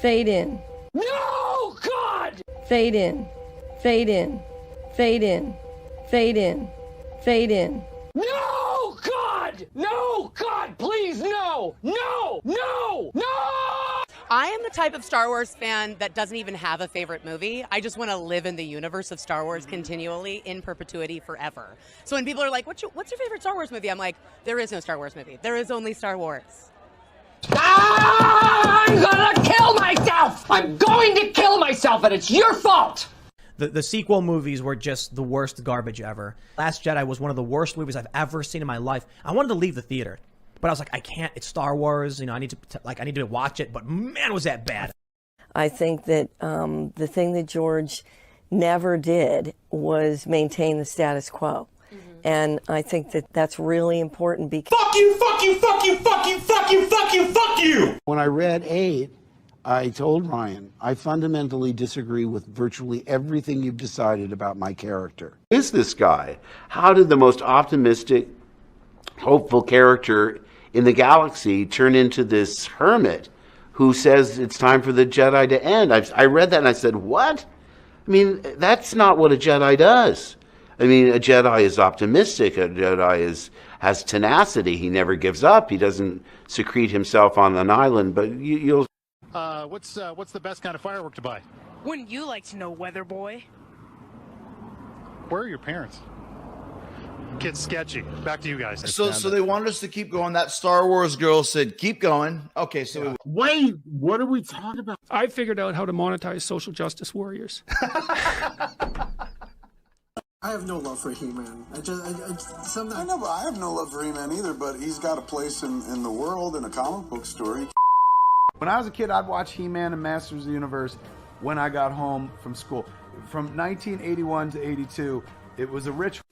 Fade in. No, God! Fade in. Fade in. Fade in. Fade in. Fade in. No, God! No, God, please, no! No! No! No! I am the type of Star Wars fan that doesn't even have a favorite movie. I just want to live in the universe of Star Wars continually, in perpetuity, forever. So when people are like, what's your favorite Star Wars movie? I'm like, there is no Star Wars movie. There is only Star Wars. Ah, I'm gonna kill myself! I'm going to kill myself, and it's your fault! The sequel movies were just the worst garbage ever. Last Jedi was one of the worst movies I've ever seen in my life. I wanted to leave the theater, but I was like, I can't. It's Star Wars. You know, I need to watch it. But man, was that bad. I think that the thing that George never did was maintain the status quo. And I think that that's really important because... Fuck you, fuck you, fuck you, fuck you, fuck you, fuck you, fuck you! When I read 8, I told Ryan, I fundamentally disagree with virtually everything you've decided about my character. Who is this guy? How did the most optimistic, hopeful character in the galaxy turn into this hermit who says it's time for the Jedi to end? I read that and I said, what? I mean, that's not what a Jedi does. I mean, a Jedi is optimistic. A Jedi has tenacity. He never gives up. He doesn't secrete himself on an island. But you'll... What's the best kind of firework to buy? Wouldn't you like to know, Weather Boy? Where are your parents? Kid's sketchy. Back to you guys. So they wanted us to keep going. That Star Wars girl said, keep going. Okay, so Wait, what are we talking about? I figured out how to monetize social justice warriors. I have no love for He-Man. I know, but I have no love for He-Man either, but he's got a place in the world in a comic book story. When I was a kid, I'd watch He-Man and Masters of the Universe when I got home from school. From 1981 to 82, it was a rich...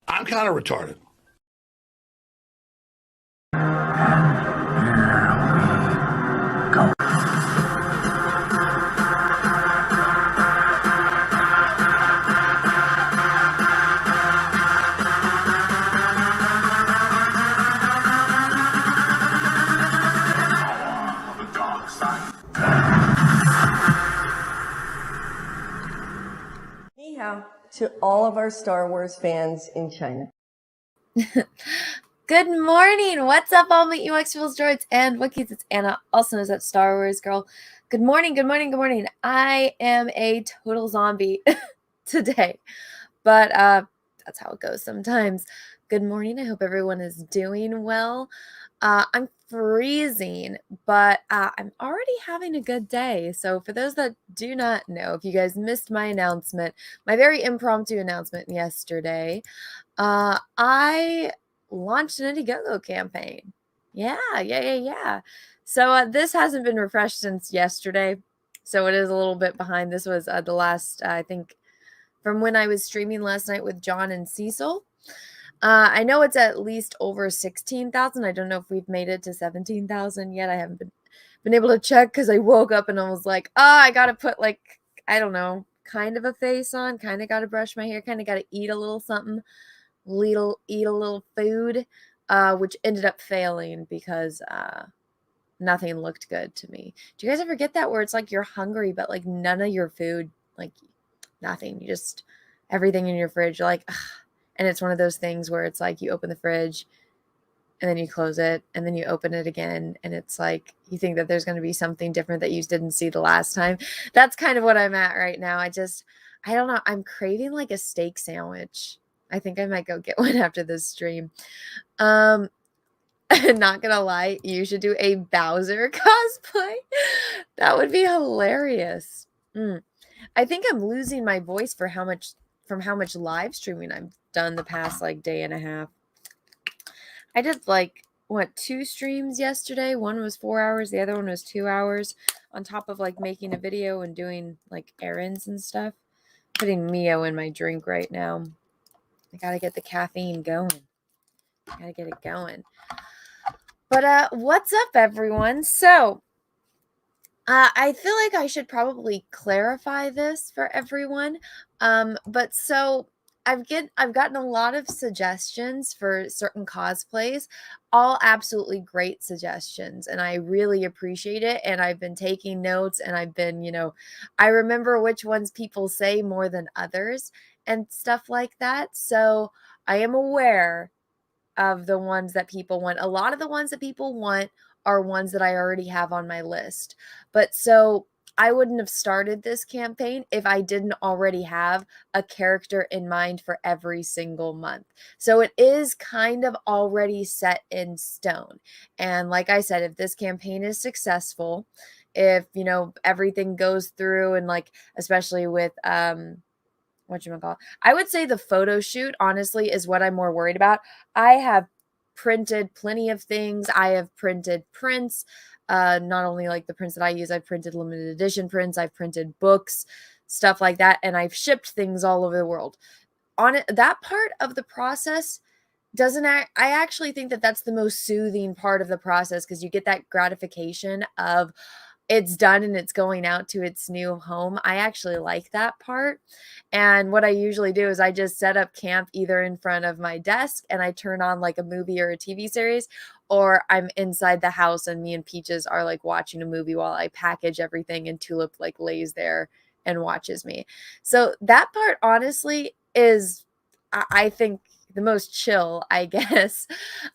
I'm kind of retarded. To all of our Star Wars fans in China. Good morning. What's up, all my UX Rules droids and Wookiees? It's Anna, also known as that Star Wars girl. Good morning, good morning, good morning. I am a total zombie today, but that's how it goes sometimes. Good morning. I hope everyone is doing well. I'm freezing, but I'm already having a good day. So for those that do not know, if you guys missed my announcement, my very impromptu announcement yesterday, I launched an Indiegogo campaign. Yeah. So this hasn't been refreshed since yesterday, so it is a little bit behind. This was the last, I think, from when I was streaming last night with John and Cecil. I know it's at least over 16,000. I don't know if we've made it to 17,000 yet. I haven't been able to check because I woke up and I was like, I got to put I don't know, kind of a face on, kind of got to brush my hair, kind of got to eat a little something, eat a little food, which ended up failing because nothing looked good to me. Do you guys ever get that where it's like you're hungry, but like none of your food, like nothing, you just, everything in your fridge, you're like, ugh. And it's one of those things where it's like you open the fridge and then you close it and then you open it again. And it's like you think that there's going to be something different that you didn't see the last time. That's kind of what I'm at right now. I don't know. I'm craving like a steak sandwich. I think I might go get one after this stream. Not gonna lie, you should do a Bowser cosplay. That would be hilarious. I think I'm losing my voice from how much live streaming I've done the past day and a half. I did 2 streams yesterday. One was 4 hours, the other one was 2 hours, on top of making a video and doing errands and stuff. Putting Mio in my drink right now. I gotta get the caffeine going. Gotta get it going. But what's up, everyone? So I feel like I should probably clarify this for everyone. But so I've gotten a lot of suggestions for certain cosplays, all absolutely great suggestions, and I really appreciate it. And I've been taking notes, and I've been, I remember which ones people say more than others and stuff like that. So I am aware of the ones that people want. A lot of the ones that people want are ones that I already have on my list. But so I wouldn't have started this campaign if I didn't already have a character in mind for every single month. So it is kind of already set in stone. And like I said, if this campaign is successful, if, everything goes through and like, especially with, whatchamacallit, I would say the photo shoot, honestly, is what I'm more worried about. I have printed plenty of things. I have printed prints. Not only like the prints that I use, I've printed limited edition prints, I've printed books, stuff like that, and I've shipped things all over the world. On it, that part of the process I actually think that that's the most soothing part of the process, because you get that gratification of it's done and it's going out to its new home. I actually like that part. And what I usually do is I just set up camp either in front of my desk and I turn on like a movie or a TV series, or I'm inside the house and me and Peaches are like watching a movie while I package everything, and Tulip like lays there and watches me. So that part honestly is, I think, the most chill, I guess.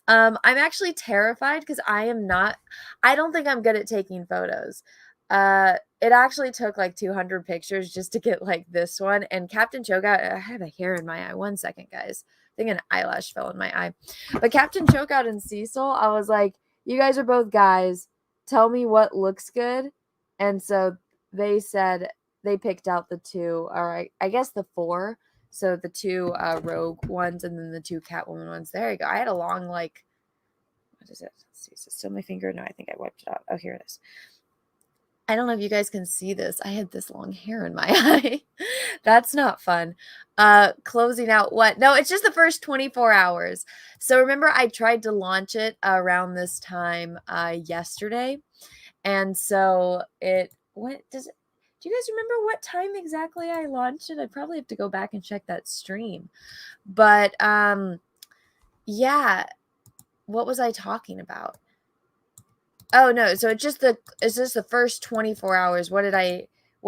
I'm actually terrified because I don't think I'm good at taking photos. It actually took like 200 pictures just to get like this one. And Captain Chokeout, I had a hair in my eye. 1 second, guys. I think an eyelash fell in my eye. But Captain Chokeout and Cecil, I was like, you guys are both guys. Tell me what looks good. And so they said they picked out the 2, or I guess the 4. So the 2 rogue ones and then the 2 Catwoman ones. There you go. I had a long, like, what is it? Let's see. Is it still my finger? No, I think I wiped it out. Oh, here it is. I don't know if you guys can see this. I had this long hair in my eye. That's not fun. Closing out what? No, it's just the first 24 hours. So remember, I tried to launch it around this time yesterday. And so do you guys remember what time exactly I launched it? I'd probably have to go back and check that stream. But yeah, what was I talking about? Oh no, so it's just the first 24 hours. What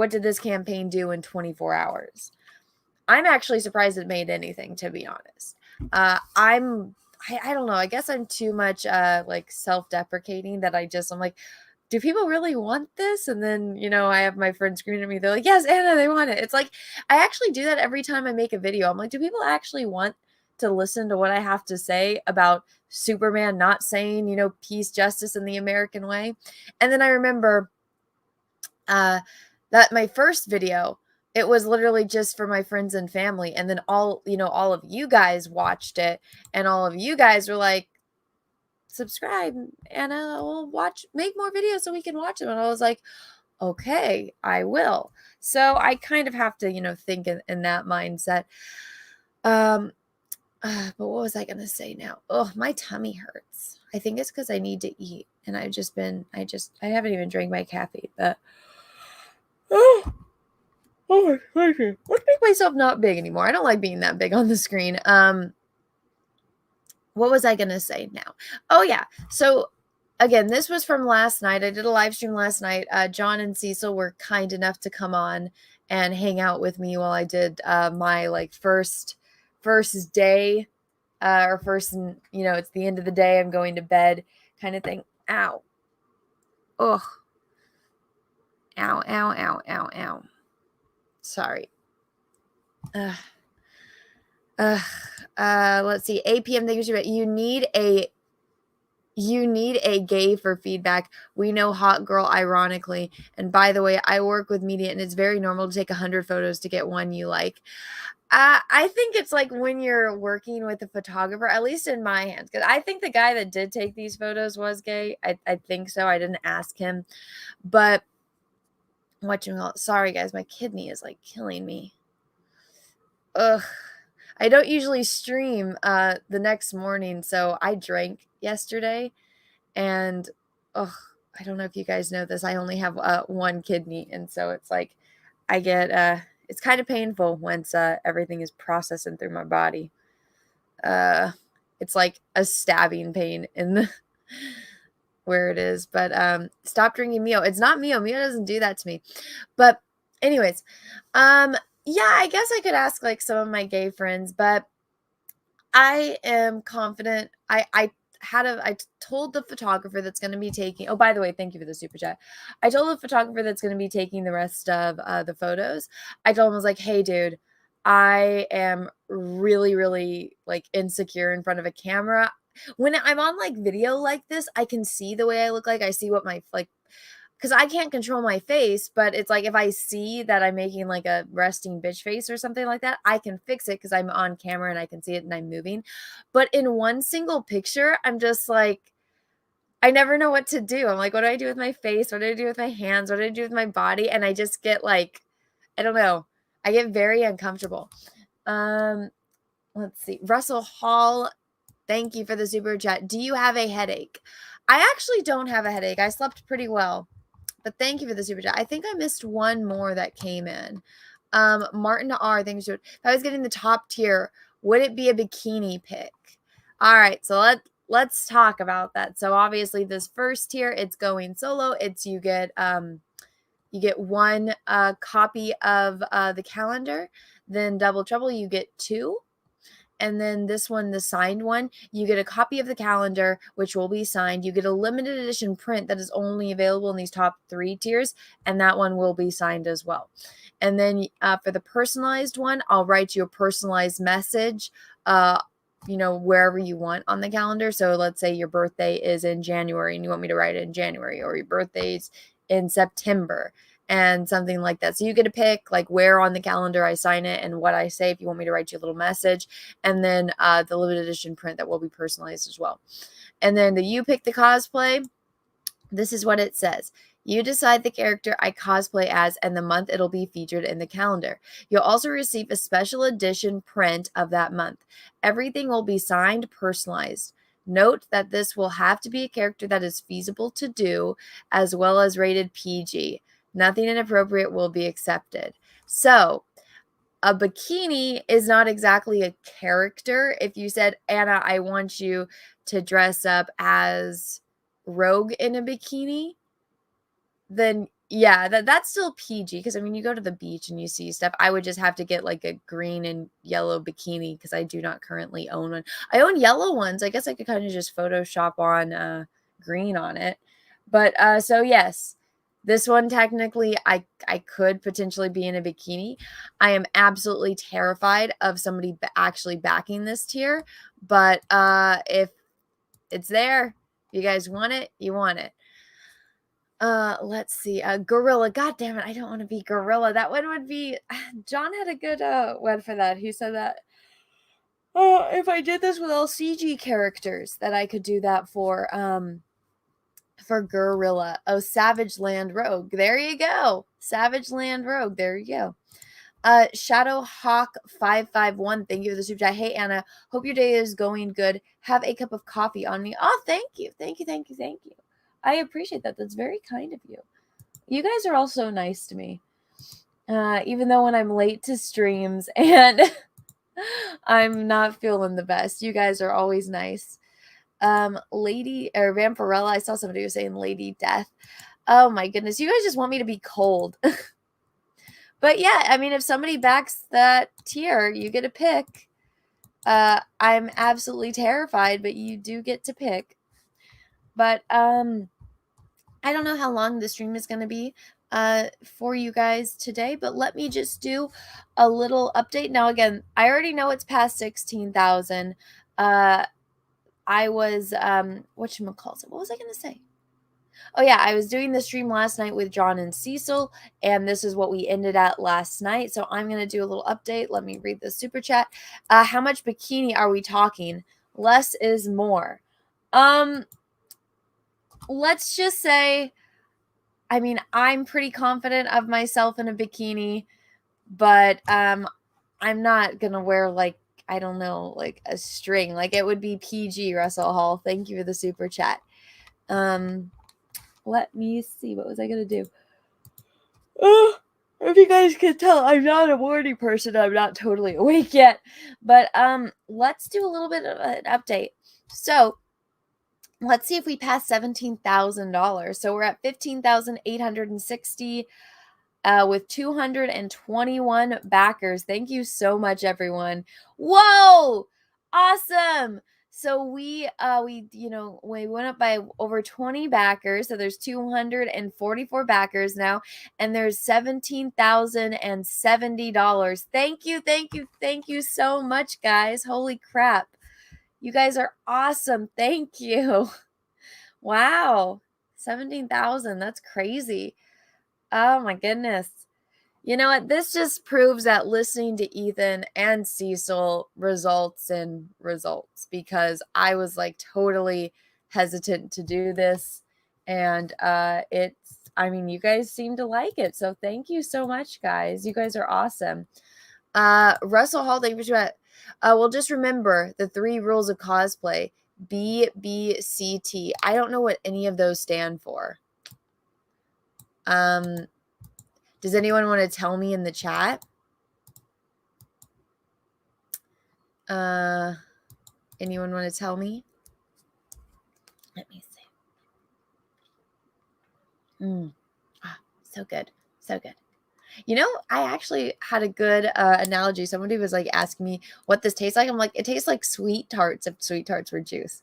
did this campaign do in 24 hours? I'm actually surprised it made anything, to be honest. I don't know. I guess I'm too much like self-deprecating that I'm like, do people really want this? And then, I have my friends screaming at me. They're like, yes, Anna, they want it. It's like, I actually do that every time I make a video. I'm like, do people actually want to listen to what I have to say about Superman not saying, peace, justice, and the American way? And then I remember that my first video, it was literally just for my friends and family. And then all of you guys watched it, and all of you guys were like, subscribe, Anna, we'll make more videos so we can watch them. And I was like, okay, I will. So I kind of have to, think in that mindset. But what was I going to say now? Oh, my tummy hurts. I think it's because I need to eat. And I haven't even drank my caffeine, but oh my goodness. Let's make myself not big anymore. I don't like being that big on the screen. What was I going to say now? Oh, yeah. So, again, this was from last night. I did a live stream last night. John and Cecil were kind enough to come on and hang out with me while I did my, like, first day or first, it's the end of the day. I'm going to bed kind of thing. Ow. Ugh. Ow, ow, ow, ow, ow. Sorry. Let's see. 8 p.m. Thank you. You need a gay for feedback. We know hot girl, ironically. And by the way, I work with media, and it's very normal to take 100 photos to get one you like. I think it's like when you're working with a photographer, at least in my hands, because I think the guy that did take these photos was gay. I think so. I didn't ask him, but sorry guys, my kidney is like killing me. Ugh. I don't usually stream the next morning, so I drank yesterday, and I don't know if you guys know this, I only have one kidney, and so it's like I get it's kind of painful once everything is processing through my body. It's like a stabbing pain in the where it is. But stop drinking Mio. It's not Mio. Mio doesn't do that to me. But anyways, yeah, I guess I could ask like some of my gay friends, but I am confident. I told the photographer that's going to be taking, oh, by the way, thank you for the super chat. I told the photographer that's going to be taking the rest of the photos. I told him, I was like, hey, dude, I am really, really like insecure in front of a camera. When I'm on like video like this, I can see the way I look like. I see what my like, because I can't control my face, but it's like if I see that I'm making like a resting bitch face or something like that, I can fix it because I'm on camera and I can see it and I'm moving. But in one single picture, I'm just like, I never know what to do. I'm like, what do I do with my face? What do I do with my hands? What do I do with my body? And I just get like, I don't know. I get very uncomfortable. Let's see. Russell Hall, thank you for the super chat. Do you have a headache? I actually don't have a headache. I slept pretty well. But thank you for the super chat. I think I missed one more that came in. Martin R, thank you. If I was getting the top tier, would it be a bikini pick? All right, so let's talk about that. So obviously this first tier, it's going solo. It's you get one copy of the calendar. Then Double Trouble, you get 2. And then this one, the signed one, you get a copy of the calendar, which will be signed. You get a limited edition print that is only available in these top 3 tiers, and that one will be signed as well. And then for the personalized one, I'll write you a personalized message, wherever you want on the calendar. So let's say your birthday is in January and you want me to write it in January, or your birthday's in September and something like that. So you get to pick like where on the calendar I sign it and what I say if you want me to write you a little message. And then the limited edition print that will be personalized as well. And then the You Pick the Cosplay, this is what it says. You decide the character I cosplay as and the month it'll be featured in the calendar. You'll also receive a special edition print of that month. Everything will be signed, personalized. Note that this will have to be a character that is feasible to do, as well as rated PG. Nothing inappropriate will be accepted. So, a bikini is not exactly a character. If you said, Anna, I want you to dress up as Rogue in a bikini, then yeah, that's still PG. Because I mean, you go to the beach and you see stuff. I would just have to get like a green and yellow bikini because I do not currently own one. I own yellow ones. I guess I could kind of just Photoshop on green on it. But so yes, this one technically I could potentially be in a bikini. I am absolutely terrified of somebody actually backing this tier. But if it's there, you guys want it, you want it. Let's see. Gorilla. God damn it. I don't want to be Gorilla. That one would be. John had a good one for that. He said that. Oh, if I did this with all CG characters, that I could do that for Gorilla. Oh, Savage Land Rogue. There you go. Savage Land Rogue. There you go. Shadow Hawk 551. Thank you for the super chat. Hey Anna, hope your day is going good. Have a cup of coffee on me. Oh, thank you. Thank you. Thank you. Thank you. I appreciate that. That's very kind of you. You guys are all so nice to me. Even though when I'm late to streams and I'm not feeling the best, you guys are always nice. Lady or Vampirella, I saw somebody was saying Lady Death. Oh my goodness, you guys just want me to be cold. But yeah, I mean, if somebody backs that tier, you get a pick. I'm absolutely terrified, but you do get to pick. But I don't know how long the stream is going to be for you guys today, but let me just do a little update. Now, again, I already know it's past 16,000. I was, whatchamacallit? What was I going to say? Oh, yeah, I was doing the stream last night with John and Cecil, and this is what we ended at last night. So I'm going to do a little update. Let me read the super chat. How much bikini are we talking? Less is more. Let's just say, I mean, I'm pretty confident of myself in a bikini, but I'm not going to wear, like, I don't know, like a string. Like, it would be PG, Russell Hall. Thank you for the super chat. Let me see. What was I going to do? If you guys can tell, I'm not a morning person. I'm not totally awake yet. But let's do a little bit of an update. So let's see if we pass $17,000. So we're at $15,860 with 221 backers. Thank you so much, everyone. Whoa! Awesome. So we went up by over 20 backers. So there's 244 backers now, and there's $17,070. Thank you so much, guys. Holy crap. You guys are awesome. Thank you. Wow. 17,000. That's crazy. Oh my goodness. You know what? This just proves that listening to Ethan and Cecil results in results, because I was like totally hesitant to do this. And you guys seem to like it. So thank you so much, guys. You guys are awesome. Russell Hall, thank you for that. Well, just remember the 3 rules of cosplay. BBCT. I don't know what any of those stand for. Does anyone want to tell me in the chat? Anyone want to tell me? Let me see. So good. So good. You know, I actually had a good analogy. Somebody was like asking me what this tastes like. I'm like, it tastes like sweet tarts if sweet tarts were juice.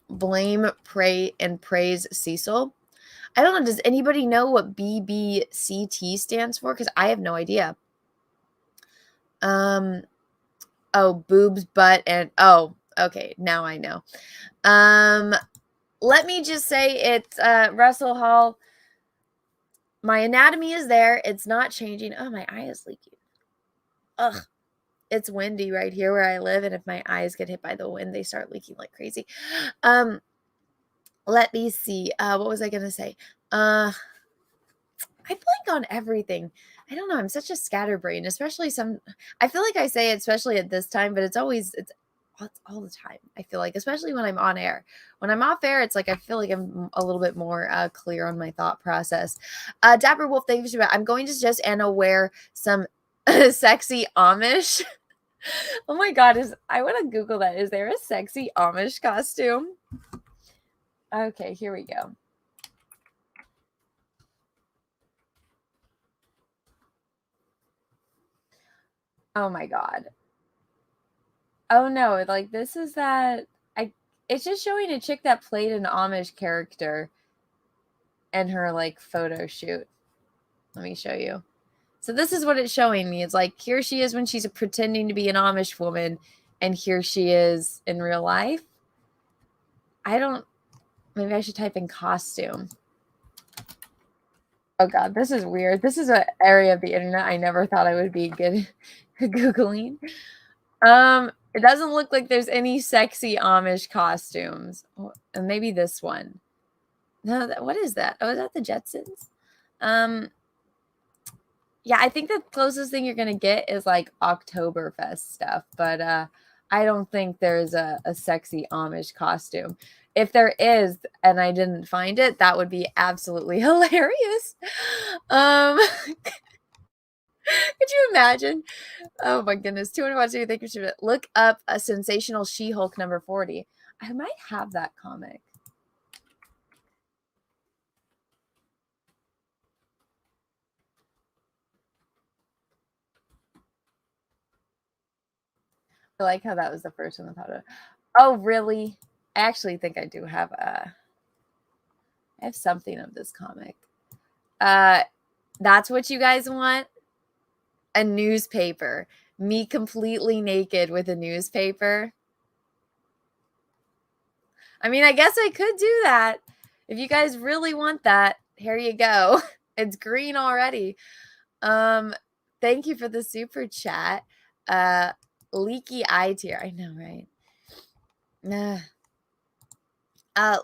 Blame, pray, and praise Cecil. I don't know. Does anybody know what BBCT stands for? Because I have no idea. Oh, boobs, butt, and okay. Now I know. Let me just say it's Russell Hall. My anatomy is there. It's not changing. Oh, my eye is leaking. Ugh. It's windy right here where I live, and if my eyes get hit by the wind, they start leaking like crazy. Let me see. What was I going to say? I blank on everything. I don't know. I'm such a scatterbrain, especially I feel like I say it, especially at this time, but it's all the time. I feel like, especially when I'm on air. When I'm off air, it's like I feel like I'm a little bit more clear on my thought process. Dapper Wolf, thank you for that. I'm going to suggest Anna wear some sexy Amish. Oh my God, I want to Google that. Is there a sexy Amish costume? Okay, here we go. Oh my God. Oh no, like this is that it's just showing a chick that played an Amish character and her like photo shoot. Let me show you. So this is what it's showing me. It's like here she is when she's pretending to be an Amish woman, and here she is in real life. Maybe I should type in costume. Oh God, this is weird. This is an area of the internet I never thought I would be good Googling. It doesn't look like there's any sexy Amish costumes. And maybe this one. No, what is that? Oh, is that the Jetsons? Yeah, I think the closest thing you're gonna get is like Oktoberfest stuff, but I don't think there's a sexy Amish costume. If there is, and I didn't find it, that would be absolutely hilarious. Could you imagine? Oh my goodness. 200 watch video. Thank you for look up a sensational She-Hulk number 40. I might have that comic. I like how that was the first one without it. Oh, really? I actually think I do have I have something of this comic. That's what you guys want? A newspaper. Me completely naked with a newspaper. I mean, I guess I could do that. If you guys really want that, here you go. It's green already. Thank you for the super chat. Leaky eye tear. I know, right?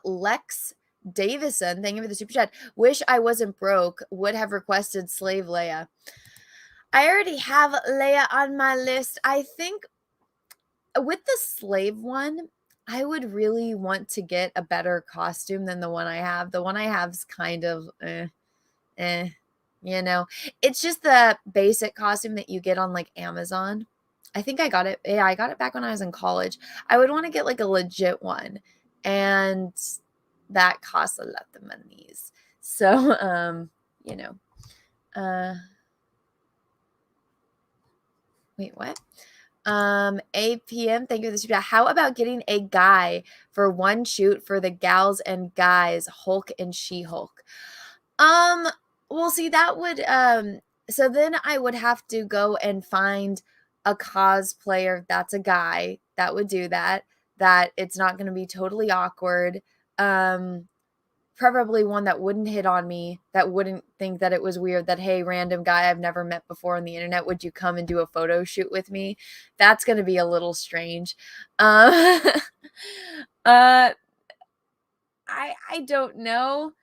Lex Davison, thank you for the super chat. Wish I wasn't broke. Would have requested Slave Leia. I already have Leia on my list. I think with the slave one, I would really want to get a better costume than the one I have. The one I have is kind of you know, it's just the basic costume that you get on like Amazon. I think I got it. Yeah, I got it back when I was in college. I would want to get like a legit one, and that costs a lot of monies. So, you know, wait, what? 8 p.m. Thank you for the super chat. How about getting a guy for one shoot for the gals and guys, Hulk and She-Hulk? Well, see, that would, so then I would have to go and find a cosplayer that's a guy that would do that it's not going to be totally awkward. Preferably one that wouldn't hit on me, that wouldn't think that it was weird that, hey, random guy I've never met before on the internet, would you come and do a photo shoot with me? That's going to be a little strange. I don't know.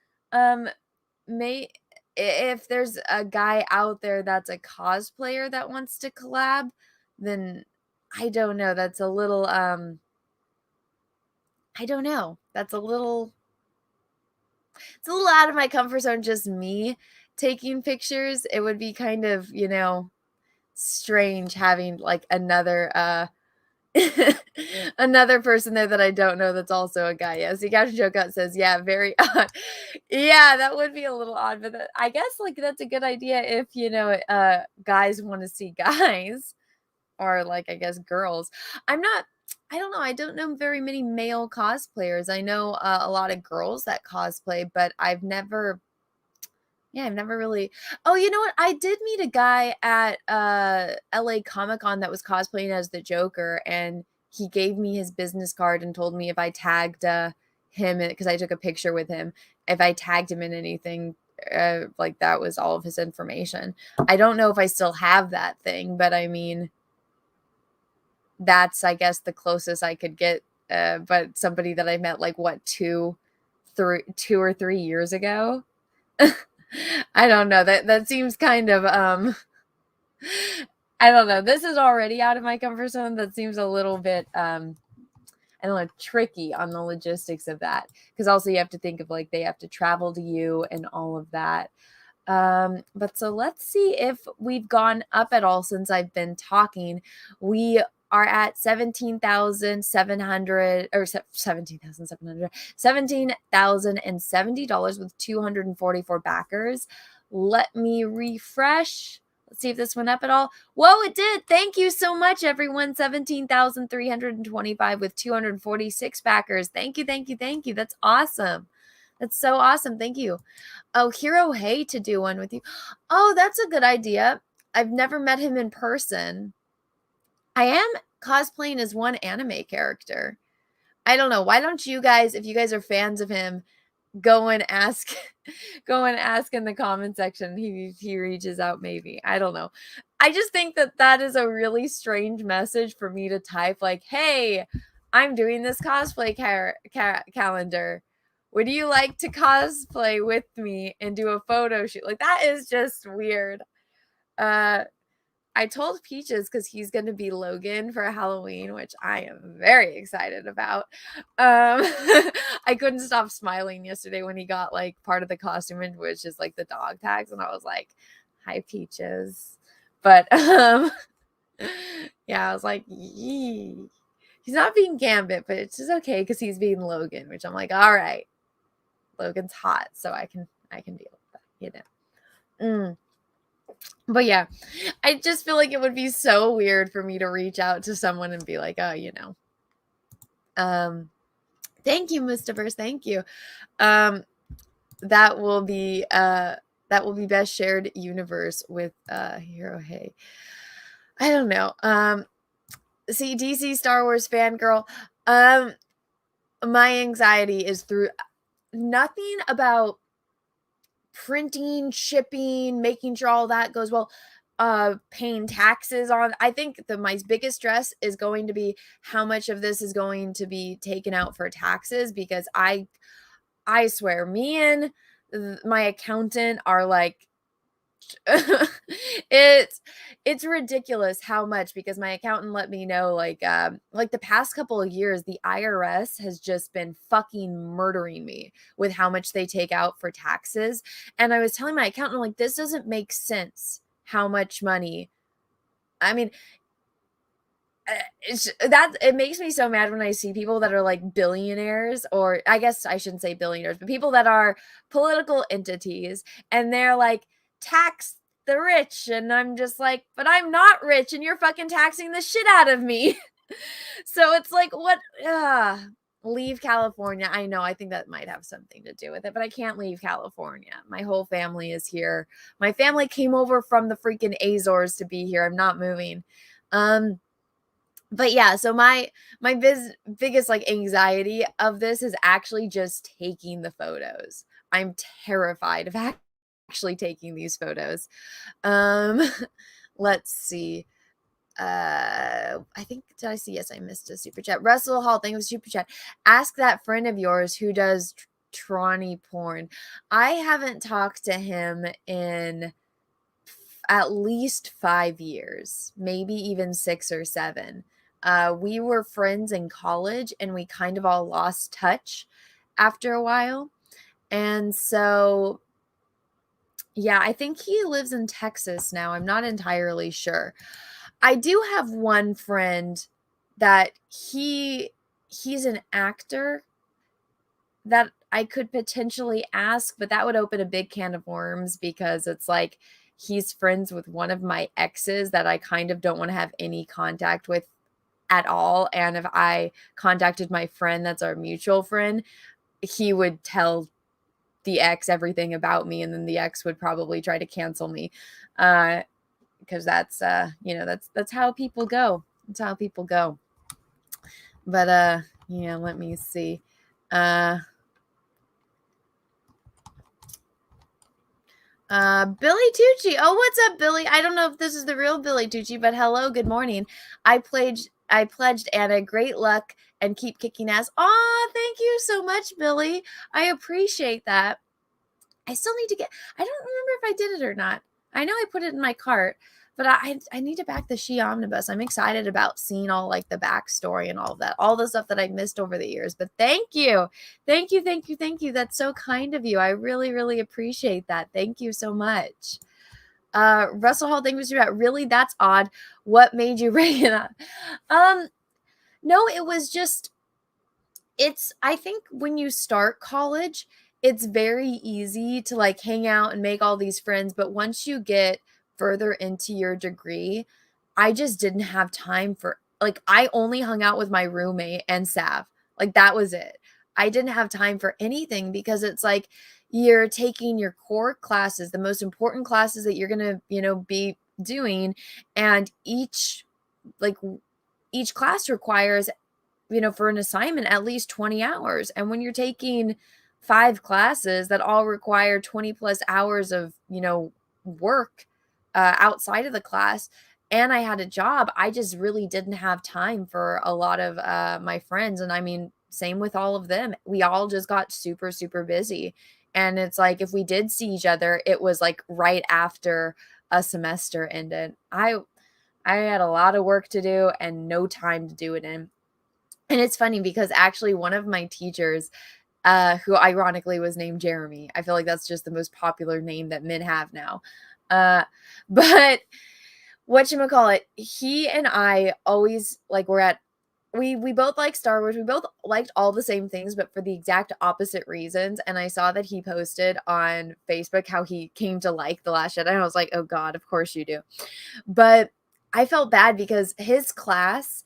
If there's a guy out there that's a cosplayer that wants to collab, then I don't know. That's a little, I don't know. It's a little out of my comfort zone, just me taking pictures. It would be kind of, you know, strange having like another another person there that I don't know that's also a guy. Yeah, see, Captain Joke Out says, yeah, very odd. Yeah, that would be a little odd, but I guess like that's a good idea if, you know, guys want to see guys, or like, I guess girls. I don't know. I don't know very many male cosplayers. I know a lot of girls that cosplay, but I've never really. Oh, you know what? I did meet a guy at LA Comic-Con that was cosplaying as the Joker, and he gave me his business card and told me if I tagged him, because I took a picture with him, if I tagged him in anything, like that was all of his information. I don't know if I still have that thing, but I mean, that's, I guess, the closest I could get. But somebody that I met like what, 2 or 3 years ago. I don't know. That seems kind of I don't know. This is already out of my comfort zone. That seems a little bit I don't know, tricky on the logistics of that, because also you have to think of like they have to travel to you and all of that. But so let's see if we've gone up at all since I've been talking. We are at $17,700 or $17,700, $17,070 with 244 backers. Let me refresh. Let's see if this went up at all. Whoa, it did. Thank you so much, everyone. 17,325 with 246 backers. Thank you, thank you, thank you. That's awesome. That's so awesome. Thank you. Oh, Hero Hey to do one with you. Oh, that's a good idea. I've never met him in person. I am cosplaying as one anime character. I don't know. Why don't you guys, if you guys are fans of him, go and ask in the comment section. He reaches out maybe. I don't know. I just think that is a really strange message for me to type, like, hey, I'm doing this cosplay calendar. Would you like to cosplay with me and do a photo shoot? Like, that is just weird. I told Peaches because he's going to be Logan for Halloween, which I am very excited about. I couldn't stop smiling yesterday when he got like part of the costume, which is like the dog tags. And I was like, hi, Peaches. But yeah, I was like, yee. He's not being Gambit, but it's just okay because he's being Logan, which I'm like, all right. Logan's hot, so I can deal with that, you know. But yeah, I just feel like it would be so weird for me to reach out to someone and be like, oh, you know. Thank you, Mustaverse. Thank you. That will be best shared universe with Hero Hey. I don't know. See, DC Star Wars fangirl. My anxiety is through nothing about printing, shipping, making sure all that goes well, paying taxes on. I think my biggest stress is going to be how much of this is going to be taken out for taxes, because I swear me and my accountant are like it's ridiculous how much, because my accountant let me know like the past couple of years the IRS has just been fucking murdering me with how much they take out for taxes. And I was telling my accountant, like, this doesn't make sense how much money. I mean, it makes me so mad when I see people that are like billionaires, or I guess I shouldn't say billionaires, but people that are political entities, and they're like, tax the rich, and I'm just like, but I'm not rich and you're fucking taxing the shit out of me. So it's like, what? Leave California. I know, I think that might have something to do with it, but I can't leave California. My whole family is here. My family came over from the freaking Azores to be here. I'm not moving. But yeah, so my biggest like anxiety of this is actually just taking the photos. I'm terrified of actually taking these photos. Let's see. I think, did I see? Yes, I missed a super chat. Russell Hall, thank you for super chat. Ask that friend of yours who does tranny porn. I haven't talked to him in at least 5 years, maybe even 6 or 7. We were friends in college and we kind of all lost touch after a while. And so, yeah, I think he lives in Texas now. I'm not entirely sure. I do have one friend that he's an actor that I could potentially ask, but that would open a big can of worms, because it's like he's friends with one of my exes that I kind of don't want to have any contact with at all. And if I contacted my friend that's our mutual friend, he would tell the ex everything about me, and then the ex would probably try to cancel me, because that's that's how people go. That's how people go. But yeah, let me see. Billy Tucci. Oh, what's up, Billy? I don't know if this is the real Billy Tucci, but hello, good morning. I pledged Anna great luck and keep kicking ass. Aw, thank you so much, Billy. I appreciate that. I still need to I don't remember if I did it or not. I know I put it in my cart, but I need to back the She Omnibus. I'm excited about seeing all like the backstory and all of that, all the stuff that I missed over the years. But thank you. Thank you, thank you, thank you. That's so kind of you. I really, really appreciate that. Thank you so much. Russell Hall, thank you for that. Really, that's odd. What made you bring it up? No, it was just, I think when you start college, it's very easy to like hang out and make all these friends. But once you get further into your degree, I just didn't have time for, like, I only hung out with my roommate and Sav. Like, that was it. I didn't have time for anything, because it's like you're taking your core classes, the most important classes that you're going to, be doing. And each class requires, for an assignment, at least 20 hours. And when you're taking 5 classes that all require 20 plus hours of, work outside of the class, and I had a job, I just really didn't have time for a lot of my friends. And I mean, same with all of them. We all just got super, super busy. And it's like, if we did see each other, it was like right after a semester ended. I had a lot of work to do and no time to do it in. And it's funny because actually one of my teachers, who ironically was named Jeremy, I feel like that's just the most popular name that men have now. But whatchamacallit, he and I always like we both like Star Wars. We both liked all the same things, but for the exact opposite reasons. And I saw that he posted on Facebook how he came to like The Last Jedi. And I was like, oh God, of course you do. But I felt bad because his class,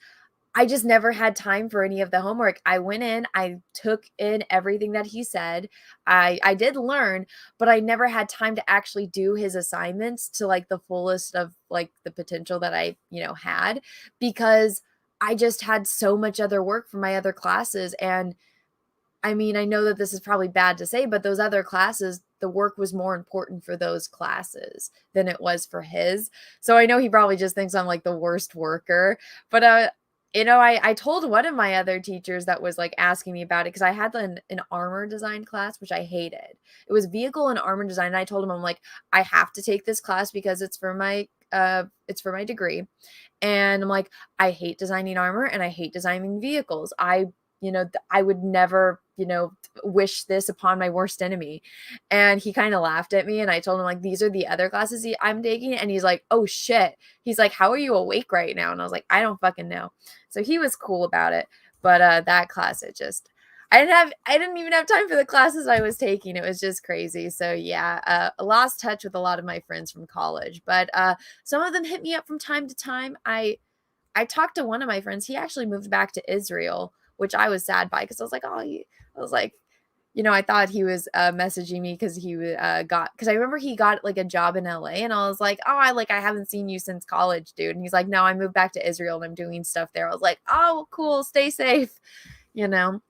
I just never had time for any of the homework. I went in, I took in everything that he said. I did learn, but I never had time to actually do his assignments to like the fullest of like the potential that I, had, because I just had so much other work for my other classes. And I mean, I know that this is probably bad to say, but those other classes, the work was more important for those classes than it was for his. So I know he probably just thinks I'm like the worst worker, but you know, I told one of my other teachers that was like asking me about it because I had an armor design class, which I hated. It was vehicle and armor design. And I told him, I'm like, I have to take this class because it's for my degree. And I'm like, I hate designing armor and I hate designing vehicles. I would never, wish this upon my worst enemy. And he kind of laughed at me, and I told him, like, these are the other classes I'm taking. And he's like, oh shit. He's like, how are you awake right now? And I was like, I don't fucking know. So he was cool about it. But that class, I didn't even have time for the classes I was taking. It was just crazy. So yeah, I lost touch with a lot of my friends from college, but some of them hit me up from time to time. I talked to one of my friends. He actually moved back to Israel, which I was sad by, because I was like, I thought he was messaging me because because I remember he got like a job in LA, and I was like, I haven't seen you since college, dude. And he's like, no, I moved back to Israel and I'm doing stuff there. I was like, oh, cool, stay safe, Dapper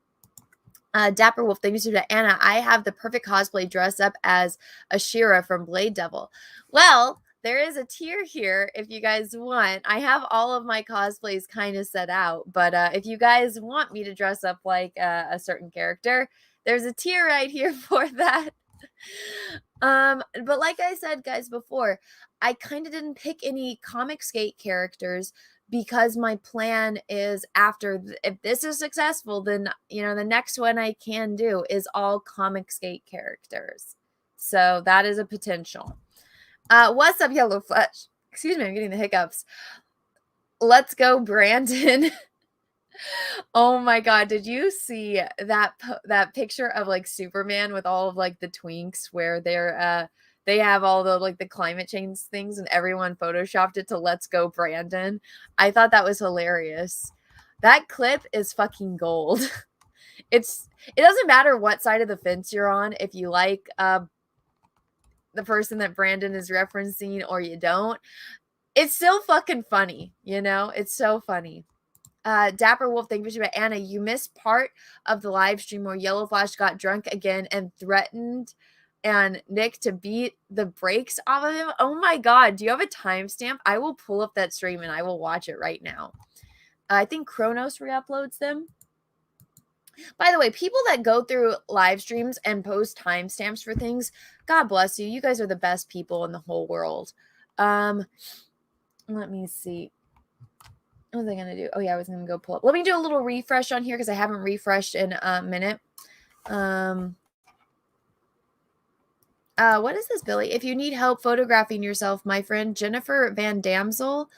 Wolf, thank you to Anna. I have the perfect cosplay dress up as Ashira from Blade Devil. Well, there is a tier here if you guys want. I have all of my cosplays kind of set out, but if you guys want me to dress up like a certain character, there's a tier right here for that. But like I said, guys, before, I kind of didn't pick any comic skate characters because my plan is if this is successful, then, the next one I can do is all comic skate characters. So that is a potential. What's up, Yellow Flesh? Excuse me, I'm getting the hiccups. Let's go, Brandon. Oh my God. Did you see that picture of like Superman with all of like the twinks where they have all the like the climate change things and everyone photoshopped it to Let's Go Brandon? I thought that was hilarious. That clip is fucking gold. It doesn't matter what side of the fence you're on, if you like the person that Brandon is referencing or you don't. It's still fucking funny, It's so funny. Dapper Wolf, thank you for Anna. You missed part of the live stream where Yellow Flash got drunk again and threatened and Nick to beat the brakes off of him. Oh my God, do you have a timestamp? I will pull up that stream and I will watch it right now. I think Kronos re-uploads them. By the way, people that go through live streams and post timestamps for things, God bless you. You guys are the best people in the whole world. Let me see. What was I going to do? Oh, yeah, I was going to go pull up. Let me do a little refresh on here because I haven't refreshed in a minute. What is this, Billy? If you need help photographing yourself, my friend Jennifer Van Damsel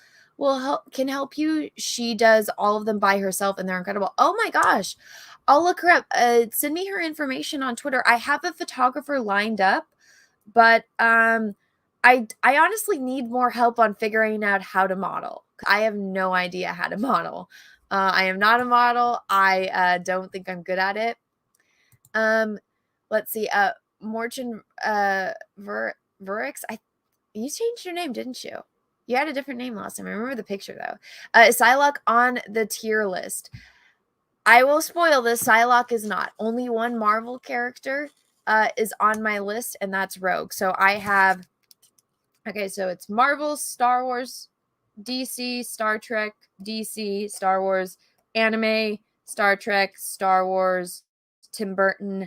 can help you. She does all of them by herself, and they're incredible. Oh, my gosh. I'll look her up. Send me her information on Twitter. I have a photographer lined up, but I honestly need more help on figuring out how to model. I have no idea how to model. I am not a model. I don't think I'm good at it. Let's see. Morchin Verix. You changed your name, didn't you? You had a different name last time. I remember the picture though. Psylocke on the tier list. I will spoil this. Psylocke is not. Only one Marvel character is on my list, and that's Rogue. So I have. Okay, so it's Marvel, Star Wars, DC, Star Trek, DC, Star Wars, anime, Star Trek, Star Wars, Tim Burton,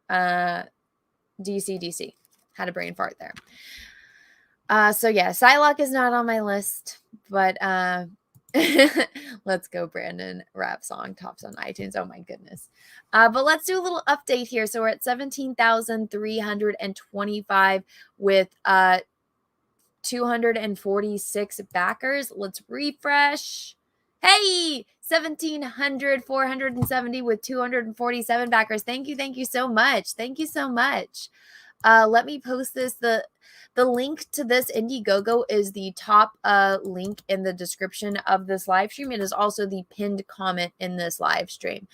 DC. Had a brain fart there. So yeah, Psylocke is not on my list, but Let's Go Brandon rap song tops on iTunes. Oh my goodness. But let's do a little update here. So we're at 17,325 with 246 backers. Let's refresh. Hey, 1,470 with 247 backers. Thank you so much. Thank you so much. Let me post this. The link to this Indiegogo is the top link in the description of this live stream. It is also the pinned comment in this live stream.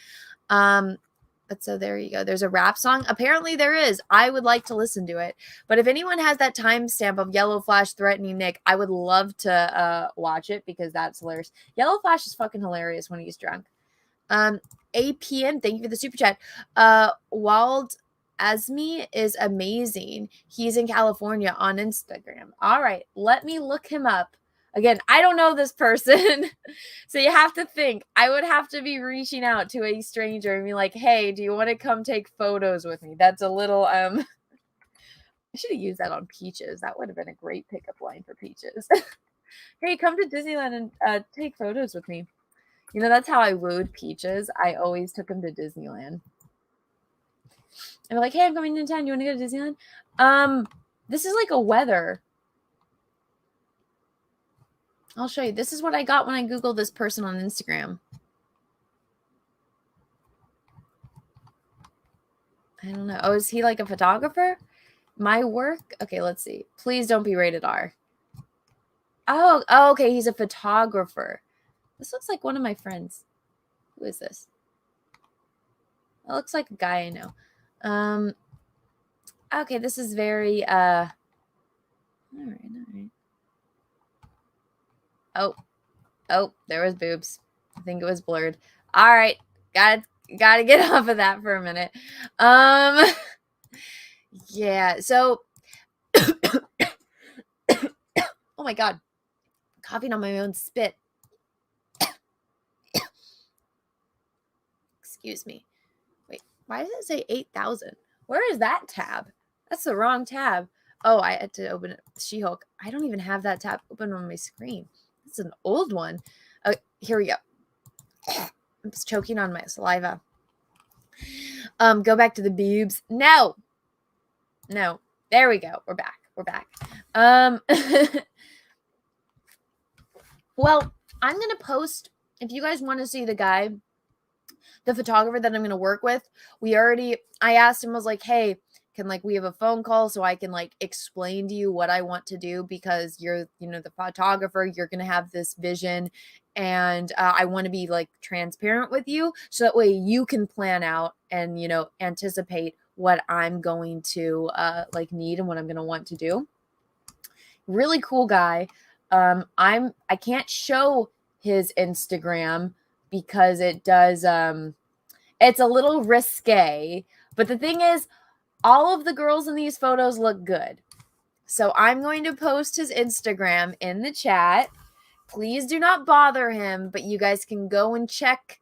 But so there you go. There's a rap song. Apparently there is. I would like to listen to it. But if anyone has that timestamp of Yellow Flash threatening Nick, I would love to watch it because that's hilarious. Yellow Flash is fucking hilarious when he's drunk. APN, thank you for the super chat. Wald Asmi is amazing. He's in California on Instagram. All right, let me look him up. Again, I don't know this person. So you have to think. I would have to be reaching out to a stranger and be like, hey, do you want to come take photos with me? That's a little, I should have used that on Peaches. That would have been a great pickup line for Peaches. Hey, come to Disneyland and take photos with me. You know, that's how I wooed Peaches. I always took him to Disneyland. I'm like, hey, I'm coming to town. You want to go to Disneyland? This is like a weather. I'll show you. This is what I got when I Googled this person on Instagram. I don't know. Oh, is he like a photographer? My work? Okay, let's see. Please don't be rated R. Oh, okay. He's a photographer. This looks like one of my friends. Who is this? It looks like a guy I know. Okay, this is very, all right. Oh, there was boobs. I think it was blurred. All right. Gotta get off of that for a minute. Yeah, so oh my god. Coughing on my own spit. Excuse me. Wait, why does it say 8,000? Where is that tab? That's the wrong tab. Oh, I had to open it. She-Hulk. I don't even have that tab open on my screen. It's an old one. Here we go. I'm just choking on my saliva. Go back to the boobs. No. There we go. We're back. Well, I'm going to post, if you guys want to see the guy, the photographer that I'm going to work with, I asked him, I was like, hey, can we have a phone call so I can explain to you what I want to do, because you're, the photographer, you're going to have this vision, and I want to be transparent with you so that way you can plan out and, anticipate what I'm going to need and what I'm going to want to do. Really cool guy. I can't show his Instagram because it does, it's a little risque, but the thing is, all of the girls in these photos look good. So I'm going to post his Instagram in the chat. Please do not bother him, but you guys can go and check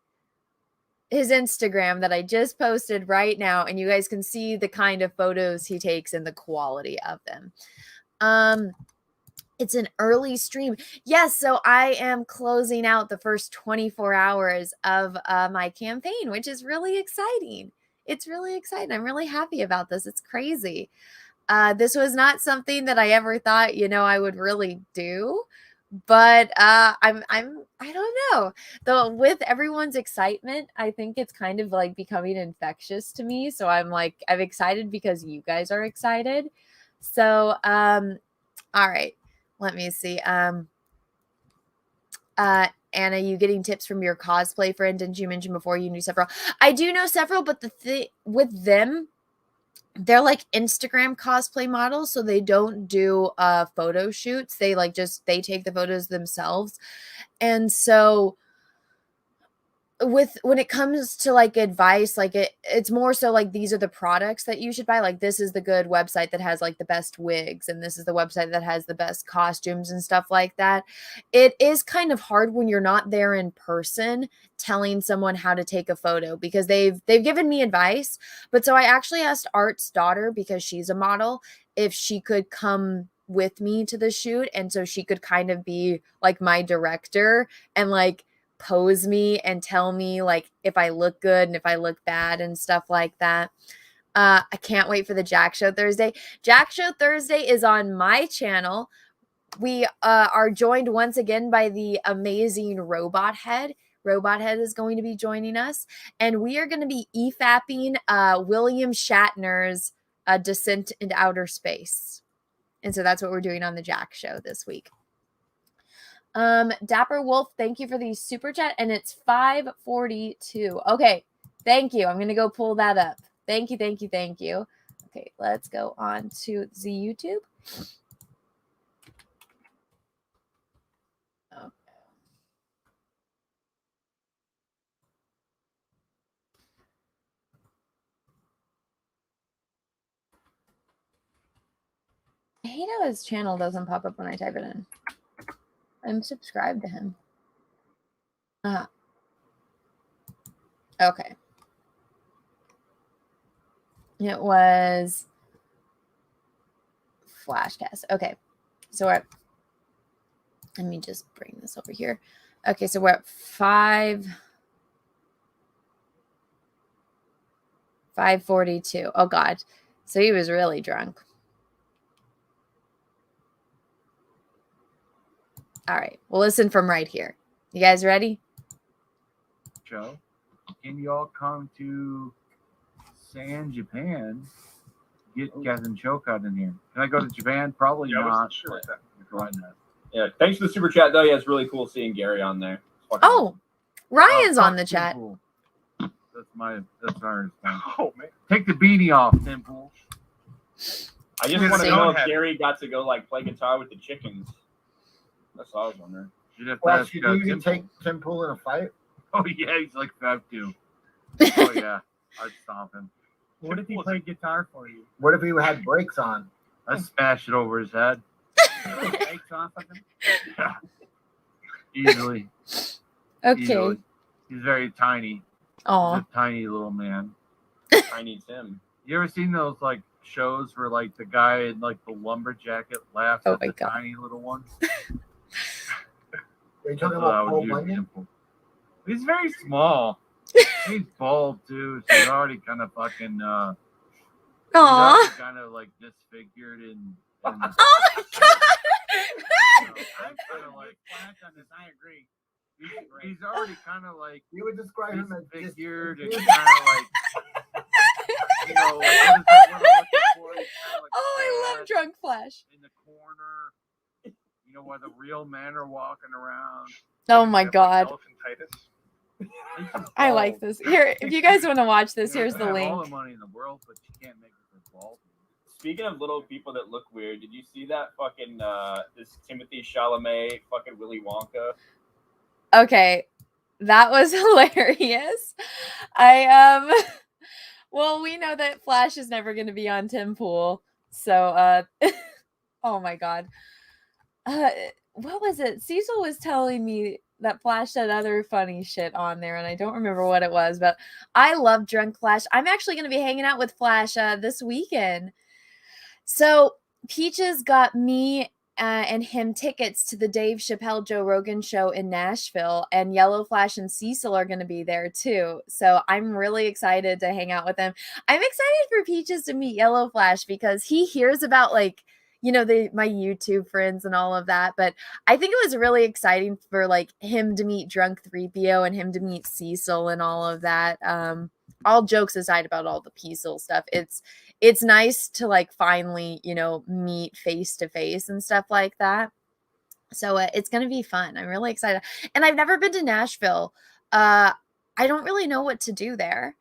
his Instagram that I just posted right now, and you guys can see the kind of photos he takes and the quality of them. It's an early stream. Yes, so I am closing out the first 24 hours of my campaign, which is really exciting. It's really exciting. I'm really happy about this. It's crazy. This was not something that I ever thought, I would really do. But I don't know. Though with everyone's excitement, I think it's kind of becoming infectious to me. So I'm excited because you guys are excited. So all right. Let me see. Anna, you getting tips from your cosplay friend? Didn't you mention before you knew several? I do know several, but the thing with them, they're Instagram cosplay models, so they don't do photo shoots. They they take the photos themselves. And so when it comes to advice, it's more so these are the products that you should buy. This is the good website that has the best wigs, and this is the website that has the best costumes and stuff like that. It is kind of hard when you're not there in person telling someone how to take a photo, because they've given me advice. But so I actually asked Art's daughter, because she's a model, if she could come with me to the shoot, and so she could kind of be my director and pose me and tell me if I look good and if I look bad and stuff like that. I can't wait for the Jack Show Thursday. Jack Show Thursday is on my channel. We are joined once again by the amazing Robot Head. Robot Head is going to be joining us, and we are going to be EFAPing William Shatner's Descent into Outer Space. And so that's what we're doing on the Jack Show this week. Dapper Wolf, thank you for the super chat, and it's 5:42. Okay, thank you. I'm gonna go pull that up. Thank you. Okay, let's go on to the YouTube. Okay. I hate how his channel doesn't pop up when I type it in. I'm subscribed to him. Okay. It was Flashcast. Okay. So we're at, let me just bring this over here. Okay, so we're at 542. Oh God. So he was really drunk. All right. We'll listen from right here. You guys ready? Show. Can you all come to San Japan? Get Captain Choke in here. Can I go to Japan? Probably not. Sure. Yeah. Thanks for the super chat, though. Yeah, it's really cool seeing Gary on there. Oh, Ryan's on the chat. Cool. That's our response. Oh man. Take the beanie off, Temple. I just want to know if Gary got to go like play guitar with the chickens. That's what I was wondering. Well, you can take Tim Pool in a fight? Oh, yeah, he's like 5'2". Oh, yeah, I'd stomp him. What if he played guitar for you? What if he had brakes on? I'd smash it over his head. Brakes on something? Yeah. Easily. Okay. Easily. He's very tiny. Aw. He's a tiny little man. Tiny Tim. You ever seen those, like, shows where, like, the guy in, like, the lumberjacket laughs at the tiny little one? Are you talking about Paul Bunyan? He's very small. He's bald too, so he's already kind of fucking kind of like disfigured and oh my God. I'm kind of like flat on this. I agree. He's already kind of like you would describe him as disfigured and kind of like you know. What is that word I'm looking for? He's kinda like I love Drunk Flash. In the corner, you know, where the real men are walking around. Oh my God. Elephantitis. I like this. Here, if you guys want to watch this, here's the link. All the money in the world, but you can't make it for bald. Speaking of little people that look weird, did you see that fucking this Timothy Chalamet fucking Willy Wonka? Okay, that was hilarious. Well, we know that Flash is never going to be on Tim Pool, so oh my God. What was it? Cecil was telling me that Flash had other funny shit on there, and I don't remember what it was, but I love Drunk Flash. I'm actually going to be hanging out with Flash this weekend. So Peaches got me and him tickets to the Dave Chappelle Joe Rogan show in Nashville, and Yellow Flash and Cecil are going to be there too. So I'm really excited to hang out with them. I'm excited for Peaches to meet Yellow Flash because he hears about like, you know, my YouTube friends and all of that. But I think it was really exciting for like him to meet Drunk 3PO and him to meet Cecil and all of that. All jokes aside about all the Cecil stuff, it's nice to like finally, you know, meet face to face and stuff like that. So it's going to be fun. I'm really excited. And I've never been to Nashville. I don't really know what to do there.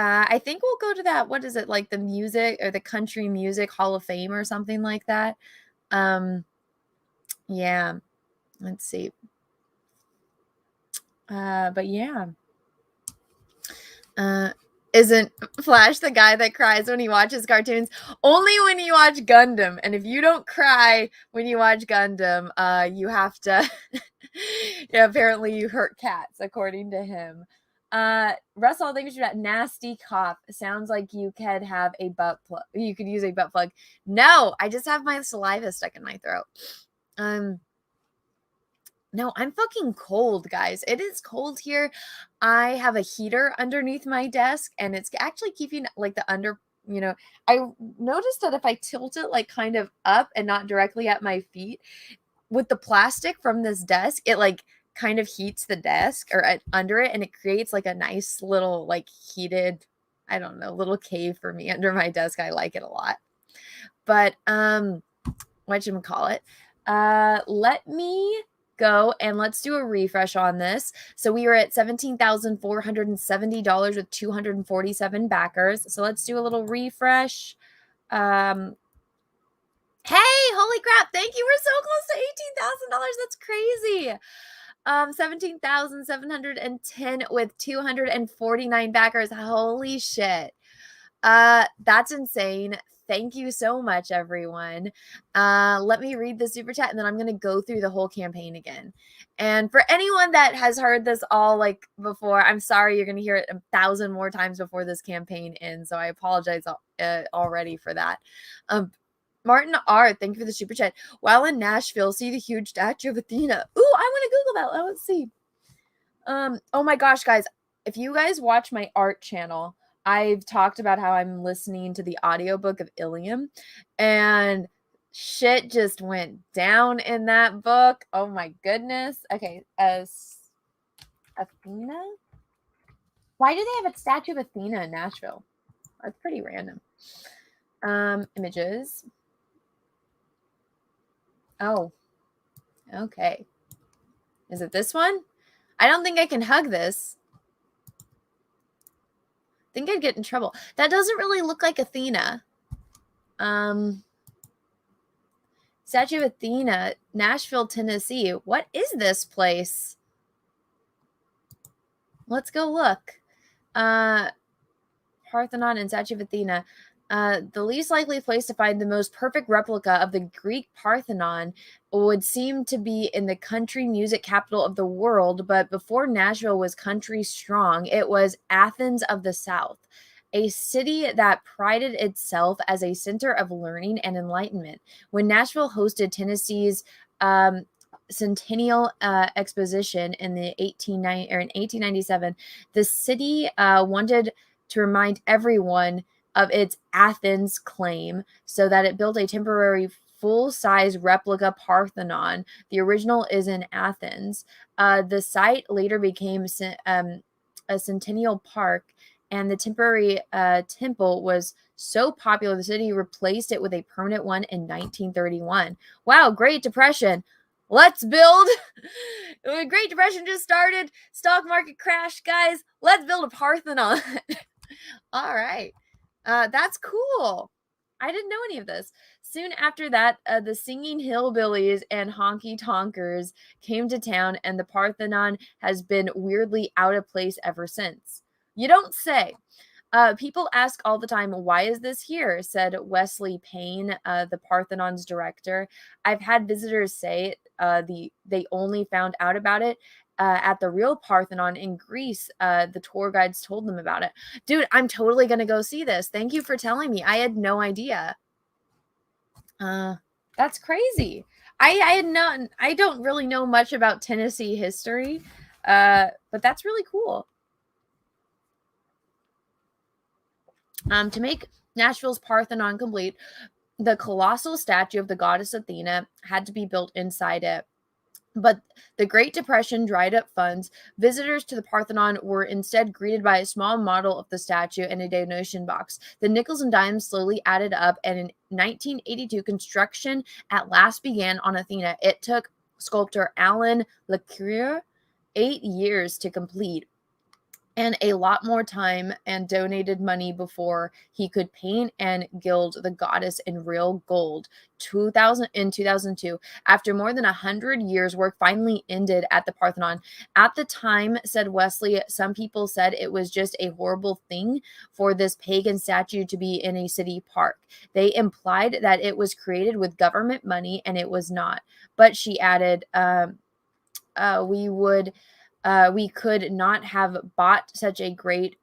I think we'll go to that. What is it, like the music or the Country Music Hall of Fame or something like that? Yeah. Let's see. But yeah. Isn't Flash the guy that cries when he watches cartoons? Only when you watch Gundam. And if you don't cry when you watch Gundam, you have to. Yeah, apparently you hurt cats, according to him. Russell, thanks for that nasty cough. Sounds like you could have a butt plug. You could use a butt plug. No, I just have my saliva stuck in my throat. No, I'm fucking cold, guys. It is cold here. I have a heater underneath my desk, and it's actually keeping like the under, you know, I noticed that if I tilt it like kind of up and not directly at my feet with the plastic from this desk, it like kind of heats the desk or under it, and it creates like a nice little like heated, I don't know, little cave for me under my desk. I like it a lot. But whatchamacallit? Let me go and let's do a refresh on this. So we were at $17,470 with 247 backers. So let's do a little refresh. Hey, holy crap. Thank you. We're so close to $18,000. That's crazy. 17,710 with 249 backers. Holy shit. That's insane. Thank you so much, everyone. Let me read the super chat, and then I'm going to go through the whole campaign again. And for anyone that has heard this all like before, I'm sorry, you're going to hear it 1,000 more times before this campaign ends. So I apologize already for that. Martin R., thank you for the super chat. While in Nashville, see the huge statue of Athena. Ooh, I want to Google that. Let's see. Oh my gosh, guys. If you guys watch my art channel, I've talked about how I'm listening to the audiobook of Ilium, and shit just went down in that book. Oh my goodness. Okay, as Athena? Why do they have a statue of Athena in Nashville? That's pretty random. Images. Oh, okay. Is it this one? I don't think I can hug this. I think I'd get in trouble. That doesn't really look like Athena. Statue of Athena, Nashville, Tennessee. What is this place? Let's go look. Parthenon and Statue of Athena. The least likely place to find the most perfect replica of the Greek Parthenon would seem to be in the country music capital of the world, but before Nashville was country strong, it was Athens of the South, a city that prided itself as a center of learning and enlightenment. When Nashville hosted Tennessee's Centennial Exposition in 1897, the city wanted to remind everyone of its Athens claim, so that it built a temporary full-size replica Parthenon. The original is in Athens. The site later became a Centennial Park, and the temporary temple was so popular, the city replaced it with a permanent one in 1931. Wow, Great Depression. Let's build. Great Depression just started. Stock market crash, guys. Let's build a Parthenon. All right. That's cool. I didn't know any of this. Soon after that, the singing hillbillies and honky tonkers came to town, and the Parthenon has been weirdly out of place ever since. You don't say. People ask all the time, why is this here? Said Wesley Payne, the Parthenon's director. I've had visitors say they only found out about it at the real Parthenon in Greece. The tour guides told them about it. Dude, I'm totally going to go see this. Thank you for telling me. I had no idea. That's crazy. I don't really know much about Tennessee history, but that's really cool. To make Nashville's Parthenon complete, the colossal statue of the goddess Athena had to be built inside it. But the Great Depression dried up funds. Visitors to the Parthenon were instead greeted by a small model of the statue and a donation box. The nickels and dimes slowly added up, and in 1982, construction at last began on Athena. It took sculptor Alan Lecoeur 8 years to complete, and a lot more time and donated money before he could paint and gild the goddess in real gold. In 2002, after more than 100 years, work finally ended at the Parthenon. At the time, said Wesley, some people said it was just a horrible thing for this pagan statue to be in a city park. They implied that it was created with government money, and it was not. But she added, we could not have bought such a great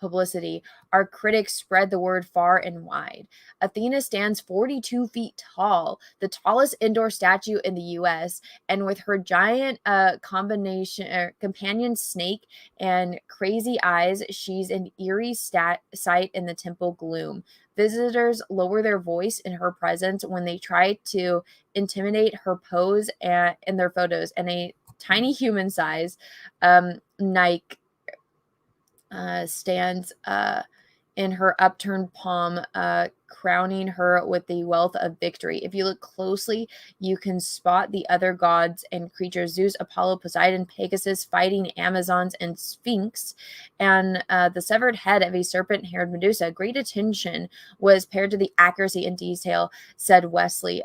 publicity. Our critics spread the word far and wide. Athena stands 42 feet tall, the tallest indoor statue in the U.S., and with her giant companion snake and crazy eyes, she's an eerie sight in the temple gloom. Visitors lower their voice in her presence when they try to intimidate her pose in their photos, and a tiny human size Nike stands in her upturned palm, crowning her with the wealth of victory. If you look closely, you can spot the other gods and creatures: Zeus, Apollo, Poseidon, Pegasus fighting Amazons and Sphinx, and the severed head of a serpent-haired Medusa. Great attention was paired to the accuracy and detail, said Wesley.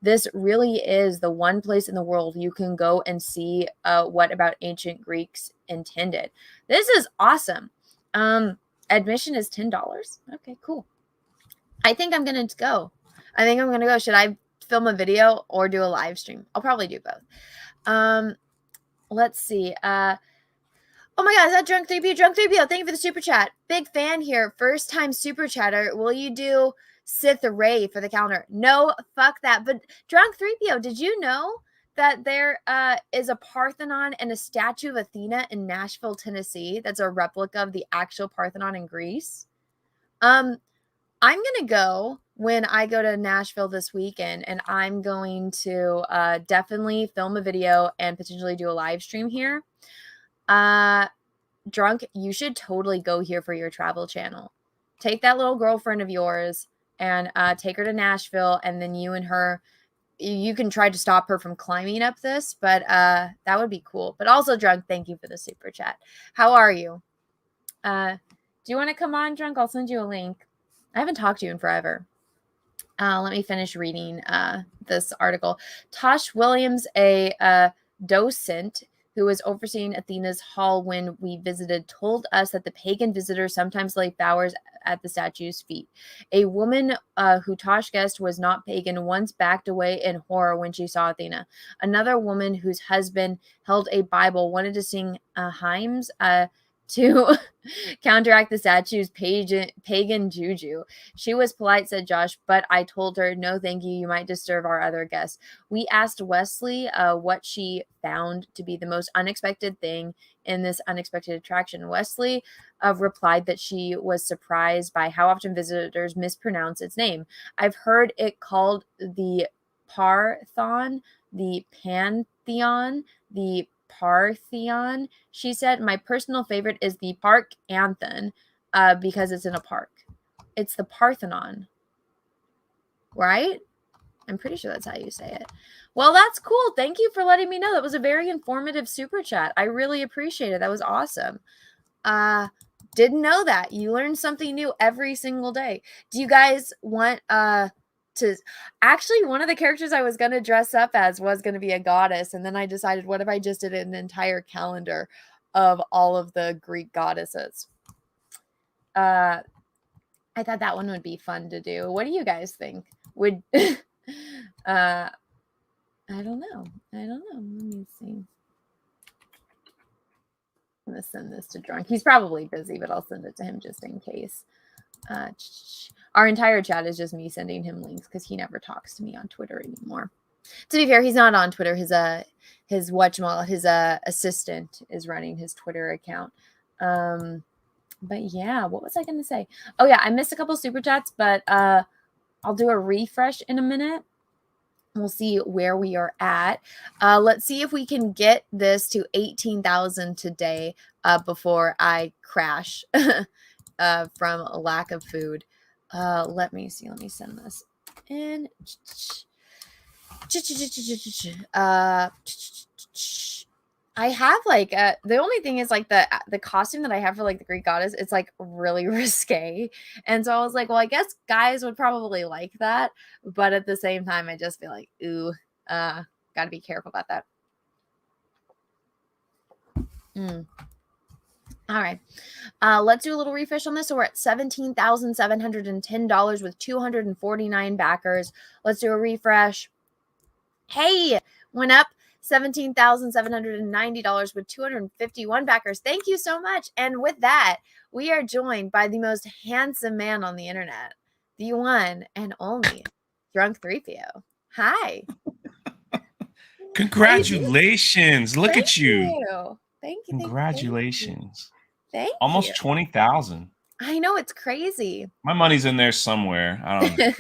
This really is the one place in the world you can go and see what about ancient Greeks intended. This is awesome. Admission is $10. Okay, cool. I think I'm going to go. Should I film a video or do a live stream? I'll probably do both. Let's see. Oh my God, is that Drunk 3PO? Drunk 3PO, thank you for the super chat. Big fan here. First time super chatter. Will you do Sith Ray for the calendar? No, fuck that. But Drunk 3PO, did you know that there is a Parthenon and a statue of Athena in Nashville, Tennessee? That's a replica of the actual Parthenon in Greece. I'm going to go when I go to Nashville this weekend, and I'm going to definitely film a video and potentially do a live stream here. Drunk, you should totally go here for your travel channel. Take that little girlfriend of yours and take her to Nashville, and then you and her, you can try to stop her from climbing up this, but that would be cool. But also, Drunk, thank you for the super chat. How are you? Do you want to come on, Drunk? I'll send you a link. I haven't talked to you in forever. Let me finish reading this article. Tosh Williams, a docent who was overseeing Athena's hall when we visited, told us that the pagan visitors sometimes lay flowers at the statue's feet. A woman who Tosh guessed was not pagan once backed away in horror when she saw Athena. Another woman whose husband held a Bible wanted to sing hymns to counteract the statue's pagan juju. She was polite, said Josh, but I told her, no, thank you. You might disturb our other guests. We asked Wesley what she found to be the most unexpected thing in this unexpected attraction. Wesley replied that she was surprised by how often visitors mispronounce its name. I've heard it called the Parthenon, the Pantheon, the Parthenon, she said. My personal favorite is the Park Anthem because it's in a park. It's the Parthenon, right? I'm pretty sure that's how you say it. Well, that's cool. Thank you for letting me know. That was a very informative super chat. I really appreciate it. That was awesome. Didn't know that. You learn something new every single day. Do you guys want to actually, one of the characters I was going to dress up as was going to be a goddess, and then I decided, what if I just did an entire calendar of all of the Greek goddesses? I thought that one would be fun to do. What do you guys think? Would I don't know. Let me see. I'm gonna send this to Drunk. He's probably busy, but I'll send it to him just in case. Our entire chat is just me sending him links because he never talks to me on Twitter anymore. To be fair, he's not on Twitter. His assistant is running his Twitter account. But yeah, what was I going to say? Oh yeah, I missed a couple super chats, but I'll do a refresh in a minute. We'll see where we are at. Let's see if we can get this to 18,000 today before I crash from a lack of food. Let me see. Let me send this in. I have like the only thing is like the costume that I have for like the Greek goddess, it's like really risque. And so I was like, well, I guess guys would probably like that. But at the same time, I just feel like, ooh, gotta be careful about that. All right. Let's do a little refresh on this. So we're at $17,710 with 249 backers. Let's do a refresh. Hey, went up $17,790 with 251 backers. Thank you so much. And with that, we are joined by the most handsome man on the internet, the one and only Drunk 3PO. Hi. Congratulations. Look Thank at you. Thank you. Congratulations. Thank you. Almost 20,000. I know, it's crazy. My money's in there somewhere. I don't know.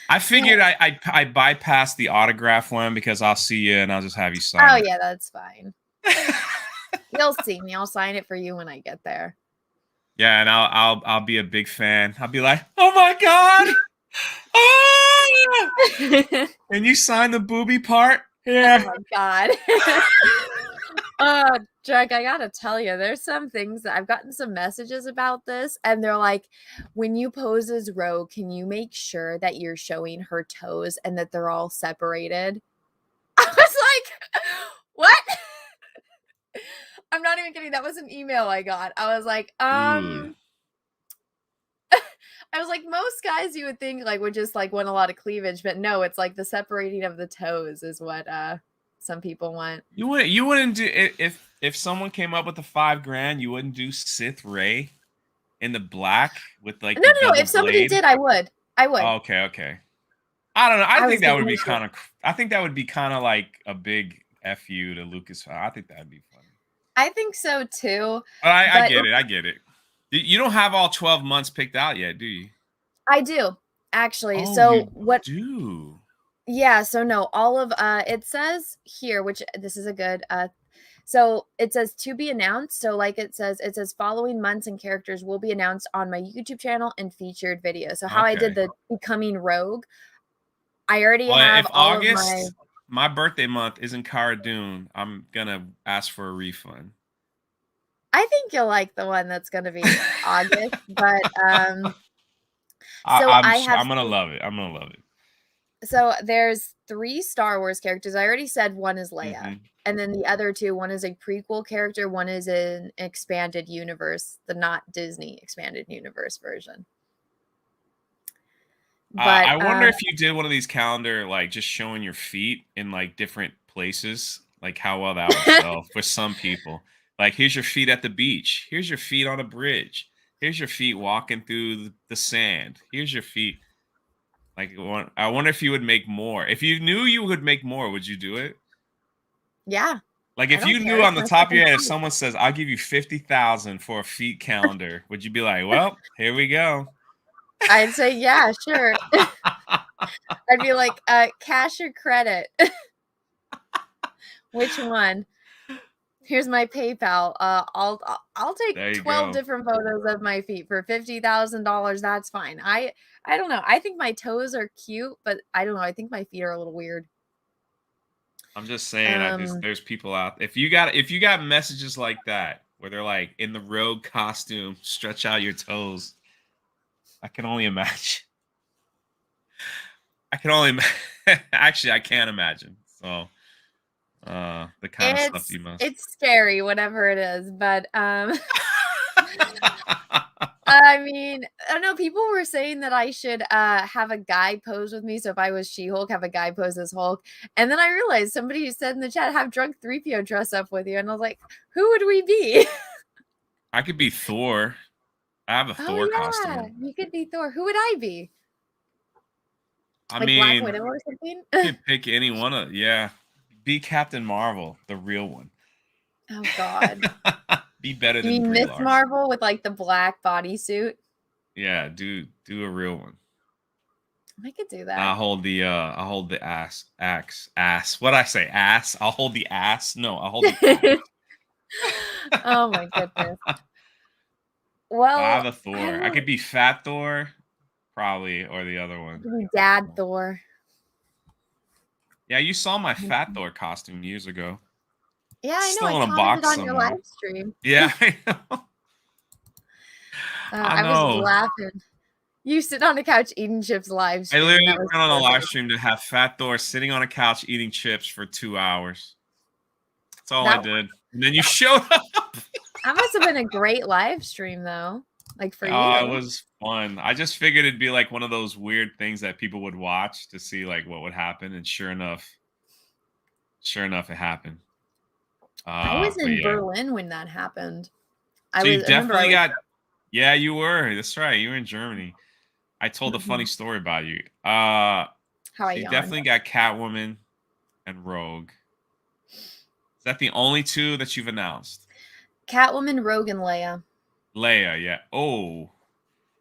I figured I bypassed the autograph one because I'll see you and I'll just have you sign Oh it. yeah, that's fine. You'll see me. I'll sign it for you when I get there. Yeah, and I'll be a big fan. I'll be like, oh my god! Ah! Can you sign the booby part? Yeah. Oh my god. Drunk, I gotta tell you, there's some things that I've gotten some messages about this, and they're like, when you pose as Rogue, can you make sure that you're showing her toes and that they're all separated? I was like, what? I'm not even kidding. That was an email I got. I was like, I was like, most guys you would think like would just like want a lot of cleavage, but no, it's like the separating of the toes is what some people want. You wouldn't do if someone came up with the $5,000, you wouldn't do Sith Ray in the black with like No, the no, no. double If somebody blade? did, I would. I would. Oh, okay. I don't know. I was think that thinking would be we should. kind of. I think that would be kind of like a big fu to Lucasfilm. I think that'd be funny. I think so too. I get it. I get it. You don't have all 12 months picked out yet, do you? I do actually. Oh, so you what? do? Yeah. So no, all of it says here, which this is a good. So it says to be announced. So like it says following months and characters will be announced on my YouTube channel and featured videos. So how I did the becoming Rogue, I already have if all August, of my birthday month isn't Cara Dune, I'm gonna ask for a refund. I think you'll like the one that's going to be August, but I'm gonna love it. I'm gonna love it. So there's 3 Star Wars characters. I already said one is Leia. Mm-hmm. And then the other 2, one is a prequel character, one is an expanded universe, the not Disney expanded universe version. But I wonder if you did one of these calendar, like just showing your feet in like different places, like how well that would sell for some people. Like, here's your feet at the beach. Here's your feet on a bridge. Here's your feet walking through the sand. Here's your feet. Like, I wonder if you would make more. If you knew you would make more, would you do it? Yeah. Like, if you knew on the top of your head, if someone says, I'll give you $50,000 for a feet calendar, would you be like, well, here we go? I'd say, yeah, sure. I'd be like, cash or credit? Which one? Here's my PayPal. I'll take 12 different photos of my feet for $50,000. That's fine. I don't know. I think my toes are cute, but I don't know. I think my feet are a little weird. I'm just saying, there's people out. If you got messages like that where they're like in the Rogue costume, stretch out your toes. I can only imagine. Actually, I can't imagine. So. The kind of stuff you must. It's scary, whatever it is, but I mean, I don't know. People were saying that I should have a guy pose with me. So if I was She-Hulk, have a guy pose as Hulk. And then I realized somebody said in the chat, have Drunk 3PO dress up with you. And I was like, who would we be? I could be Thor. I have a Thor costume. You could be Thor. Who would I be? I mean, Black Widow or something? You could pick any one of, yeah. Be Captain Marvel, the real one. Oh God. Be better you than mean Brie Miss Larson. Marvel with like the black bodysuit? Yeah, do a real one. I could do that. I'll hold the ass. What'd I say? Ass? I'll hold the ass. No, I'll hold the ass. Oh my goodness. Well, I have a Thor. I could be Fat Thor, probably, or the other one. Dad Thor. Yeah, you saw my Fat Thor costume years ago. Yeah, I know. Still I in a box commented on your somewhere. live stream. Yeah, I know. I was laughing. You sit on the couch eating chips live stream. I literally went on a live stream to have Fat Thor sitting on a couch eating chips for 2 hours. That's all I did. And then you showed up. That must have been a great live stream, though. Like for you. Oh, it was fun. I just figured it'd be like one of those weird things that people would watch to see like what would happen. And sure enough, it happened. I was in Berlin when that happened. Yeah, you were. That's right. You were in Germany. I told a funny story about you. You definitely got Catwoman and Rogue. Is that the only 2 that you've announced? Catwoman, Rogue, and Leia. Leia, yeah. Oh,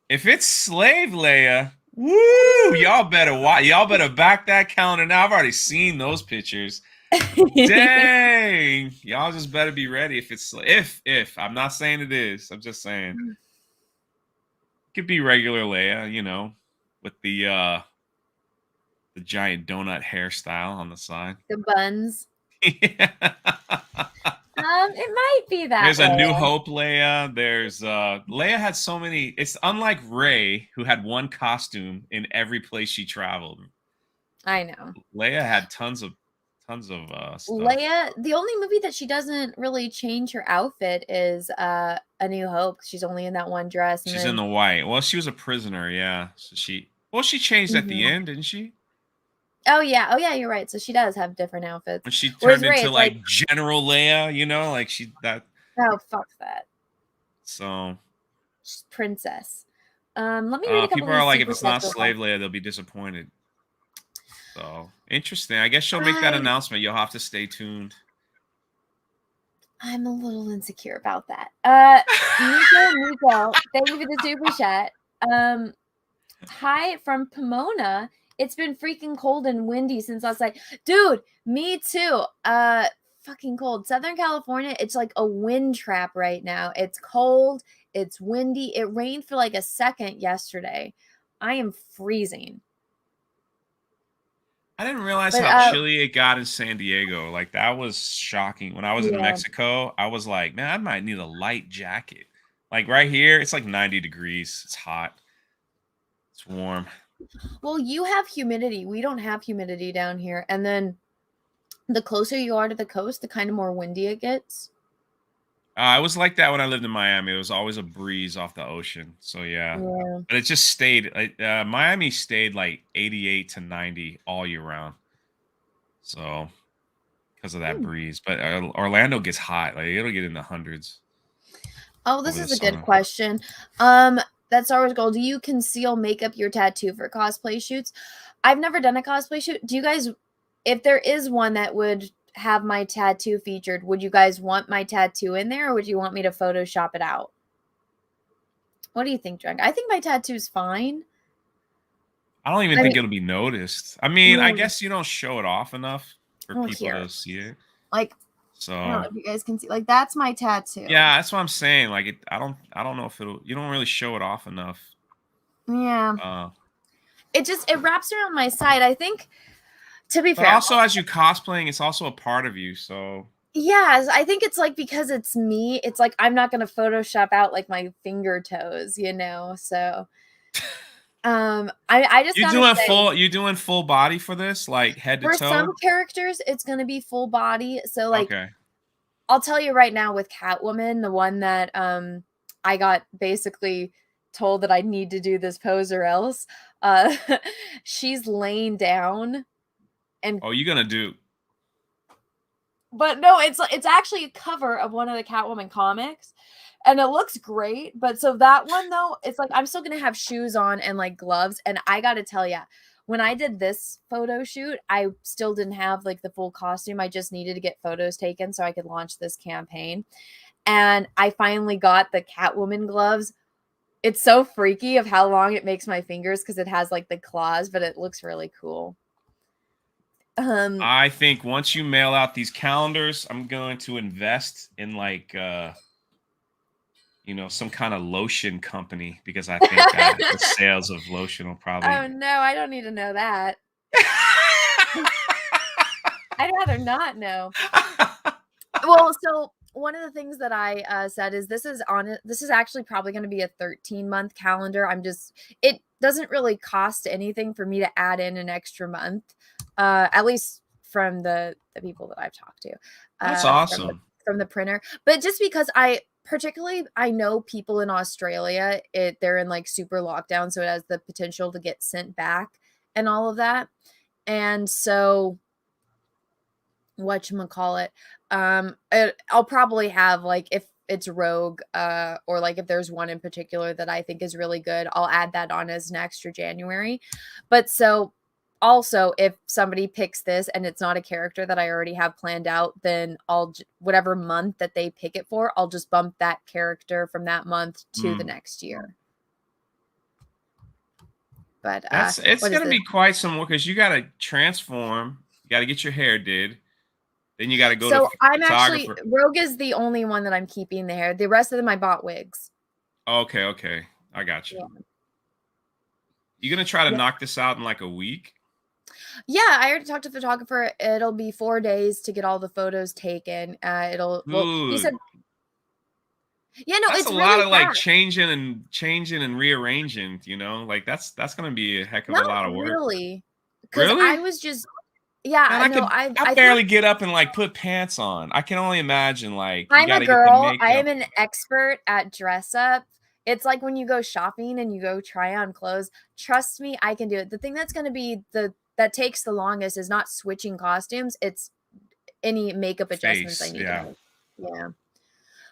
if it's Slave Leia, woo! Y'all better back that calendar now. I've already seen those pictures. Dang, y'all just better be ready. If it's if I'm not saying it is, I'm just saying it could be regular Leia, you know, with the giant donut hairstyle on the side, the buns. Yeah. It might be that. There's a New Hope Leia. There's Leia had so many. It's unlike Rey, who had one costume in every place she traveled. I know. Leia had tons of Tons of stuff. Leia, the only movie that she doesn't really change her outfit is A New Hope. She's only in that one dress. And She's then, in the white. Well, she was a prisoner, yeah. So she changed at the end, didn't she? oh yeah, you're right. So she does have different outfits. When she Whereas turned Rey, into it's like General Leia, you know, like oh fuck that. So She's princess. Let me read a couple people of are these like, if super it's not chats real Slave quick. Leia, they'll be disappointed. So interesting. I guess she'll make that announcement. You'll have to stay I'm a little insecure about that. Nico, thank you for the super chat. Hi from Pomona. It's been freaking cold and windy since last night. Dude, me too. Fucking cold. Southern California, it's like a wind trap right now. It's cold, it's windy. It rained for like a second yesterday. I am freezing. I didn't realize how chilly it got in San Diego. Like, that was shocking. When I was in Mexico, I was like, man, I might need a light jacket. Like right here, it's like 90 degrees. It's hot. It's warm. Well, you have humidity. We don't have humidity down here. And then the closer you are to the coast, the kind of more windy it gets. It was like that when I lived in Miami. It was always a breeze off the ocean. So yeah. But it just stayed. Miami stayed like 88 to 90 all year round. So because of that breeze. But Orlando gets hot. Like it'll get in the hundreds. Oh, this is a good question. That's Star Wars Gold. Do you conceal makeup your tattoo for cosplay shoots? I've never done a cosplay shoot. Do you guys, if there is one that would have my tattoo featured, would you guys want my tattoo in there, or would you want me to Photoshop it out? What do you think, Drunk? I think my tattoo's fine. I don't even think it'll be noticed. I mean, I guess you don't show it off enough for people to see it. Like, so I don't know if you guys can see. Like, that's my tattoo. Yeah, that's what I'm saying. Like, I don't know if you don't really show it off enough. Yeah. It wraps around my side. I think, to be fair. But also, as you cosplaying, it's also a part of you. So yeah, I think it's like, because it's me, it's like I'm not gonna Photoshop out like my finger toes, you know. So I just you're doing full body for this, like head to toe? For some characters, it's gonna be full body. So like, I'll tell you right now with Catwoman, the one that I got basically told that I need to do this pose or else. She's laying down, and you're gonna do. But no, it's actually a cover of one of the Catwoman comics. And it looks great, but so that one though, it's like I'm still gonna have shoes on and like gloves. And I gotta tell you, when I did this photo shoot, I still didn't have like the full costume. I just needed to get photos taken so I could launch this campaign. And I finally got the Catwoman gloves. It's so freaky of how long it makes my fingers because it has like the claws, but it looks really cool. I think once you mail out these calendars, I'm going to invest in like some kind of lotion company, because I think the sales of lotion will probably. Oh no, I don't need to know that. I'd rather not know. Well, so one of the things that I said is this is actually probably going to be a 13-month calendar. It doesn't really cost anything for me to add in an extra month, at least from the people that I've talked to. That's awesome. From the printer, but just because I know people in Australia, they're in like super lockdown, so it has the potential to get sent back and all of that. And so whatchamacallit, I'll probably have, like, if it's Rogue, or like if there's one in particular that I think is really good, I'll add that on as an extra January. But so also, if somebody picks this and it's not a character that I already have planned out, then whatever month that they pick it for, I'll just bump that character from that month to the next year. But it's going to be quite some work, because you got to transform, you got to get your hair did, then you got to go to I'm actually, Rogue is the only one that I'm keeping the hair. The rest of them I bought wigs. Okay. I got you. Yeah. You going to try to knock this out in like a week? Yeah, I already talked to the photographer. It'll be 4 days to get all the photos taken. He said, yeah, no, that's it's a really lot of fast. Like changing and rearranging, like that's going to be a heck of a lot of work. Really? Because I was just, Yeah, Man, no, I barely get up and like put pants on. I can only imagine like you I'm a gotta get the girl. I makeup. am an expert at dress up. It's like when you go shopping and you go try on clothes. Trust me, I can do it. The thing that's going to be that takes the longest is not switching costumes. It's any makeup adjustments I Face, need yeah. to make. Yeah.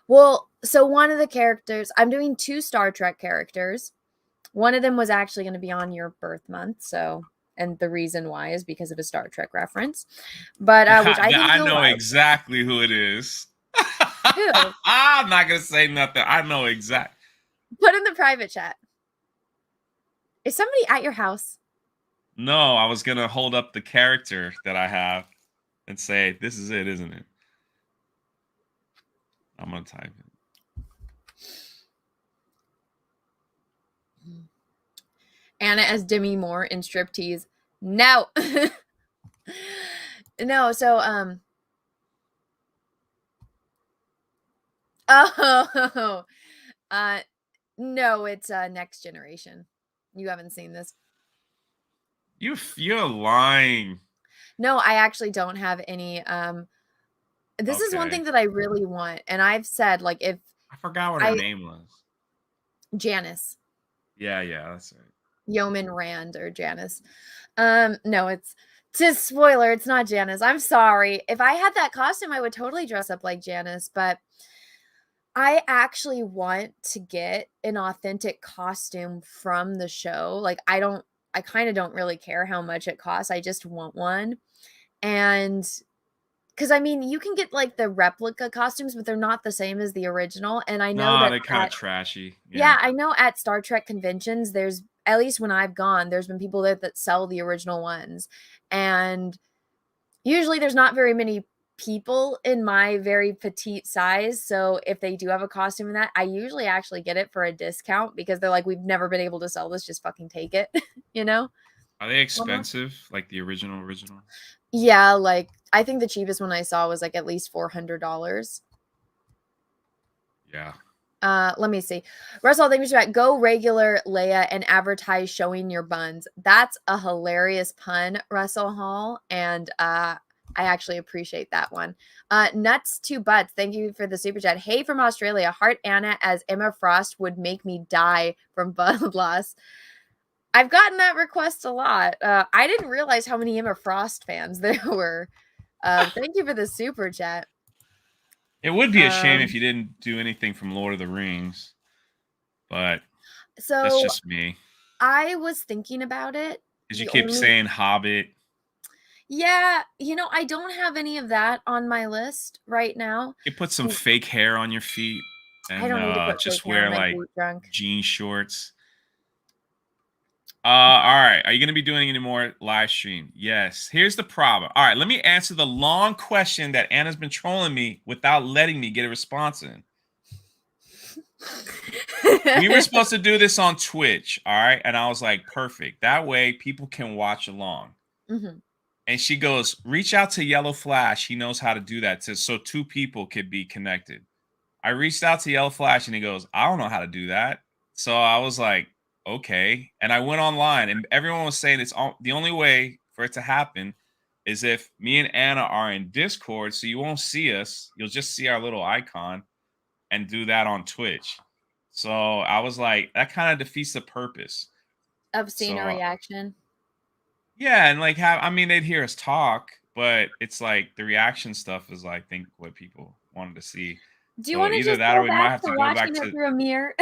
Well, so one of the characters, I'm doing 2 Star Trek characters. One of them was actually going to be on your birth month, so and the reason why is because of a Star Trek reference. But which I think I you'll know like. exactly who it is. Who? I'm not gonna say nothing. I know exactly. Put in the private chat. Is somebody at your house? No, I was gonna hold up the character that I have and say, "This is it, isn't it?" I'm gonna type it. Anna as Demi Moore in Striptease. No. No, so oh no, it's Next Generation. You haven't seen this. You're lying. No, I actually don't have any this is one Okay. thing that I really want, and I've said like if I forgot what her name was. Janice. Yeah, that's right. Yeoman Rand or Janice. No, it's just spoiler, it's not Janice. I'm sorry. If I had that costume, I would totally dress up like Janice, but I actually want to get an authentic costume from the show. Like I kind of don't really care how much it costs. I just want one. And because I mean, you can get like the replica costumes, but they're not the same as the original. And I know that they're kind of trashy. yeah, I know at Star Trek conventions, there's at least when I've gone, there's been people there that sell the original ones. And usually there's not very many people in my very petite size. So if they do have a costume in that, I usually actually get it for a discount because they're like, we've never been able to sell this, just fucking take it, you know? Are they expensive? Like the original? Yeah, like I think the cheapest one I saw was like at least $400. Yeah. Let me see. Russell, thank you for that. Go regular Leia and advertise showing your buns. That's a hilarious pun, Russell Hall. And I actually appreciate that one. Nuts to Butts, thank you for the super chat. Hey from Australia, Heart Anna as Emma Frost would make me die from blood loss. I've gotten that request a lot. I didn't realize how many Emma Frost fans there were. Thank you for the super chat. It would be a shame if you didn't do anything from Lord of the Rings, but that's just me. I was thinking about it. Because you keep saying Hobbit. Yeah, I don't have any of that on my list right now. You put some fake hair on your feet and I don't need to put just fake hair wear on my like jean shorts. All right. Are you going to be doing any more live stream? Yes. Here's the problem. All right. Let me answer the long question that Anna's been trolling me without letting me get a response in. We were supposed to do this on Twitch. All right. And I was like, perfect. That way people can watch along. Mm-hmm. And she goes, reach out to Yellow Flash. He knows how to do that so 2 people could be connected. I reached out to Yellow Flash and he goes, I don't know how to do that. So I was like, okay. And I went online and everyone was saying the only way for it to happen is if me and Anna are in Discord. So you won't see us. You'll just see our little icon and do that on Twitch. So I was like, that kind of defeats the purpose of seeing a reaction. Yeah. And like they'd hear us talk, but it's like the reaction stuff is I think what people wanted to see. Do you want to just go back to watching it through a mirror?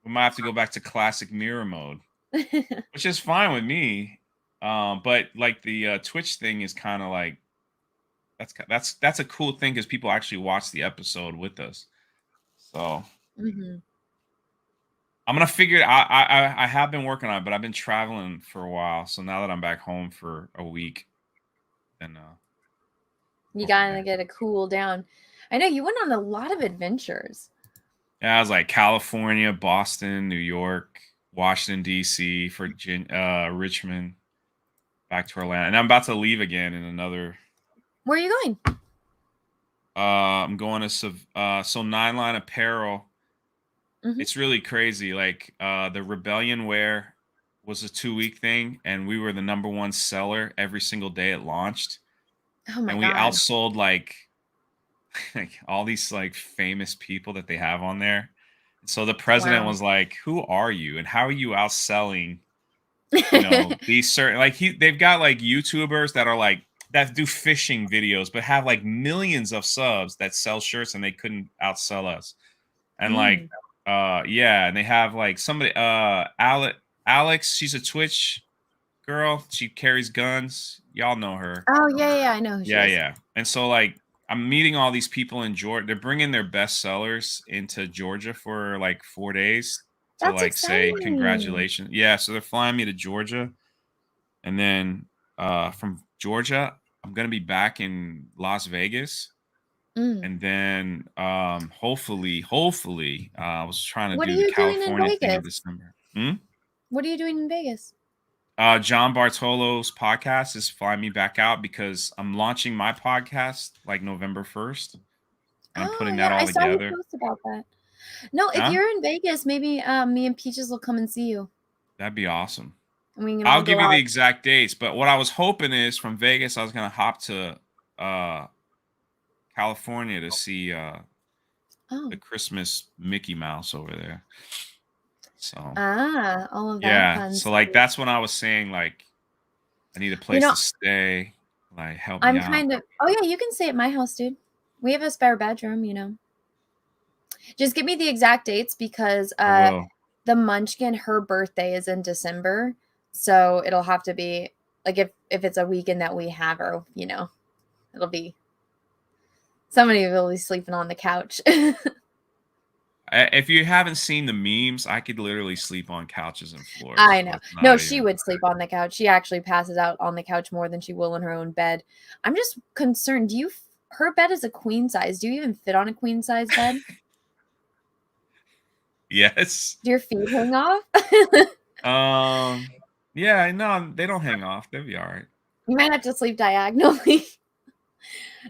We might have to go back to classic mirror mode, which is fine with me. But like the Twitch thing is kind of like that's a cool thing because people actually watch the episode with us. So I'm gonna figure it. I have been working on it, but I've been traveling for a while. So now that I'm back home for a week, then you gotta get a cool down. I know you went on a lot of adventures. Yeah, I was like California, Boston, New York, Washington, D.C., Richmond, back to Atlanta. And I'm about to leave again in another. Where are you going? I'm going to Nine Line Apparel. Mm-hmm. It's really crazy. Like the Rebellion wear was a 2-week thing, and we were the #1 seller every single day it launched. Oh my And we God. outsold like all these like famous people that they have on there. So the president Wow. was like, "Who are you, and how are you outselling?" These certain they've got like YouTubers that are like that do fishing videos, but have like millions of subs that sell shirts, and they couldn't outsell us. And like, yeah, and they have like somebody, Alex, she's a Twitch girl. She carries guns. Y'all know her. Oh yeah, I know who she is. Yeah. And so like I'm meeting all these people in Georgia. They're bringing their best sellers into Georgia for like 4 days to That's like say exciting. congratulations. Yeah, so they're flying me to Georgia. And then from Georgia, I'm gonna be back in Las Vegas. And then hopefully, I was trying to What do are the you doing in California thing in Vegas? December. What are you doing in Vegas? John Bartolo's podcast is flying me back out because I'm launching my podcast like November 1st. And I'm putting that all I saw you together. post about that. No, if Huh? you're in Vegas, maybe me and Peaches will come and see you. That'd be awesome. And we can all I'll give go you the out. exact dates, but what I was hoping is from Vegas, I was gonna hop to California to see the Christmas Mickey Mouse over there. So all of that yeah, fun so like stuff. that's when I was saying like I need a place to stay. Like help me I'm out. kind of. Oh yeah, you can stay at my house, dude. We have a spare bedroom. Just give me the exact dates because the Munchkin, her birthday is in December, so it'll have to be like if it's a weekend that we have her, it'll be somebody will be sleeping on the couch. If you haven't seen the memes, I could literally sleep on couches and floors. I so know. it's not No, even- she would sleep on the couch. She actually passes out on the couch more than she will in her own bed. I'm just concerned. Her bed is a queen size. Do you even fit on a queen size bed? Yes. Do your feet hang off? Yeah, no, they don't hang off. They'll be all right. You might have to sleep diagonally.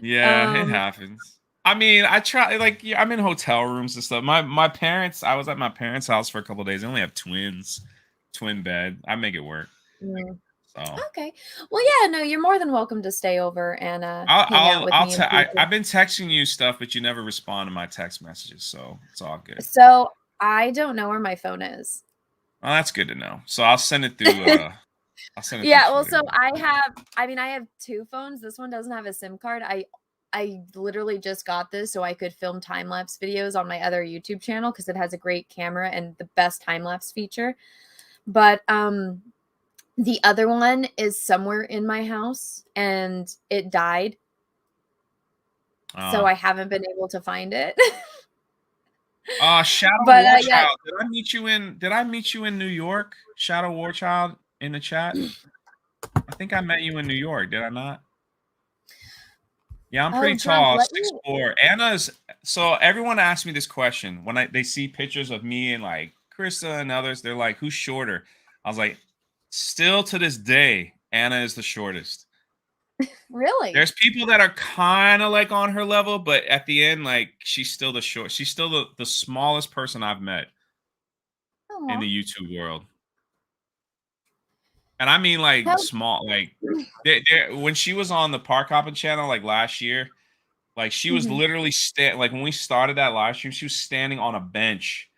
Yeah, it happens. I mean, I try I'm in hotel rooms and stuff. My parents, I was at my parents' house for a couple of days. They only have twin bed. I make it work. So Okay. Well, yeah, no, you're more than welcome to stay over and hang out with me. I've been texting you stuff, but you never respond to my text messages, so it's all good. So I don't know where my phone is. Well, that's good to know. So I'll send it through. Yeah. Well, so I have two phones. This one doesn't have a SIM card. I literally just got this so I could film time-lapse videos on my other YouTube channel because it has a great camera and the best time-lapse feature. But the other one is somewhere in my house and it died. So I haven't been able to find it. Shadow Warchild. Yeah. Did I meet you in New York? Shadow Warchild in the chat? I think I met you in New York, did I not? Yeah, I'm pretty tall, 6'4". Anna's so everyone asks me this question when they see pictures of me and like Krista and others, they're like, who's shorter? I was like, still to this day, Anna is the shortest. Really? There's people that are kind of like on her level, but at the end, like she's still the smallest person I've met in the YouTube world. And I mean like small, like when she was on the Park Hopping channel like last year, like she was literally like when we started that live stream, she was standing on a bench.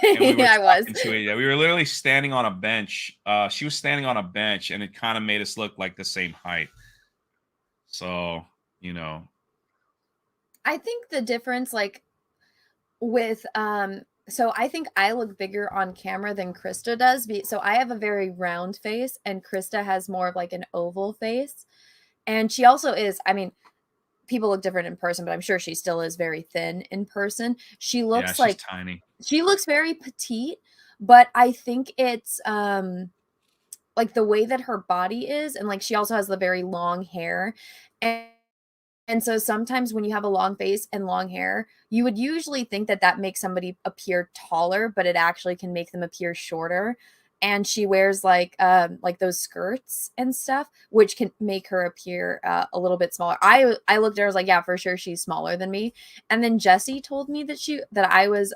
Yeah, I was. Yeah, we were literally standing on a bench. She was standing on a bench, and it kind of made us look like the same height. So, I think the difference, like, with so I think I look bigger on camera than Krista does. So I have a very round face, and Krista has more of like an oval face. And she also is, I mean, people look different in person, but I'm sure she still is very thin in person. She looks like tiny. She looks very petite, but I think it's like the way that her body is, and like she also has the very long hair. And so sometimes when you have a long face and long hair, you would usually think that makes somebody appear taller, but it actually can make them appear shorter. And she wears like those skirts and stuff, which can make her appear a little bit smaller. I looked at her, I was like, yeah, for sure she's smaller than me. And then Jessie told me that I was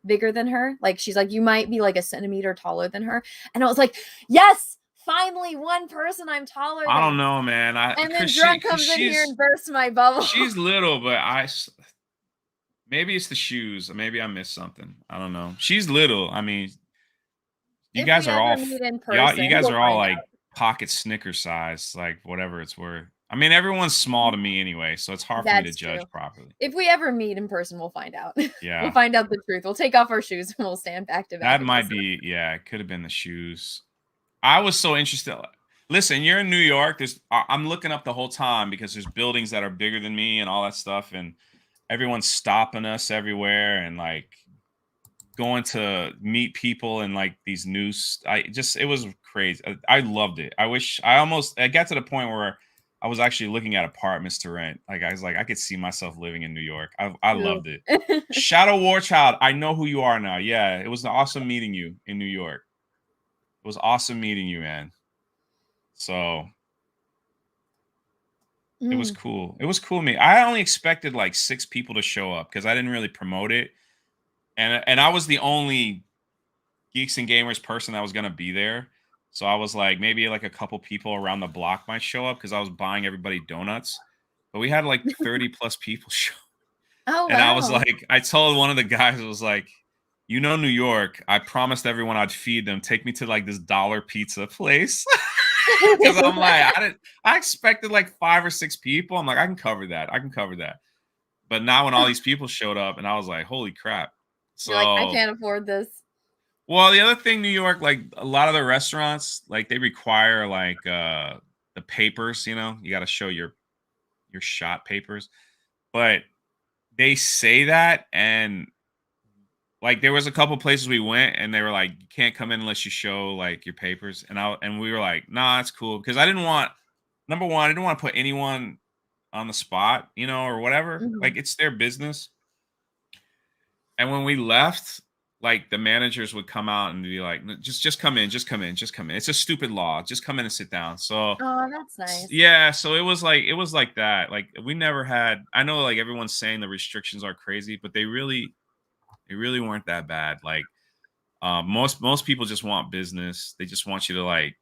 bigger than her. Like, she's like, you might be like a centimeter taller than her. And I was like, yes, finally one person I'm taller than. I don't know, man. And then Drunk comes in here and bursts my bubble. She's little, but maybe it's the shoes. Maybe I missed something. I don't know. She's little. I mean, you guys are all you guys are all like pocket Snickers size, like whatever it's worth. I mean, everyone's small to me anyway, so it's hard for me to judge properly. If we ever meet in person, we'll find out. Yeah. We'll find out the truth. We'll take off our shoes and we'll stand back to back. That might be, yeah, it could have been the shoes. I was so interested. Listen, you're in New York. I'm looking up the whole time because there's buildings that are bigger than me and all that stuff, and everyone's stopping us everywhere and like going to meet people and like these news. It was crazy. I loved it. I got to the point where I was actually looking at apartments to rent. Like I was like, I could see myself living in New York. I loved it. Shadow Warchild, I know who you are now. Yeah, it was awesome meeting you in New York. It was awesome meeting you, man. So it was cool. It was cool to me. I only expected like 6 people to show up because I didn't really promote it. And I was the only Geeks and Gamers person that was going to be there. So I was like, maybe like a couple people around the block might show up because I was buying everybody donuts. But we had like 30 plus people show up. Oh, wow. And I was like, I told one of the guys, I was like, you know, New York, I promised everyone I'd feed them. Take me to like this dollar pizza place. Because I'm like, I expected like 5 or 6 people. I'm like, I can cover that. I can cover that. But now when all these people showed up and I was like, holy crap. So you're like, I can't afford this. Well, the other thing, New York, like a lot of the restaurants, like they require like the papers, you know, you got to show your shot papers. But they say that, and like there was a couple places we went and they were like, you can't come in unless you show like your papers. And we were like, nah, that's cool. Because I didn't want, number one, I didn't want to put anyone on the spot, you know, or whatever. Like it's their business. And when we left, like the managers would come out and be like, just come in, just come in, just come in. It's a stupid law. Just come in and sit down. So oh, that's nice. Yeah. So it was like that. Like we never had, I know like everyone's saying the restrictions are crazy, but they really weren't that bad. Like most people just want business. They just want you to like,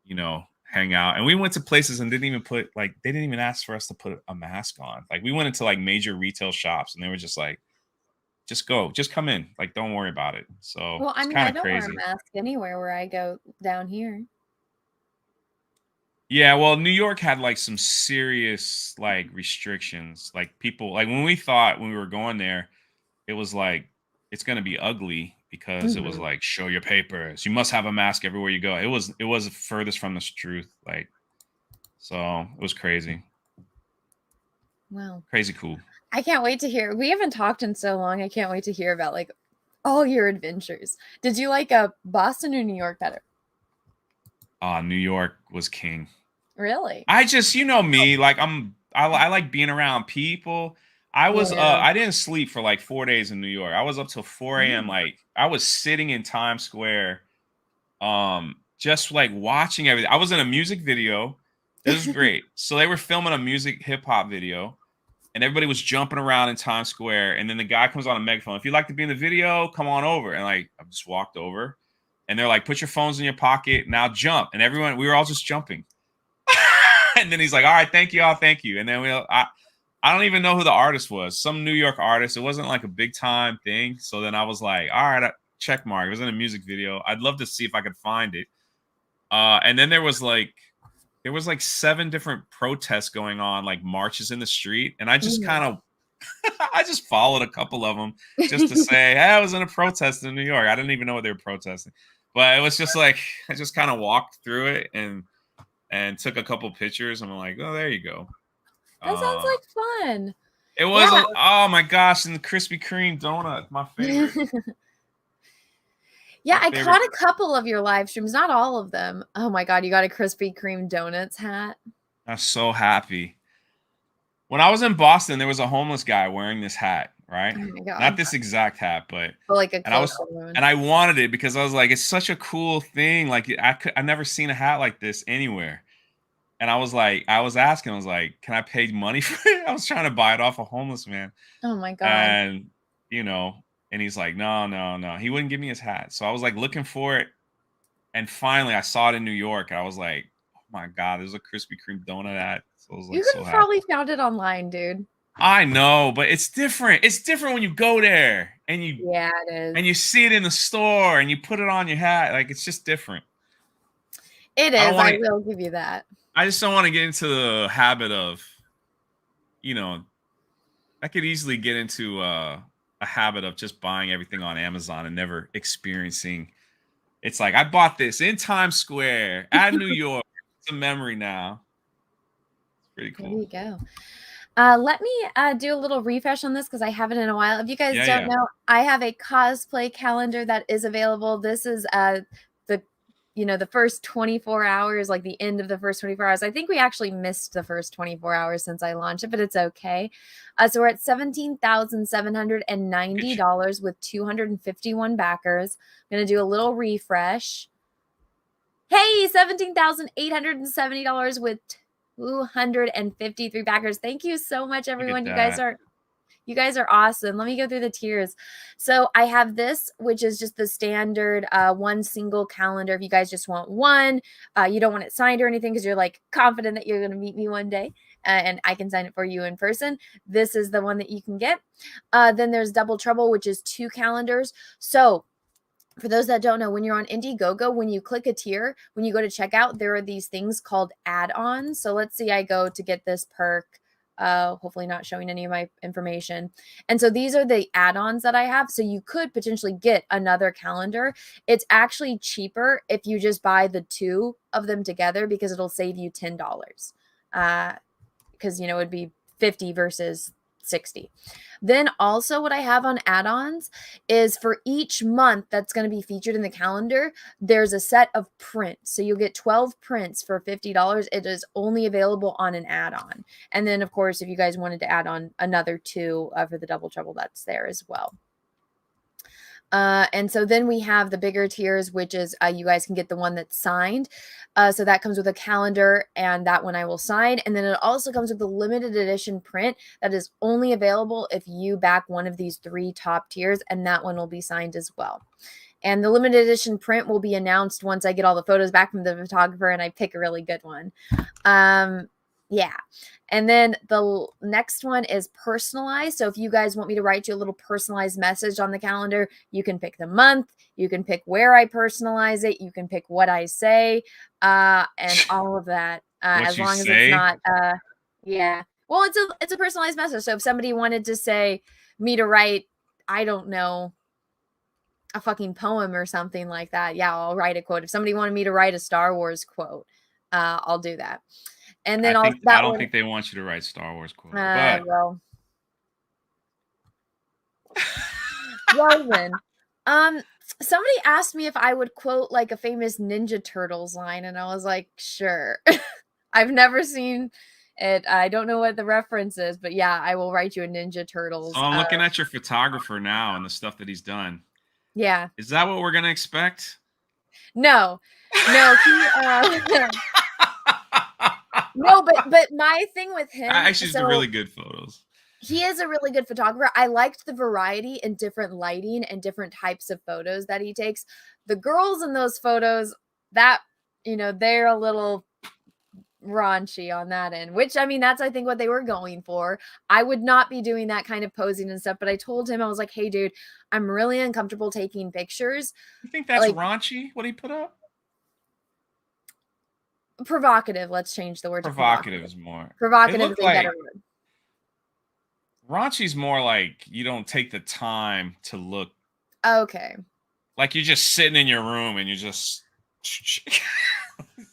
you know, hang out. And we went to places and they didn't even ask for us to put a mask on. Like we went into like major retail shops and they were just like, just go, just come in. Like, don't worry about it. So well, I mean, I don't wear a mask anywhere where I go down here. Yeah, well, New York had like some serious like restrictions. Like people, like when we thought when we were going there, it was like it's gonna be ugly because it was like show your papers. You must have a mask everywhere you go. It was furthest from the truth. Like, so it was crazy. Wow. Crazy cool. I can't wait to hear. We haven't talked in so long. I can't wait to hear about like all your adventures. Did you like Boston or New York better? New York was king. Really? I just, you know me, like I like being around people. I was I didn't sleep for like 4 days in New York. I was up till 4 a.m. Like I was sitting in Times Square, just like watching everything. I was in a music video. It was great. So they were filming a music hip hop video. And everybody was jumping around in Times Square. And then the guy comes on a megaphone. If you'd like to be in the video, come on over. And like, I just walked over. And they're like, put your phones in your pocket. Now jump. And everyone, we were all just jumping. And then he's like, all right, thank you all. Thank you. And then I don't even know who the artist was. Some New York artist. It wasn't like a big time thing. So then I was like, all right, check mark. It was in a music video. I'd love to see if I could find it. And then there was like 7 different protests going on, like marches in the street. And I just kind of, I just followed a couple of them just to say, hey, I was in a protest in New York. I didn't even know what they were protesting. But it was just like, I just kind of walked through it and took a couple pictures. And I'm like, oh, there you go. That sounds like fun. It was, oh my gosh. And the Krispy Kreme donut, my favorite. Yeah, I caught a couple of your live streams, not all of them. Oh my God, you got a Krispy Kreme Donuts hat. I'm so happy. When I was in Boston, there was a homeless guy wearing this hat, right? Oh my God. Not this exact hat, but like a and I wanted it because I was like, it's such a cool thing. Like I never seen a hat like this anywhere. And I was asking, I was like, can I pay money for it? I was trying to buy it off a homeless man. Oh my God. And you know, And he's like, no, no, no. He wouldn't give me his hat. So I was like looking for it. And finally I saw it in New York. I was like, oh my God, there's a Krispy Kreme donut hat. So I was like, You so could have happy. probably found it online, dude. I know, but it's different. It's different when you go there and you it is. and you see it in the store and you put it on your hat. Like, it's just different. It is. I will give you that. I just don't want to get into the habit of, I could easily get into a habit of just buying everything on Amazon and never experiencing. It's like, I bought this in Times Square at New York. It's a memory now. It's pretty cool. There you go. Let me do a little refresh on this because I haven't in a while. If you guys don't know, I have a cosplay calendar that is available. This is the first 24 hours, like the end of the first 24 hours. I think we actually missed the first 24 hours since I launched it, but it's okay. So we're at $17,790 with 251 backers. I'm going to do a little refresh. Hey, $17,870 with 253 backers. Thank you so much, everyone. You guys are awesome. Let me go through the tiers. So I have this, which is just the standard one single calendar. If you guys just want one, you don't want it signed or anything because you're like confident that you're going to meet me one day and I can sign it for you in person. This is the one that you can get. Then there's Double Trouble, which is 2 calendars. So for those that don't know, when you're on Indiegogo, when you click a tier, when you go to checkout, there are these things called add-ons. So let's see, I go to get this perk. Hopefully not showing any of my information. And so these are the add-ons that I have. So you could potentially get another calendar. It's actually cheaper if you just buy the 2 of them together because it'll save you $10. Because, it would be 50 versus 60. Then also what I have on add-ons is for each month that's going to be featured in the calendar, there's a set of prints. So you'll get 12 prints for $50. It is only available on an add-on. And then of course, if you guys wanted to add on another 2 for the Double Trouble, that's there as well. And so then we have the bigger tiers, which is you guys can get the one that's signed. So that comes with a calendar and that one I will sign. And then it also comes with a limited edition print that is only available if you back one of these 3 top tiers, and that one will be signed as well. And the limited edition print will be announced once I get all the photos back from the photographer and I pick a really good one. Yeah. And then the next one is personalized. So if you guys want me to write you a little personalized message on the calendar, you can pick the month, you can pick where I personalize it, you can pick what I say, and all of that. As long as it's not, yeah. Well, it's a personalized message. So if somebody wanted to say me to write, I don't know, a fucking poem or something like that, yeah, I'll write a quote. If somebody wanted me to write a Star Wars quote, I'll do that. And then I don't think they want you to write Star Wars quotes. But well, then, somebody asked me if I would quote like a famous Ninja Turtles line, and I was like, sure. I've never seen it. I don't know what the reference is, but yeah, I will write you a Ninja Turtles. So I'm looking at your photographer now and the stuff that he's done. Yeah. Is that what we're gonna expect? No. No, but my thing with him, actually, so, really good photos. He is a really good photographer. I liked the variety in different lighting and different types of photos that he takes. The girls in those photos, that, they're a little raunchy on that end, which, I mean, that's, I think, what they were going for. I would not be doing that kind of posing and stuff, but I told him, I was like, hey, dude, I'm really uncomfortable taking pictures. You think that's raunchy, what he put up? Provocative. Let's change the word. Provocative is more. Provocative is a better word. Raunchy's more like you don't take the time to look. Okay. Like you're just sitting in your room and you just,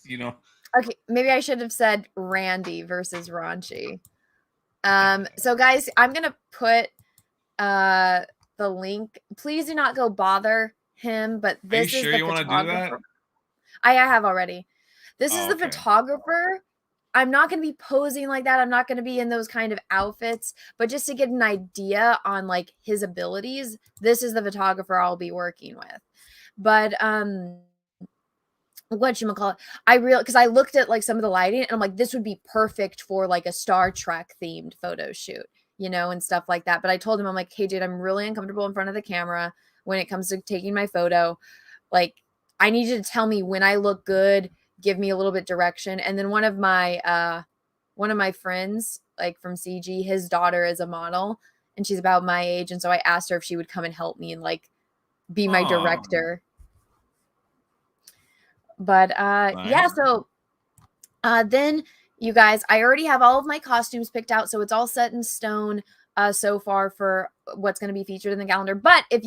Okay, maybe I should have said Randy versus raunchy. So guys, I'm gonna put the link. Please do not go bother him. But this is the photographer. I have already. This is the photographer. I'm not going to be posing like that. I'm not going to be in those kind of outfits, but just to get an idea on like his abilities, this is the photographer I'll be working with. But whatchamacallit, because I looked at like some of the lighting and I'm like, this would be perfect for like a Star Trek themed photo shoot. you know, and stuff like that. But I told him, I'm like, hey, dude, I'm really uncomfortable in front of the camera when it comes to taking my photo. Like, I need you to tell me when I look good, give me a little bit direction. And then one of my friends, like from CG, his daughter is a model and she's about my age. And so I asked her if she would come and help me and like be my director. But yeah, so then you guys, I already have all of my costumes picked out, so it's all set in stone so far for what's going to be featured in the calendar. But if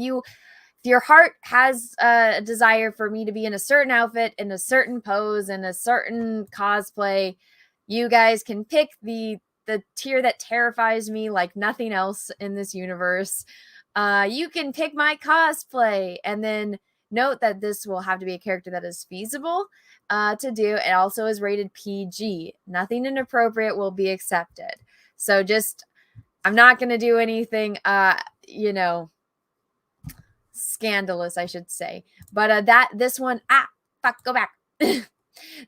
your heart has a desire for me to be in a certain outfit, in a certain pose, in a certain cosplay, you guys can pick the tier that terrifies me like nothing else in this universe. You can pick my cosplay, and then note that this will have to be a character that is feasible to do. It also is rated PG. Nothing inappropriate will be accepted. So just, I'm not going to do anything, you know, scandalous, I should say. But this one, go back.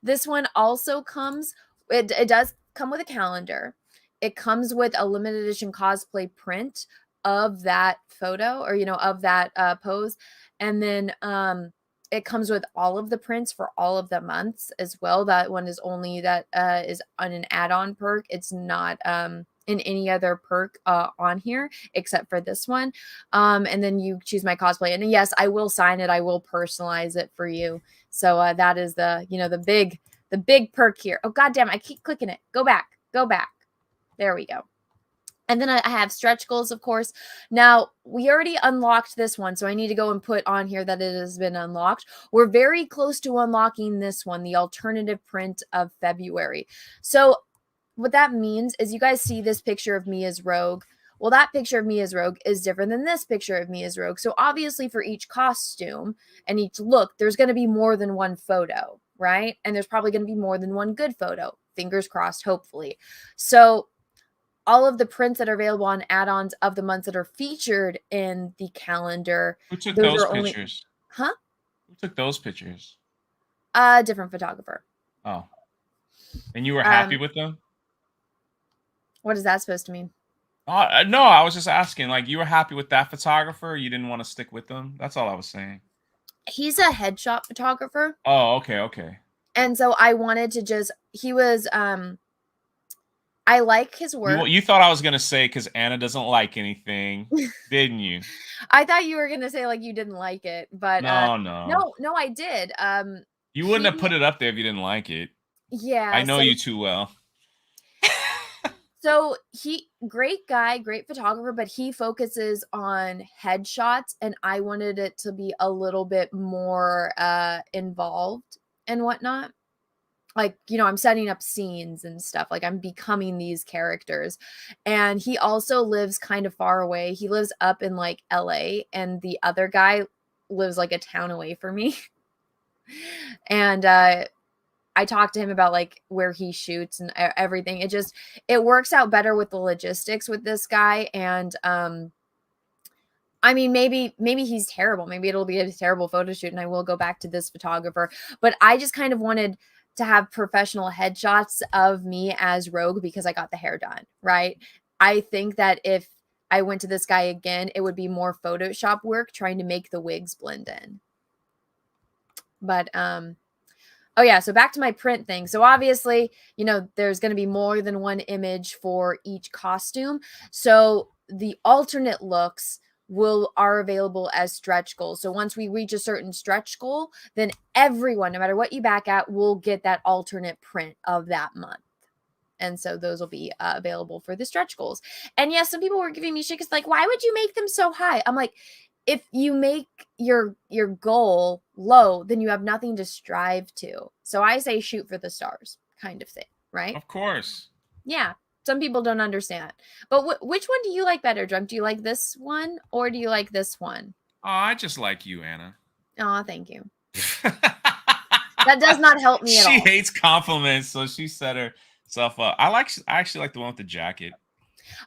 This one also comes, it does come with a calendar. It comes with a limited edition cosplay print of that photo, or, you know, of that pose. And then it comes with all of the prints for all of the months as well. That one is only that is on an add-on perk. It's not in any other perk on here except for this one. And then you choose my cosplay, and yes, I will sign it. I will personalize it for you. So that is the, you know, the big perk here. Oh, goddamn, I keep clicking it. Go back. There we go. And then I have stretch goals, of course. Now, we already unlocked this one, so I need to go and put on here that it has been unlocked. We're very close to unlocking this one, the alternative print of February. So what that means is you guys see this picture of me as Rogue. Well, that picture of me as Rogue is different than this picture of me as Rogue. So obviously for each costume and each look, there's going to be more than one photo, right? And there's probably going to be more than one good photo. Fingers crossed, hopefully. So all of the prints that are available on add-ons of the months that are featured in the calendar. Who took those pictures? Huh? Who took those pictures? A different photographer. Oh. And you were happy with them? What is that supposed to mean? No, I was just asking. Like, you were happy with that photographer? You didn't want to stick with them? That's all I was saying. He's a headshot photographer. Oh, okay. And so I wanted to just, he was, I like his work. You thought I was going to say because Anna doesn't like anything, didn't you? I thought you were going to say like you didn't like it, but no, I did. You wouldn't have put it up there if you didn't like it. Yeah. I know you too well. So great guy, great photographer, but he focuses on headshots, and I wanted it to be a little bit more involved and whatnot. Like, you know, I'm setting up scenes and stuff. Like, I'm becoming these characters. And he also lives kind of far away. He lives up in like LA, and the other guy lives like a town away from me. And I talked to him about like where he shoots and everything. It works out better with the logistics with this guy. And I mean, maybe he's terrible. Maybe it'll be a terrible photo shoot and I will go back to this photographer. But I just kind of wanted to have professional headshots of me as Rogue because I got the hair done, right? I think that if I went to this guy again, it would be more Photoshop work trying to make the wigs blend in. But oh yeah, so back to my print thing. So obviously, you know, there's going to be more than one image for each costume. So the alternate looks are available as stretch goals. So once we reach a certain stretch goal, then everyone, no matter what you back at, will get that alternate print of that month. And so those will be available for the stretch goals. And yes, some people were giving me shit because like, why would you make them so high? I'm like, if you make your goal low, then you have nothing to strive to. So I say shoot for the stars kind of thing, right? Of course. Yeah. Some people don't understand. But which one do you like better, Drunk? Do you like this one or do you like this one? Oh, I just like you, Anna. Oh, thank you. That does not help me at all. She hates compliments, so she set herself up. I actually like the one with the jacket.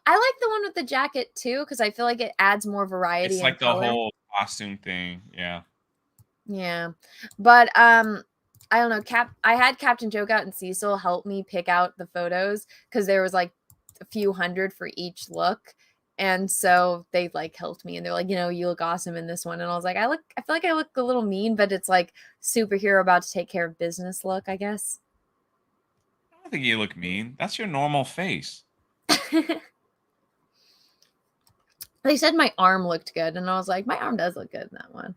I like the one with the jacket too because I feel like it adds more variety. It's like the color. whole costume thing. Yeah. Yeah. But I don't know. I had Captain Joke out and Cecil help me pick out the photos because there was like a few hundred for each look. And so they like helped me and they're like, you know, you look awesome in this one. And I was like, I feel like I look a little mean, but it's like superhero about to take care of business look, I guess. I don't think you look mean. That's your normal face. They said my arm looked good. And I was like, my arm does look good in that one.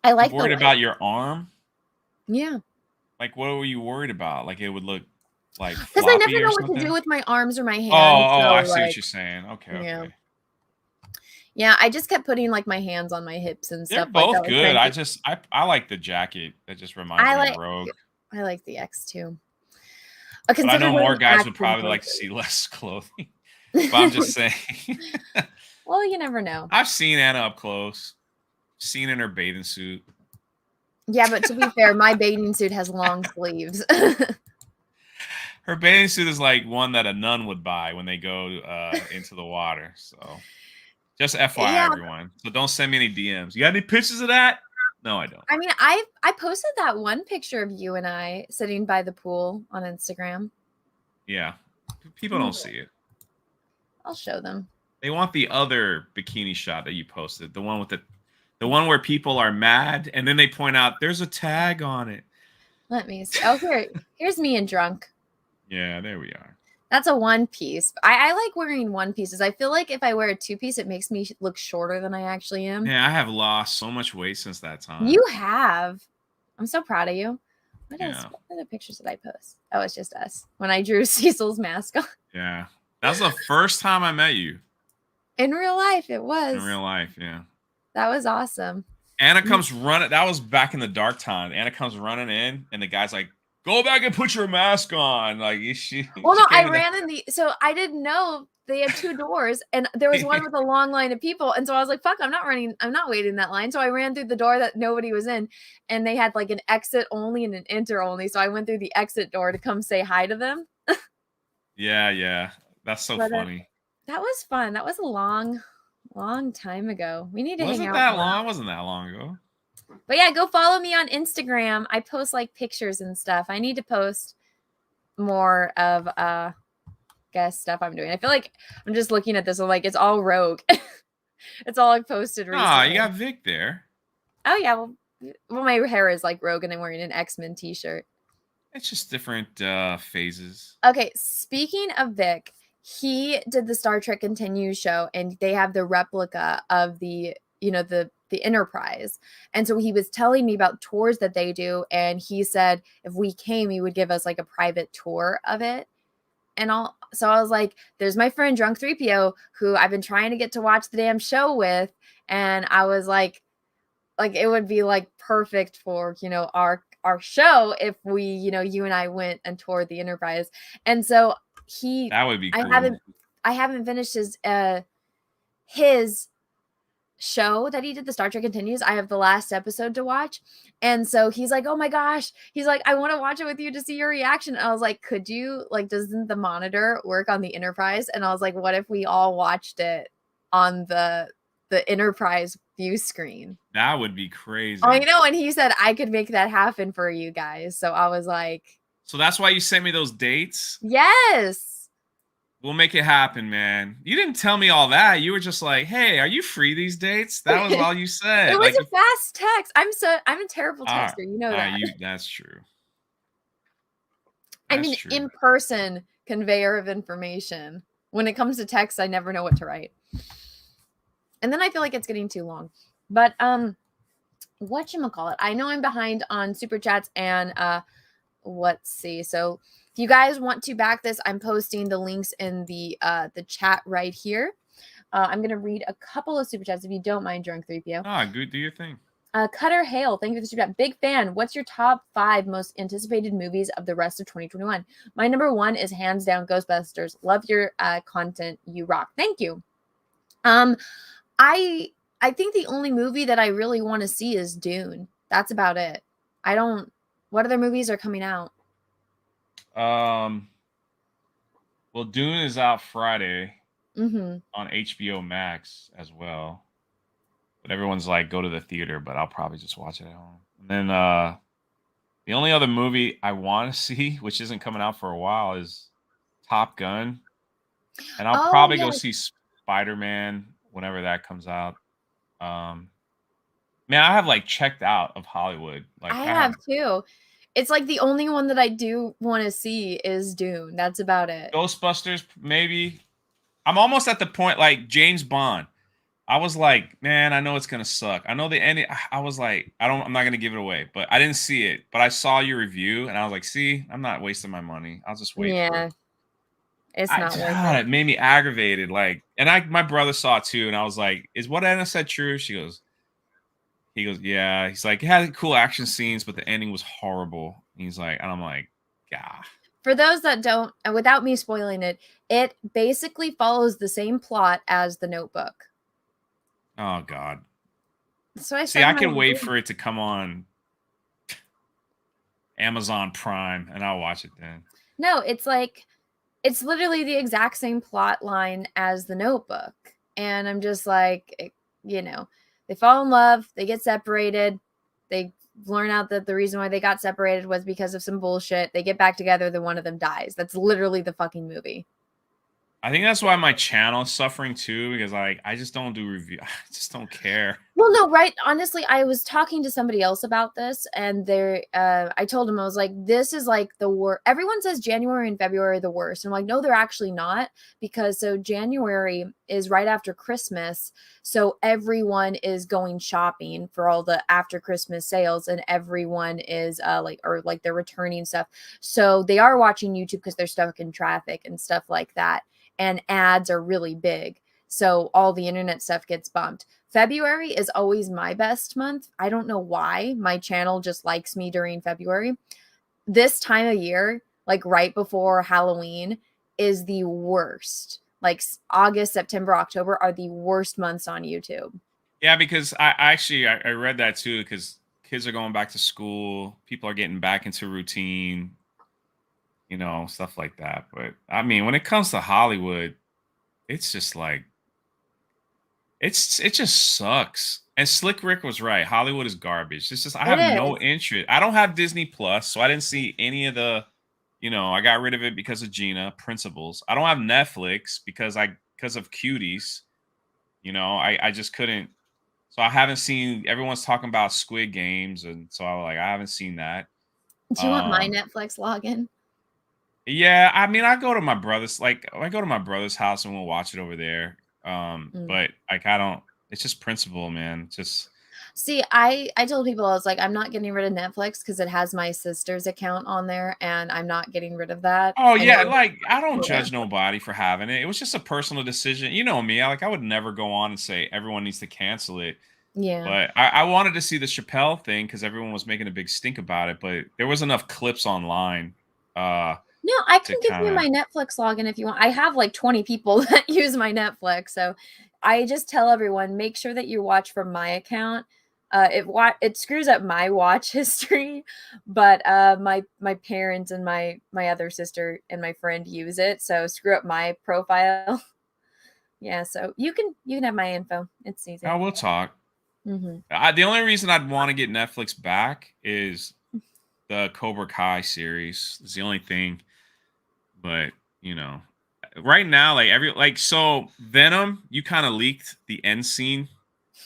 I like worried about your arm? Yeah. Like, what were you worried about? Like, it would look like because I never floppy or know what to something? do with my arms or my hands. I see like, what you're saying. Okay, yeah. okay. Yeah, I just kept putting like my hands on my hips and They're stuff. both like that. good. I like the jacket. That just reminds me of Rogue. I like the X too. But I know more guys would probably like to see less clothing. But I'm just saying. Well, you never know. I've seen Anna up close. Seen in her bathing suit. Yeah, but to be fair, my bathing suit has long sleeves. Her bathing suit is like one that a nun would buy when they go into the water. So just FYI, everyone. So don't send me any DMs. You got any pictures of that? No, I don't. I mean, I posted that one picture of you and I sitting by the pool on Instagram. Yeah. People don't see it. I'll show them. They want the other bikini shot that you posted. The one with the one where people are mad and then they point out there's a tag on it. Let me see. Oh, here's me and drunk. Yeah, there we are. That's a one piece. I like wearing one pieces. I feel like if I wear a two piece, it makes me look shorter than I actually am. Yeah, I have lost so much weight since that time. You have. I'm so proud of you. What are the pictures that I post? Oh, it's just us. When I drew Cecil's mask on. Yeah. That's the first time I met you. In real life, it was. In real life, yeah. That was awesome. Anna comes running. That was back in the dark time. Anna comes running in, and the guy's like, "Go back and put your mask on." Like, I ran in so I didn't know they had two doors, and there was one with a long line of people, and so I was like, "Fuck, I'm not waiting that line." So I ran through the door that nobody was in, and they had like an exit only and an enter only. So I went through the exit door to come say hi to them. Yeah, that's so funny. That was fun. That was a long time ago. We need to hang out. Wasn't that long ago. But yeah, go follow me on Instagram. I post like pictures and stuff. I need to post more of guest stuff I'm doing. I feel like I'm just looking at this. I'm like, it's all Rogue. It's all like posted recently. You got Vic there. Oh yeah. Well, my hair is like Rogue and I'm wearing an X-Men t-shirt. It's just different phases. Okay, speaking of Vic, he did the Star Trek Continues show, and they have the replica of the Enterprise. And so he was telling me about tours that they do, and he said if we came, he would give us like a private tour of it. So I was like, there's my friend Drunk 3PO who I've been trying to get to watch the damn show with, and I was like it would be like perfect for, our show if we, you and I went and toured the Enterprise. And so that would be cool. I haven't finished his show that he did, the Star Trek Continues. I have the last episode to watch. And so he's like, oh my gosh. He's like, I want to watch it with you to see your reaction. And I was like, could you, doesn't the monitor work on the Enterprise? And I was like, what if we all watched it on the Enterprise view screen? That would be crazy. Oh, and he said I could make that happen for you guys. So I was like, so that's why you sent me those dates? Yes. We'll make it happen, man. You didn't tell me all that. You were just like, hey, are you free these dates? That was all you said. It was a fast text. I'm a terrible texter. You know that. That's true. In person conveyor of information. When it comes to text, I never know what to write. And then I feel like it's getting too long. But whatchamacallit? I know I'm behind on super chats and let's see. So if you guys want to back this, I'm posting the links in the chat right here. I'm gonna read a couple of super chats if you don't mind, Drunk 3PO. Good. Do your thing. Cutter Hale, thank you for the super chat. Big fan. What's your top 5 most anticipated movies of the rest of 2021? My number 1 is hands down Ghostbusters. Love your content. You rock. Thank you. I think the only movie that I really want to see is Dune. That's about it. What other movies are coming out? Well, Dune is out Friday on HBO Max as well. But everyone's like, go to the theater, but I'll probably just watch it at home. And then the only other movie I want to see, which isn't coming out for a while, is Top Gun, and I'll Oh, probably go yes. see Spider-Man whenever that comes out. Man, I have like checked out of Hollywood. Like I have too. It's like the only one that I do want to see is Dune. That's about it. Ghostbusters, maybe. I'm almost at the point like James Bond. I was like, man, I know it's gonna suck. I know the ending. I was like, I'm not gonna give it away, but I didn't see it. But I saw your review, and I was like, see, I'm not wasting my money. I'll just wait for it. It's not worth God, it. it made me aggravated. Like, and my brother saw it too, and I was like, is what Anna said true? He goes, yeah. He's like, it had cool action scenes, but the ending was horrible. And he's like, and I'm like, yeah. For those that don't, and without me spoiling it, it basically follows the same plot as The Notebook. Oh God. So I see. I can wait for it to come on Amazon Prime, and I'll watch it then. No, it's literally the exact same plot line as The Notebook, and I'm just like, they fall in love, they get separated, they learn out that the reason why they got separated was because of some bullshit. They get back together, then one of them dies. That's literally the fucking movie. I think that's why my channel is suffering too, because like I just don't do review. I just don't care. Well, no, right. Honestly, I was talking to somebody else about this, and I told him, I was like, this is like the worst. Everyone says January and February are the worst. And I'm like, no, they're actually not, because so January is right after Christmas. So everyone is going shopping for all the after Christmas sales, and everyone is they're returning stuff. So they are watching YouTube because they're stuck in traffic and stuff like that. And ads are really big. So all the internet stuff gets bumped. February is always my best month. I don't know why. My channel just likes me during February. This time of year, like right before Halloween, is the worst. Like August, September, October are the worst months on YouTube. Yeah, because I read that too, because kids are going back to school. People are getting back into routine. Stuff like that. But I mean, when it comes to Hollywood, it's just like, it just sucks. And Slick Rick was right. Hollywood is garbage. It's just, I have no interest. I don't have Disney Plus, so I didn't see any of the, I got rid of it because of Gina Principles. I don't have Netflix because of Cuties. I just couldn't. So I haven't seen, everyone's talking about Squid Games. And so I haven't seen that. Do you want my Netflix login? Yeah, I mean, I go to my brother's house and we'll watch it over there. But like, I don't. It's just principle, man. Just see, I told people, I was like, I'm not getting rid of Netflix because it has my sister's account on there, and I'm not getting rid of that. Oh yeah, like I don't judge nobody for having it. It was just a personal decision. You know me, I would never go on and say everyone needs to cancel it. Yeah. But I wanted to see the Chappelle thing because everyone was making a big stink about it. But there was enough clips online. No, I can give you my Netflix login if you want. I have like 20 people that use my Netflix. So I just tell everyone, make sure that you watch from my account. It screws up my watch history, but my parents and my other sister and my friend use it. So screw up my profile. Yeah, so you can have my info. It's easy. Oh, we'll talk. Mm-hmm. The only reason I'd want to get Netflix back is the Cobra Kai series. It's the only thing. But right now, so Venom, you kind of leaked the end scene,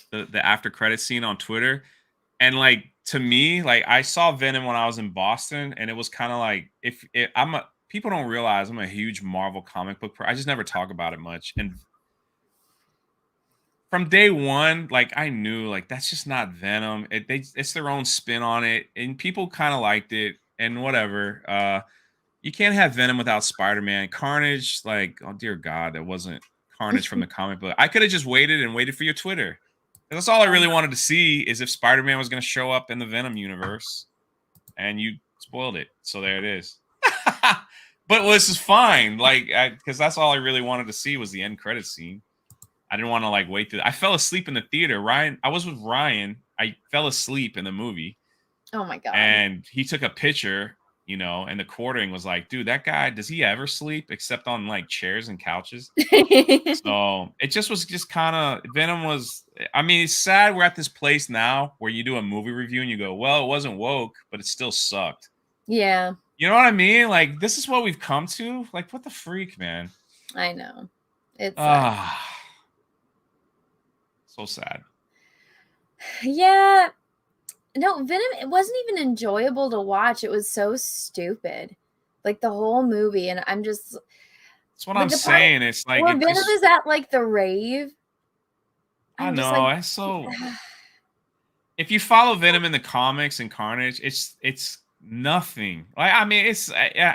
the after credit scene on Twitter, and like to me, like I saw Venom when I was in Boston, and it was kind of like people don't realize I'm a huge Marvel comic book I just never talk about it much, and from day one, like I knew like that's just not Venom. It's their own spin on it, and people kind of liked it and whatever. You can't have Venom without Spider-Man. Carnage, like, oh dear God, that wasn't Carnage from the comic book. I could have just waited for your Twitter. That's all I really wanted to see is if Spider-Man was going to show up in the Venom universe, and you spoiled it. So there it is. But this is fine, like, because that's all I really wanted to see was the end credit scene. I didn't want to like wait. I fell asleep in the theater. I was with Ryan. I fell asleep in the movie. Oh my God. And he took a picture. And the quartering was like, dude, that guy, does he ever sleep except on like chairs and couches? So it was kind of, Venom was, I mean, it's sad we're at this place now where you do a movie review and you go, well, it wasn't woke, but it still sucked. Yeah. You know what I mean? Like, this is what we've come to. Like, what the freak, man? I know. It's so sad. Yeah. No, Venom, it wasn't even enjoyable to watch. It was so stupid. Like the whole movie, and I'm just That's what I'm saying. It's like Venom is at like the rave. I know. That's so. If you follow Venom in the comics and Carnage, it's nothing. Like, I mean, it's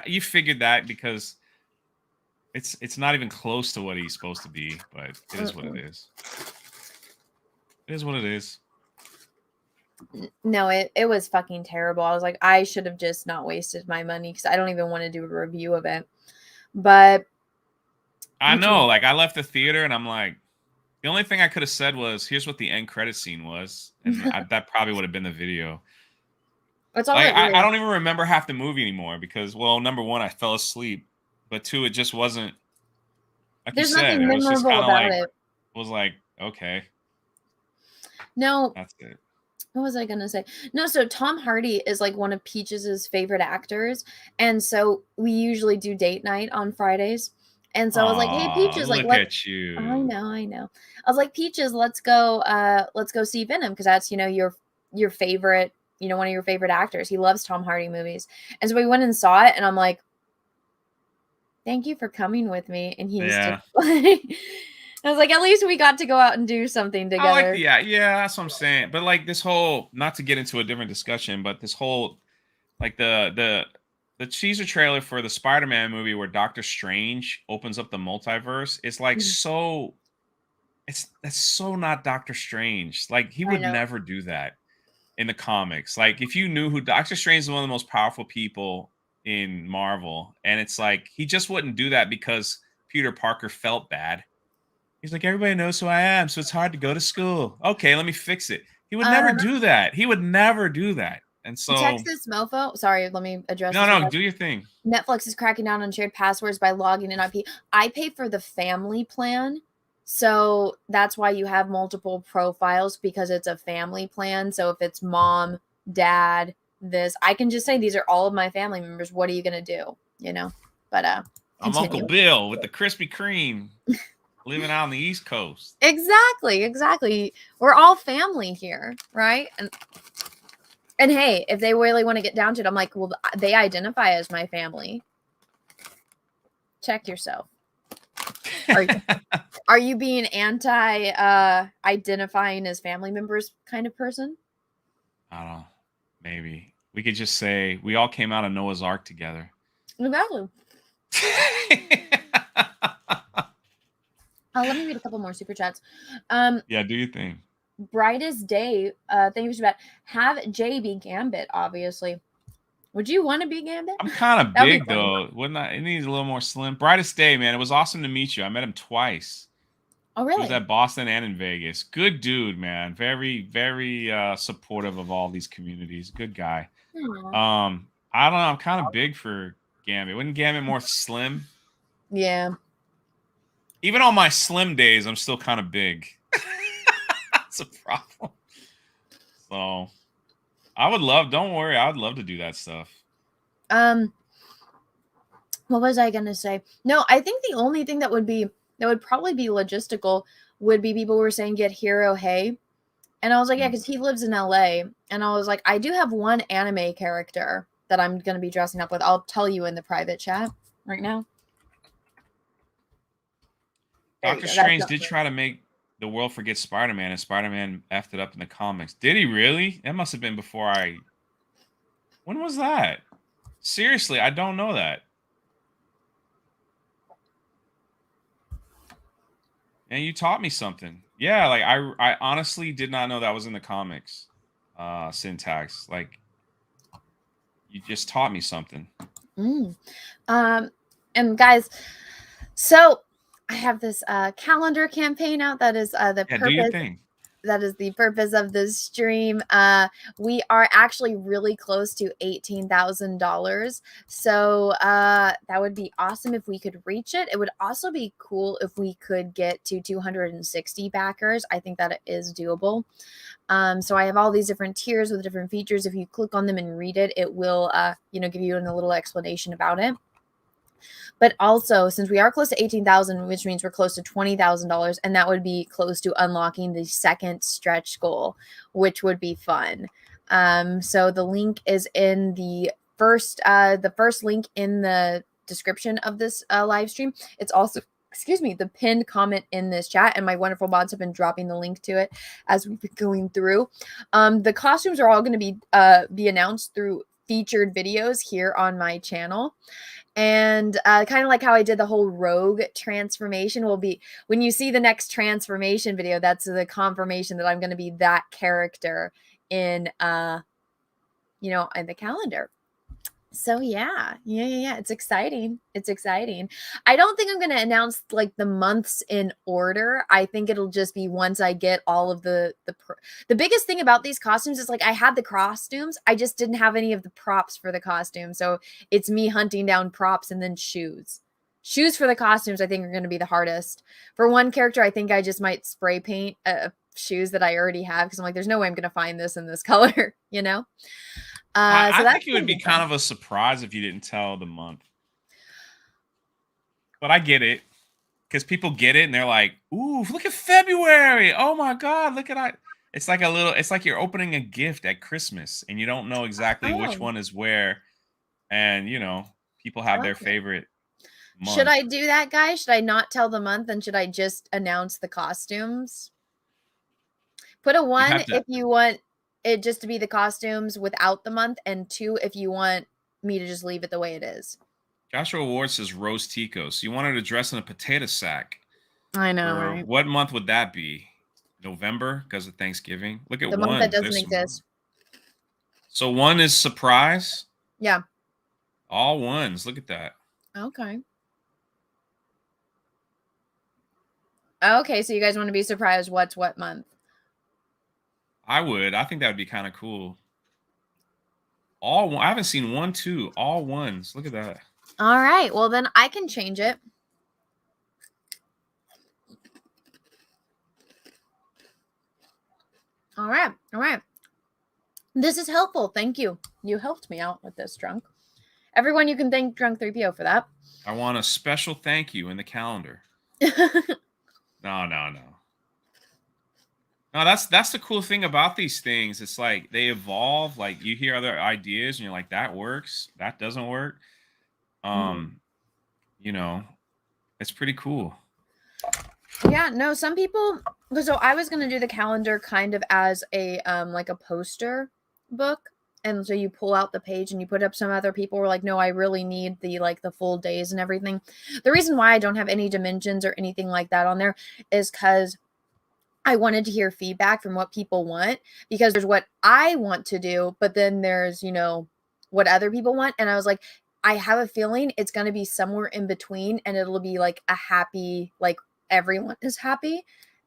you figured that because it's not even close to what he's supposed to be. But it is what it is. It is what it is. No, it was fucking terrible. I was like, I should have just not wasted my money because I don't even want to do a review of it. But I know, like I left the theater and I'm like, the only thing I could have said was, "Here's what the end credit scene was," and that probably would have been the video. It's all like, I don't even remember half the movie anymore because, well, number one, I fell asleep, but two, it just wasn't. Like There's you said, nothing it was just memorable kind of about like it. it was like okay, No. that's it. What was I gonna say? No, so Tom Hardy is like one of Peach's favorite actors, and so we usually do date night on Fridays. And so I was like, "Hey, Peaches, like, look at you." I know. I was like, "Peaches, let's go see Venom because that's your favorite, one of your favorite actors. He loves Tom Hardy movies." And so we went and saw it, and I'm like, "Thank you for coming with me." And he's just like. I was like, at least we got to go out and do something together. I like yeah, that's what I'm saying. But like this whole, not to get into a different discussion, but this whole, like the teaser trailer for the Spider-Man movie where Doctor Strange opens up the multiverse is like that's so not Doctor Strange. Like he would never do that in the comics. Like if you knew who Doctor Strange is, one of the most powerful people in Marvel, and it's like he just wouldn't do that because Peter Parker felt bad. He's like, everybody knows who I am, so it's hard to go to school. Okay, let me fix it. He would never do that. He would never do that. And so Texas Mofo. Sorry, let me address. No, do your thing. Netflix is cracking down on shared passwords by logging in IP. I pay for the family plan, so that's why you have multiple profiles because it's a family plan. So if it's mom, dad, I can just say these are all of my family members. What are you gonna do? But I'm Uncle Bill with the Krispy Kreme. Living out on the East Coast. Exactly. We're all family here, right? And hey, if they really want to get down to it, I'm like, well, they identify as my family. Check yourself. Are you being anti identifying as family members kind of person? I don't know. Maybe. We could just say we all came out of Noah's Ark together. Exactly. Let me read a couple more super chats. Yeah, do your thing. Brightest Day, thank you for that. Have Jay be Gambit, obviously. Would you want to be Gambit? I'm kind of big though. Wouldn't I? It needs a little more slim. Brightest Day, man. It was awesome to meet you. I met him twice. Oh, really? He was at Boston and in Vegas. Good dude, man. Very, very supportive of all these communities. Good guy. Aww. I don't know. I'm kind of big for Gambit. Wouldn't Gambit more slim? Yeah. Even on my slim days, I'm still kind of big. That's a problem. So don't worry, I would love to do that stuff. What was I gonna say? No, I think the only thing that would probably be logistical would be people were saying get Hiro Hey. And I was like, yeah, because he lives in LA. And I was like, I do have one anime character that I'm gonna be dressing up with. I'll tell you in the private chat right now. Doctor Strange did try to make the world forget Spider-Man, and Spider-Man effed it up in the comics. Did he really? That must have been before When was that? Seriously, I don't know that. And you taught me something. Yeah, like I honestly did not know that was in the comics. Syntax. Like you just taught me something. And guys, so I have this calendar campaign out that is the purpose. Do your thing. That is the purpose of this stream. We are actually really close to $18,000. So that would be awesome if we could reach it. It would also be cool if we could get to 260 backers. I think that it is doable. So I have all these different tiers with different features. If you click on them and read it, it will, give you a little explanation about it. But also, since we are close to 18,000, which means we're close to $20,000, and that would be close to unlocking the second stretch goal, which would be fun. So the link is in the first link in the description of this live stream. It's also, the pinned comment in this chat, and my wonderful mods have been dropping the link to it as we've been going through. The costumes are all going to be announced through featured videos here on my channel. And kind of like how I did the whole rogue transformation will be when you see the next transformation video, that's the confirmation that I'm going to be that character in, in the calendar. So yeah. It's exciting. I don't think I'm going to announce like the months in order. I think it'll just be once I get all of the biggest thing about these costumes is like I had the costumes. I just didn't have any of the props for the costume. So it's me hunting down props and then shoes. Shoes for the costumes I think are going to be the hardest. For one character, I think I just might spray paint shoes that I already have because I'm like, there's no way I'm going to find this in this color, I think it would be kind of a surprise if you didn't tell the month. But I get it. Because people get it and they're like, ooh, look at February. Oh my God, look at that. It's like you're opening a gift at Christmas and you don't know exactly which one is where. And, people have their favorite month. Should I do that, guys? Should I not tell the month and should I just announce the costumes? Put a 1 if you want it just to be the costumes without the month, and 2 if you want me to just leave it the way it is. Joshua Ward says Rose Tico. So you want her to dress in a potato sack. I know, right? What month would that be? November because of Thanksgiving. Look at the one. Month that doesn't exist. So 1 is surprise. Yeah. All 1s. Look at that. Okay. Okay, so you guys want to be surprised what's what month? I would. I think that would be kind of cool. I haven't seen 1, 2. All 1s. Look at that. All right. Well, then I can change it. All right. This is helpful. Thank you. You helped me out with this, Drunk. Everyone, you can thank Drunk 3PO for that. I want a special thank you in the calendar. No. No, that's the cool thing about these things. It's like they evolve. Like you hear other ideas and you're like, that works. That doesn't work. It's pretty cool. Yeah, no, some people. So I was going to do the calendar kind of as a like a poster book. And so you pull out the page and you put up. Some other people were like, no, I really need the full days and everything. The reason why I don't have any dimensions or anything like that on there is because I wanted to hear feedback from what people want, because there's what I want to do, but then there's, what other people want. And I was like, I have a feeling it's going to be somewhere in between and it'll be like a happy, like everyone is happy.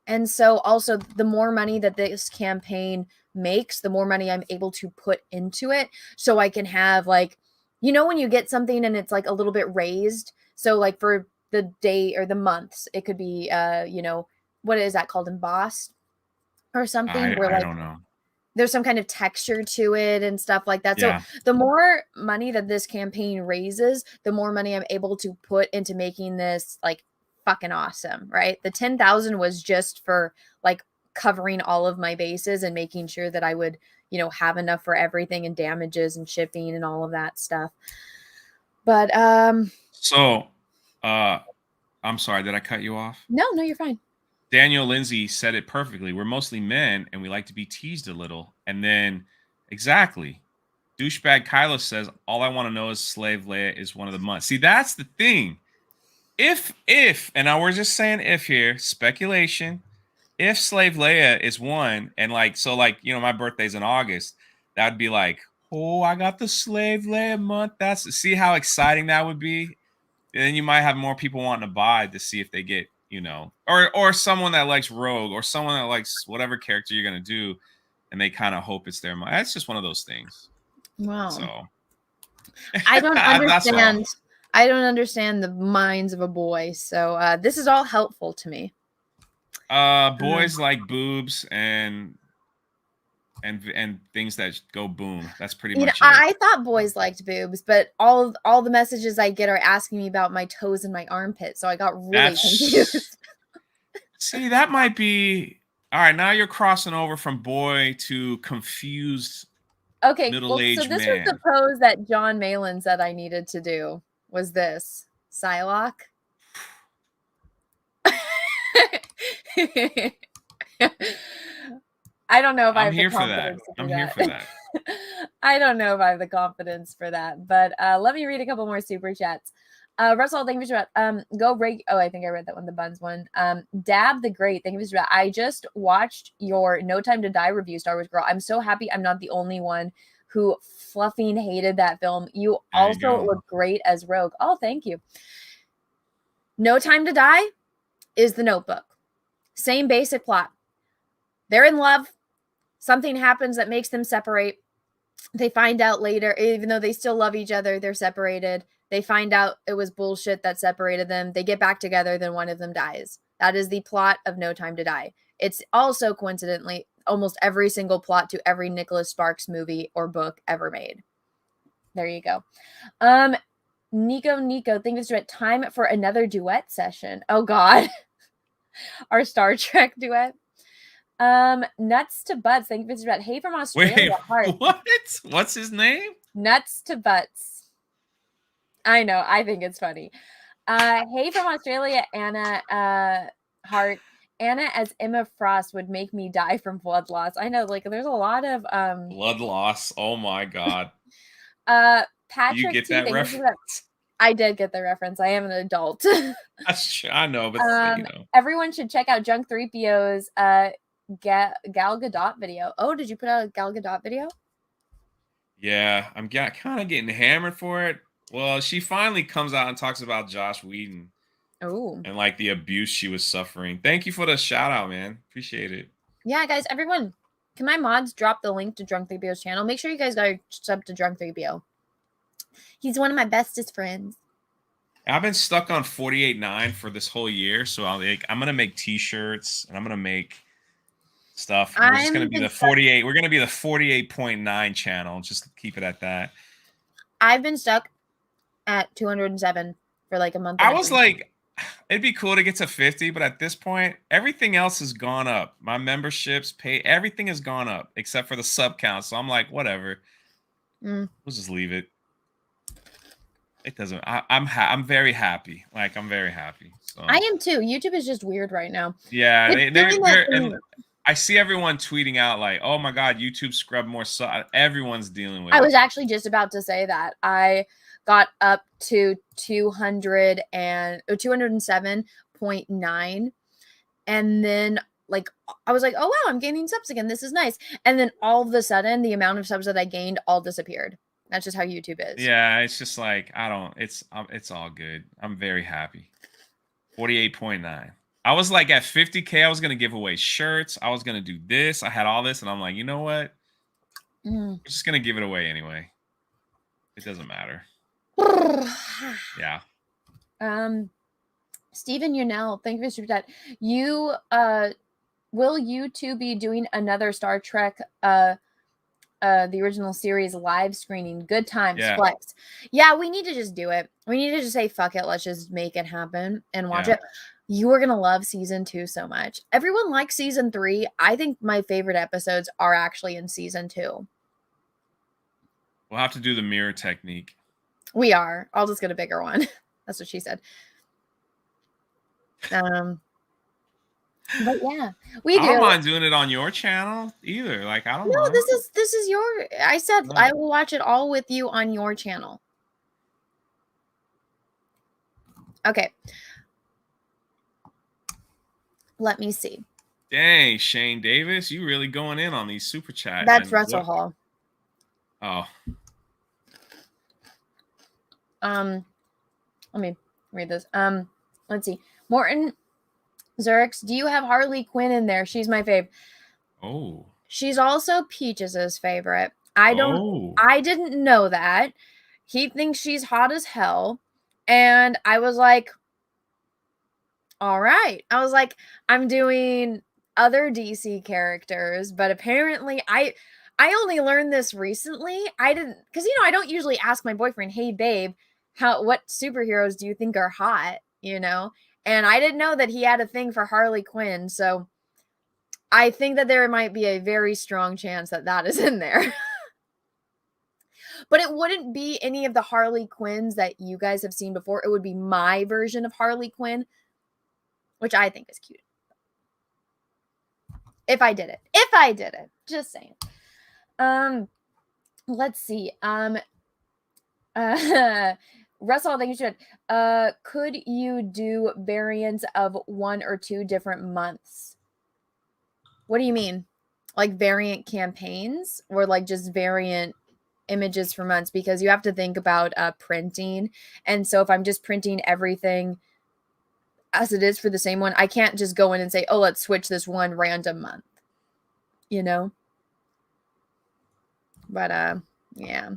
And so also the more money that this campaign makes, the more money I'm able to put into it. So I can have when you get something and it's like a little bit raised. So like for the day or the months, it could be, what is that called, embossed or something? I don't know. There's some kind of texture to it and stuff like that. Yeah. So the more money that this campaign raises, the more money I'm able to put into making this like fucking awesome, right? The 10,000 was just for like covering all of my bases and making sure that I would, have enough for everything and damages and shipping and all of that stuff. But so I'm sorry, did I cut you off? No, you're fine. Daniel Lindsay said it perfectly. We're mostly men and we like to be teased a little. And then exactly. Douchebag Kyla says, all I want to know is Slave Leia is one of the months. See, that's the thing. If, and now we're just saying if here, speculation. If Slave Leia is one, and my birthday's in August, that'd be like, oh, I got the Slave Leia month. See how exciting that would be? And then you might have more people wanting to buy to see if they get you know, or someone that likes Rogue, or someone that likes whatever character you're gonna do, and they kind of hope it's their mind. That's just one of those things. Wow. So I don't That's all. understand. I don't understand the minds of a boy. So this is all helpful to me. Boys like boobs and things that go boom. That's pretty You know, much it. I thought boys liked boobs, but all the messages I get are asking me about my toes and my armpit. So I got really confused. See, that might be all right. Now you're crossing over from boy to confused. Okay, Middle-aged so this man. was the pose that John Malin said I needed to do. Was this Psylocke? I don't know if I have the confidence to do I'm here for that. I don't know if I have the confidence for that, but let me read a couple more super chats. Russell, thank you for go break. Oh, I think I read that one, the Buns one. Dab the Great, thank you for I just watched your No Time to Die review, Star Wars Girl. I'm so happy I'm not the only one who fluffing hated that film. You also look great as Rogue. Oh, thank you. No Time to Die is The Notebook. Same basic plot. They're in love. Something happens that makes them separate. They find out later, even though they still love each other, they're separated. They find out it was bullshit that separated them. They get back together, then one of them dies. That is the plot of No Time to Die. It's also, coincidentally, almost every single plot to every Nicholas Sparks movie or book ever made. There you go. Nico, think it's time for another duet session. Oh, God. Our Star Trek duet. Nuts to Butts. Thank you for that. Hey from Australia. Wait, what? What's his name? Nuts to Butts. I know. I think it's funny. Hey from Australia, Anna Hart. Anna as Emma Frost would make me die from blood loss. I know, like, there's a lot of blood loss. Oh my God. Patrick, you get that reference? I did get the reference. I am an adult. That's true. I know, but you know. Everyone should check out Junk 3PO's Gal Gadot video. Oh, did you put out a Gal Gadot video? Yeah, I'm kind of getting hammered for it. Well, she finally comes out and talks about Josh Whedon. Oh. And like the abuse she was suffering. Thank you for the shout out, man. Appreciate it. Yeah, guys, everyone, can my mods drop the link to Drunk 3PO's channel? Make sure you guys go sub to Drunk 3PO. He's one of my bestest friends. I've been stuck on 48.9 for this whole year, so I'm gonna make t-shirts and I'm gonna make stuff. We're just gonna be the 48. We're gonna be the 48.9 channel. Just keep it at that. I've been stuck at 207 for like a month. I was like, it'd be cool to get to 50, but at this point, everything else has gone up. My memberships, everything has gone up except for the sub count. So I'm like, whatever. We'll just leave it. It doesn't. I'm very happy. Like, I'm very happy. So. I am too. YouTube is just weird right now. Yeah, and I see everyone tweeting out like, "Oh my God, YouTube scrubbed more." Everyone's dealing with. I was actually just about to say that. I got up to 207.9, and then like I was like, "Oh wow, I'm gaining subs again. This is nice." And then all of a sudden, the amount of subs that I gained all disappeared. That's just how YouTube is. Yeah, it's just like it's all good. I'm very happy. 48.9. I was like at 50K. I was gonna give away shirts. I was gonna do this. I had all this, and I'm like, you know what? We're just gonna give it away anyway. It doesn't matter. Yeah. Stephen Yunell, thank you for super chat. You will you two be doing another Star Trek the original series live screening? Good times, flex. Yeah, we need to just do it. We need to just say fuck it, let's just make it happen and watch it. You are gonna love season 2 so much. Everyone likes season 3. I think my favorite episodes are actually in season 2. We'll have to do the mirror technique. We are. I'll just get a bigger one. That's what she said. But yeah, we do. I don't mind doing it on your channel either. Like, I don't know. No, this is your. I said I will watch it all with you on your channel. Okay. Let me see. Dang, Shane Davis, you really going in on these super chats. That's Russell Hall. Oh. Let me read this. Let's see. Morton Zurix, do you have Harley Quinn in there? She's my fave. Oh. She's also Peaches' favorite. I Oh. didn't know that. He thinks she's hot as hell. And I was like, all right. I was like, I'm doing other DC characters, but apparently I only learned this recently. I didn't, because I don't usually ask my boyfriend, hey babe, what superheroes do you think are hot? And I didn't know that he had a thing for Harley Quinn. So I think that there might be a very strong chance that that is in there. But it wouldn't be any of the Harley Quinns that you guys have seen before. It would be my version of Harley Quinn, which I think is cute. If I did it. Just saying. Let's see. Russell, I think you should. Could you do variants of 1 or 2 different months? What do you mean? Like variant campaigns or like just variant images for months? Because you have to think about printing. And so if I'm just printing everything as it is for the same one, I can't just go in and say, oh, let's switch this one random month. But yeah.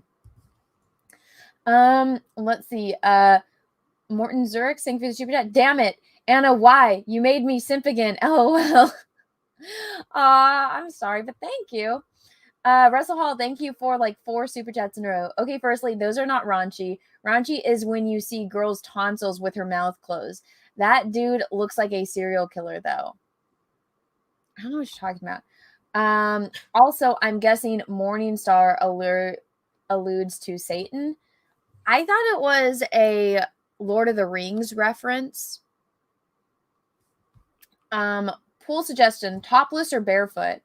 Let's see. Morton Zurich, thank you for the super chat. Damn it, Anna, why? You made me simp again. LOL. I'm sorry, but thank you. Russell Hall, thank you for like 4 super chats in a row. Okay, firstly, those are not raunchy. Raunchy is when you see girls' tonsils with her mouth closed. That dude looks like a serial killer, though. I don't know what you're talking about. Also, I'm guessing Morningstar alludes to Satan. I thought it was a Lord of the Rings reference. Pool suggestion, topless or barefoot?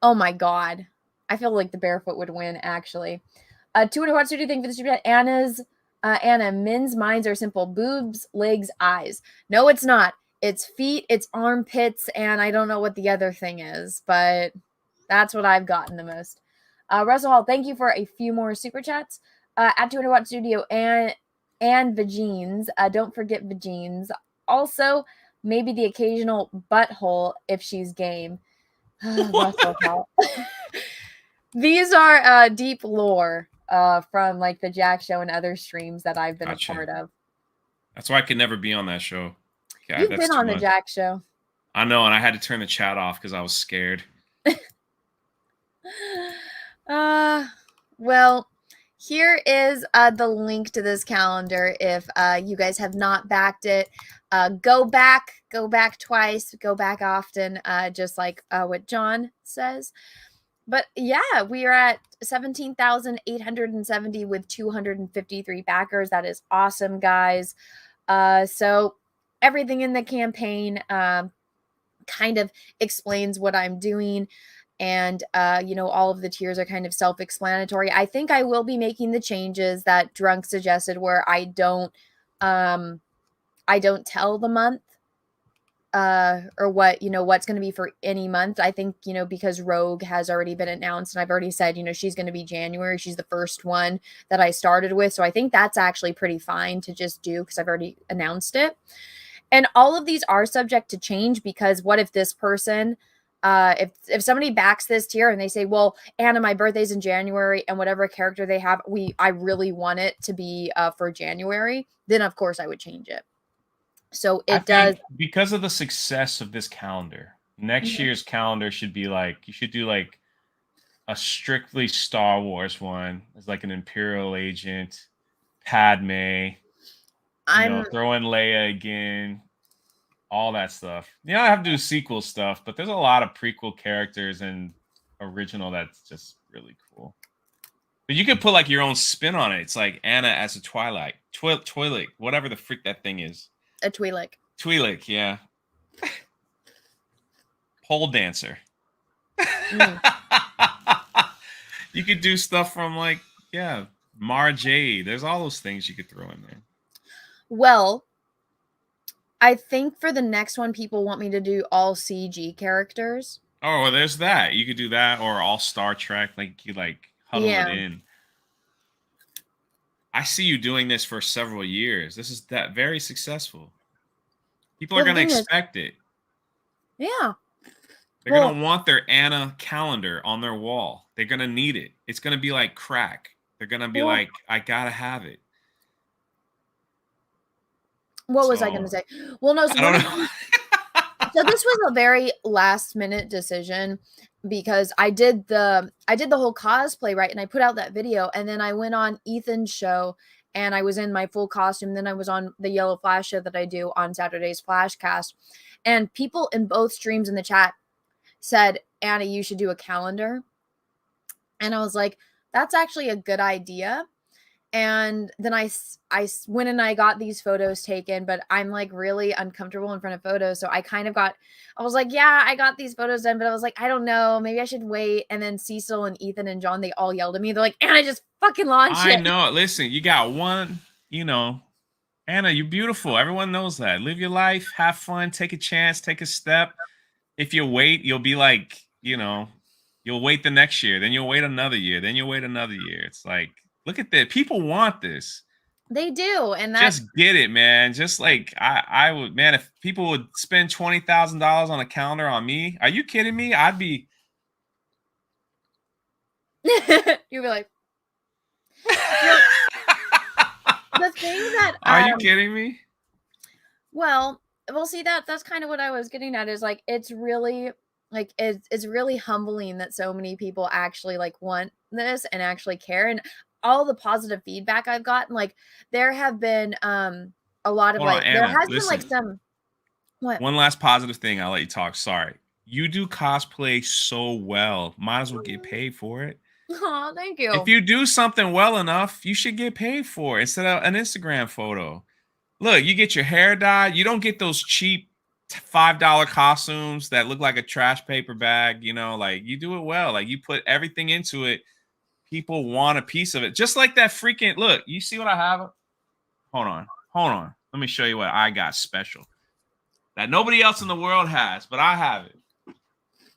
Oh my god. I feel like the barefoot would win, actually. 200 watts, do you think for the super chat? Anna, men's minds are simple. Boobs, legs, eyes. No, it's not. It's feet, it's armpits, and I don't know what the other thing is, but that's what I've gotten the most. Russell Hall, thank you for a few more super chats. At 200 Watt Studio and vagines. Don't forget vagines. Also, maybe the occasional butthole if she's game. Russell Hall. These are deep lore from like the Jack Show and other streams that I've been a part of. That's why I could never be on that show. God, You've been on the Jack Show. I know, and I had to turn the chat off because I was scared. Well, here is the link to this calendar. If you guys have not backed it, go back twice, go back often, just like what John says. But yeah, we are at 17,870 with 253 backers. That is awesome, guys. So everything in the campaign kind of explains what I'm doing. And, all of the tiers are kind of self-explanatory. I think I will be making the changes that Drunk suggested where I don't tell the month or what's going to be for any month. I think, because Rogue has already been announced and I've already said, she's going to be January. She's the first one that I started with. So I think that's actually pretty fine to just do because I've already announced it. And all of these are subject to change because what if this person... if somebody backs this tier and they say, well, Anna, my birthday's in January and whatever character they have, I really want it to be for January, then of course I would change it. So it does. Because of the success of this calendar, next year's calendar should be like, you should do like a strictly Star Wars one as like an Imperial agent, Padme, throw in Leia again. All that stuff. I have to do sequel stuff, but there's a lot of prequel characters and original that's just really cool. But you could put like your own spin on it. It's like Anna as a Twi'lek, whatever the freak that thing is. A Twi'lek. Twi'lek, yeah. Pole dancer. You could do stuff from like, Mara Jade. There's all those things you could throw in there. Well, I think for the next one, people want me to do all CG characters. Oh, well, there's that. You could do that, or all Star Trek. Like you huddle it in. I see you doing this for several years. This is very successful. People are going to expect it. Yeah. They're going to want their Anna calendar on their wall. They're going to need it. It's going to be like crack. They're going to be like, I got to have it. What was I going to say? Well, no, so I don't know. So this was a very last minute decision because I did the whole cosplay, right? And I put out that video, and then I went on Ethan's show and I was in my full costume. Then I was on the Yellow Flash show that I do on Saturday's Flashcast. And people in both streams in the chat said, Anna, you should do a calendar. And I was like, that's actually a good idea. And then I went and I got these photos taken, but I'm like really uncomfortable in front of photos. So I was like, yeah, I got these photos done, but I was like, I don't know, maybe I should wait. And then Cecil and Ethan and John, they all yelled at me. They're like, Anna, just fucking launch it. I know. Listen, you got one, Anna, you're beautiful. Everyone knows that. Live your life, have fun, take a chance, take a step. If you wait, you'll be like, you'll wait the next year, then you'll wait another year, then you'll wait another year. It's like, look at that. People want this. They do. And that's just get it, man. Just like I would, man, if people would spend $20,000 on a calendar on me, are you kidding me? I'd be. You'd be like, the thing that are you kidding me? Well, see that's kind of what I was getting at is like, it's really like, it's really humbling that so many people actually like want this and actually care. And all the positive feedback I've gotten, like there have been a lot of Anna, there has listen, been like some one last positive thing. I'll let you talk. Sorry. You do cosplay so well. Might as well get paid for it. Oh, thank you. If you do something well enough, you should get paid for it instead of an Instagram photo. Look, you get your hair dyed. You don't get those cheap $5 costumes that look like a trash paper bag. Like you do it well. Like you put everything into it. People want a piece of it. Just like that freaking, look, you see what I have? Hold on. Let me show you what I got special that nobody else in the world has, but I have it.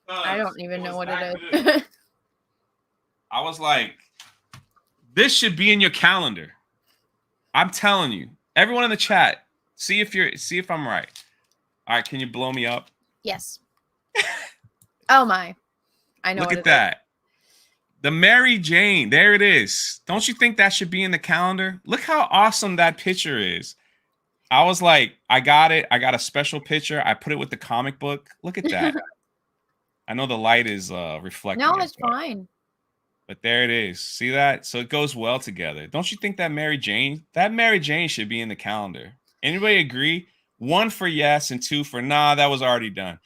I don't even know what it is. I was like, this should be in your calendar. I'm telling you. Everyone in the chat, see if I'm right. All right, can you blow me up? Yes. Oh my. I know. Look at that. The Mary Jane, there it is. Don't you think that should be in the calendar? Look how awesome that picture is. I was like, I got it. I got a special picture. I put it with the comic book. Look at that. I know the light is reflecting. No, it's fine. But there it is. See that? So it goes well together. Don't you think that Mary Jane should be in the calendar? Anybody agree? 1 for yes and 2 for nah, that was already done.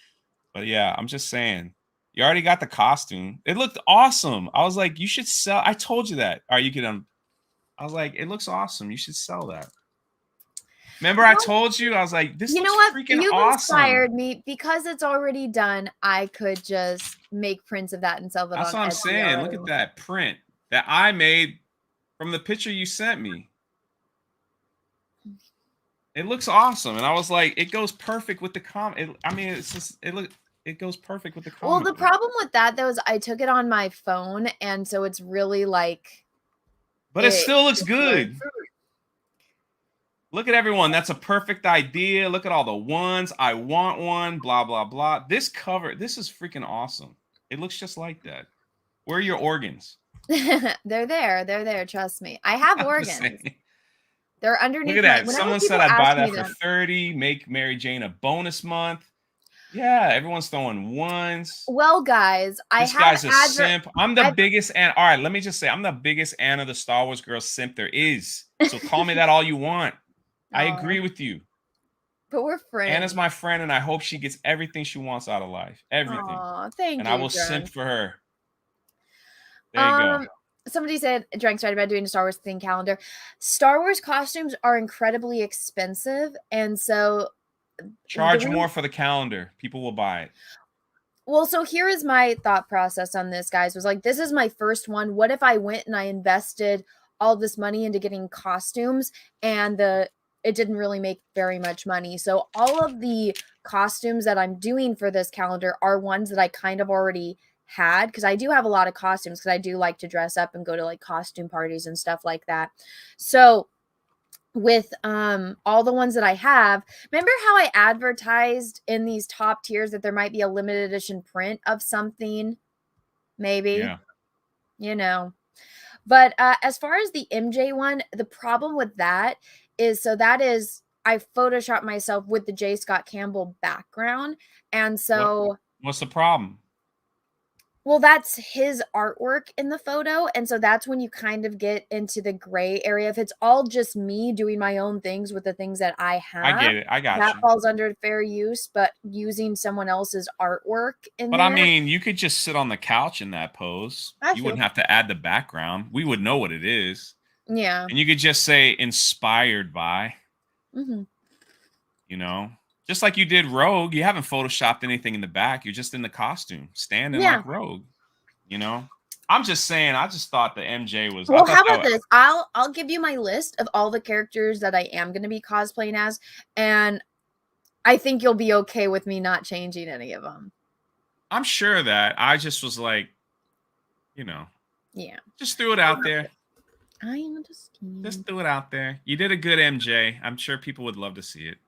But yeah, I'm just saying. You already got the costume. It looked awesome. I was like, you should sell. I told you that. All right, you can. I was like, it looks awesome. You should sell that. Remember, I told you. I was like, this. You know what? Freaking You've awesome. Inspired me because it's already done. I could just make prints of that and sell them. That's what I'm saying. Look at that print that I made from the picture you sent me. It looks awesome, and I was like, it goes perfect with the comic. I mean, it's just it goes perfect with the comic. Well, the problem with that though is I took it on my phone, and so it's really like. But it still looks good. Look at everyone. That's a perfect idea. Look at all the ones. I want one. Blah blah blah. This cover. This is freaking awesome. It looks just like that. Where are your organs? They're there. They're there. Trust me. I have organs. They're underneath. Look at that. Someone said I'd buy that for 30. Make Mary Jane a bonus month. Yeah, everyone's throwing ones. Well, guys, this guy's a simp. I'm the biggest Anna. All right, let me just say, I'm the biggest Anna the Star Wars girl simp there is. So call me that all you want. I agree with you. But we're friends. Anna's my friend, and I hope she gets everything she wants out of life. Everything. Aw, thank you. And I will simp for her. There you go. Somebody said, Drank's right about doing a Star Wars theme calendar. Star Wars costumes are incredibly expensive, and so charge more for the calendar. People will buy it. Well, so here is my thought process on this, guys. Was like, this is my first one. What if I went and I invested all this money into getting costumes and it didn't really make very much money? So all of the costumes that I'm doing for this calendar are ones that I kind of already had, because I do have a lot of costumes, because I do like to dress up and go to like costume parties and stuff like that. So with all the ones that I have. Remember how I advertised in these top tiers that there might be a limited edition print of something? Maybe. Yeah. You know. But as far as the MJ one, the problem with that is, so that is, I photoshopped myself with the J. Scott Campbell background. And so What's the problem? well, that's his artwork in the photo. And so that's when you kind of get into the gray area. If it's all just me doing my own things with the things that I have, I get it. I got that you. falls under fair use. But using someone else's artwork in But there, I mean, you could just sit on the couch in that pose. You wouldn't have to add the background. We would know what it is. yeah. And you could just say inspired by, Mm-hmm. you know, just like you did Rogue. You haven't photoshopped anything in the back. You're just in the costume, standing like Rogue, you know. I'm just saying, I just thought the MJ was. Well, how about this? I'll give you my list of all the characters that I am going to be cosplaying as, and I think you'll be okay with me not changing any of them. I'm sure that I just was like, you know, yeah, just threw it out there. I understand. Just threw it out there. You did a good MJ. I'm sure people would love to see it.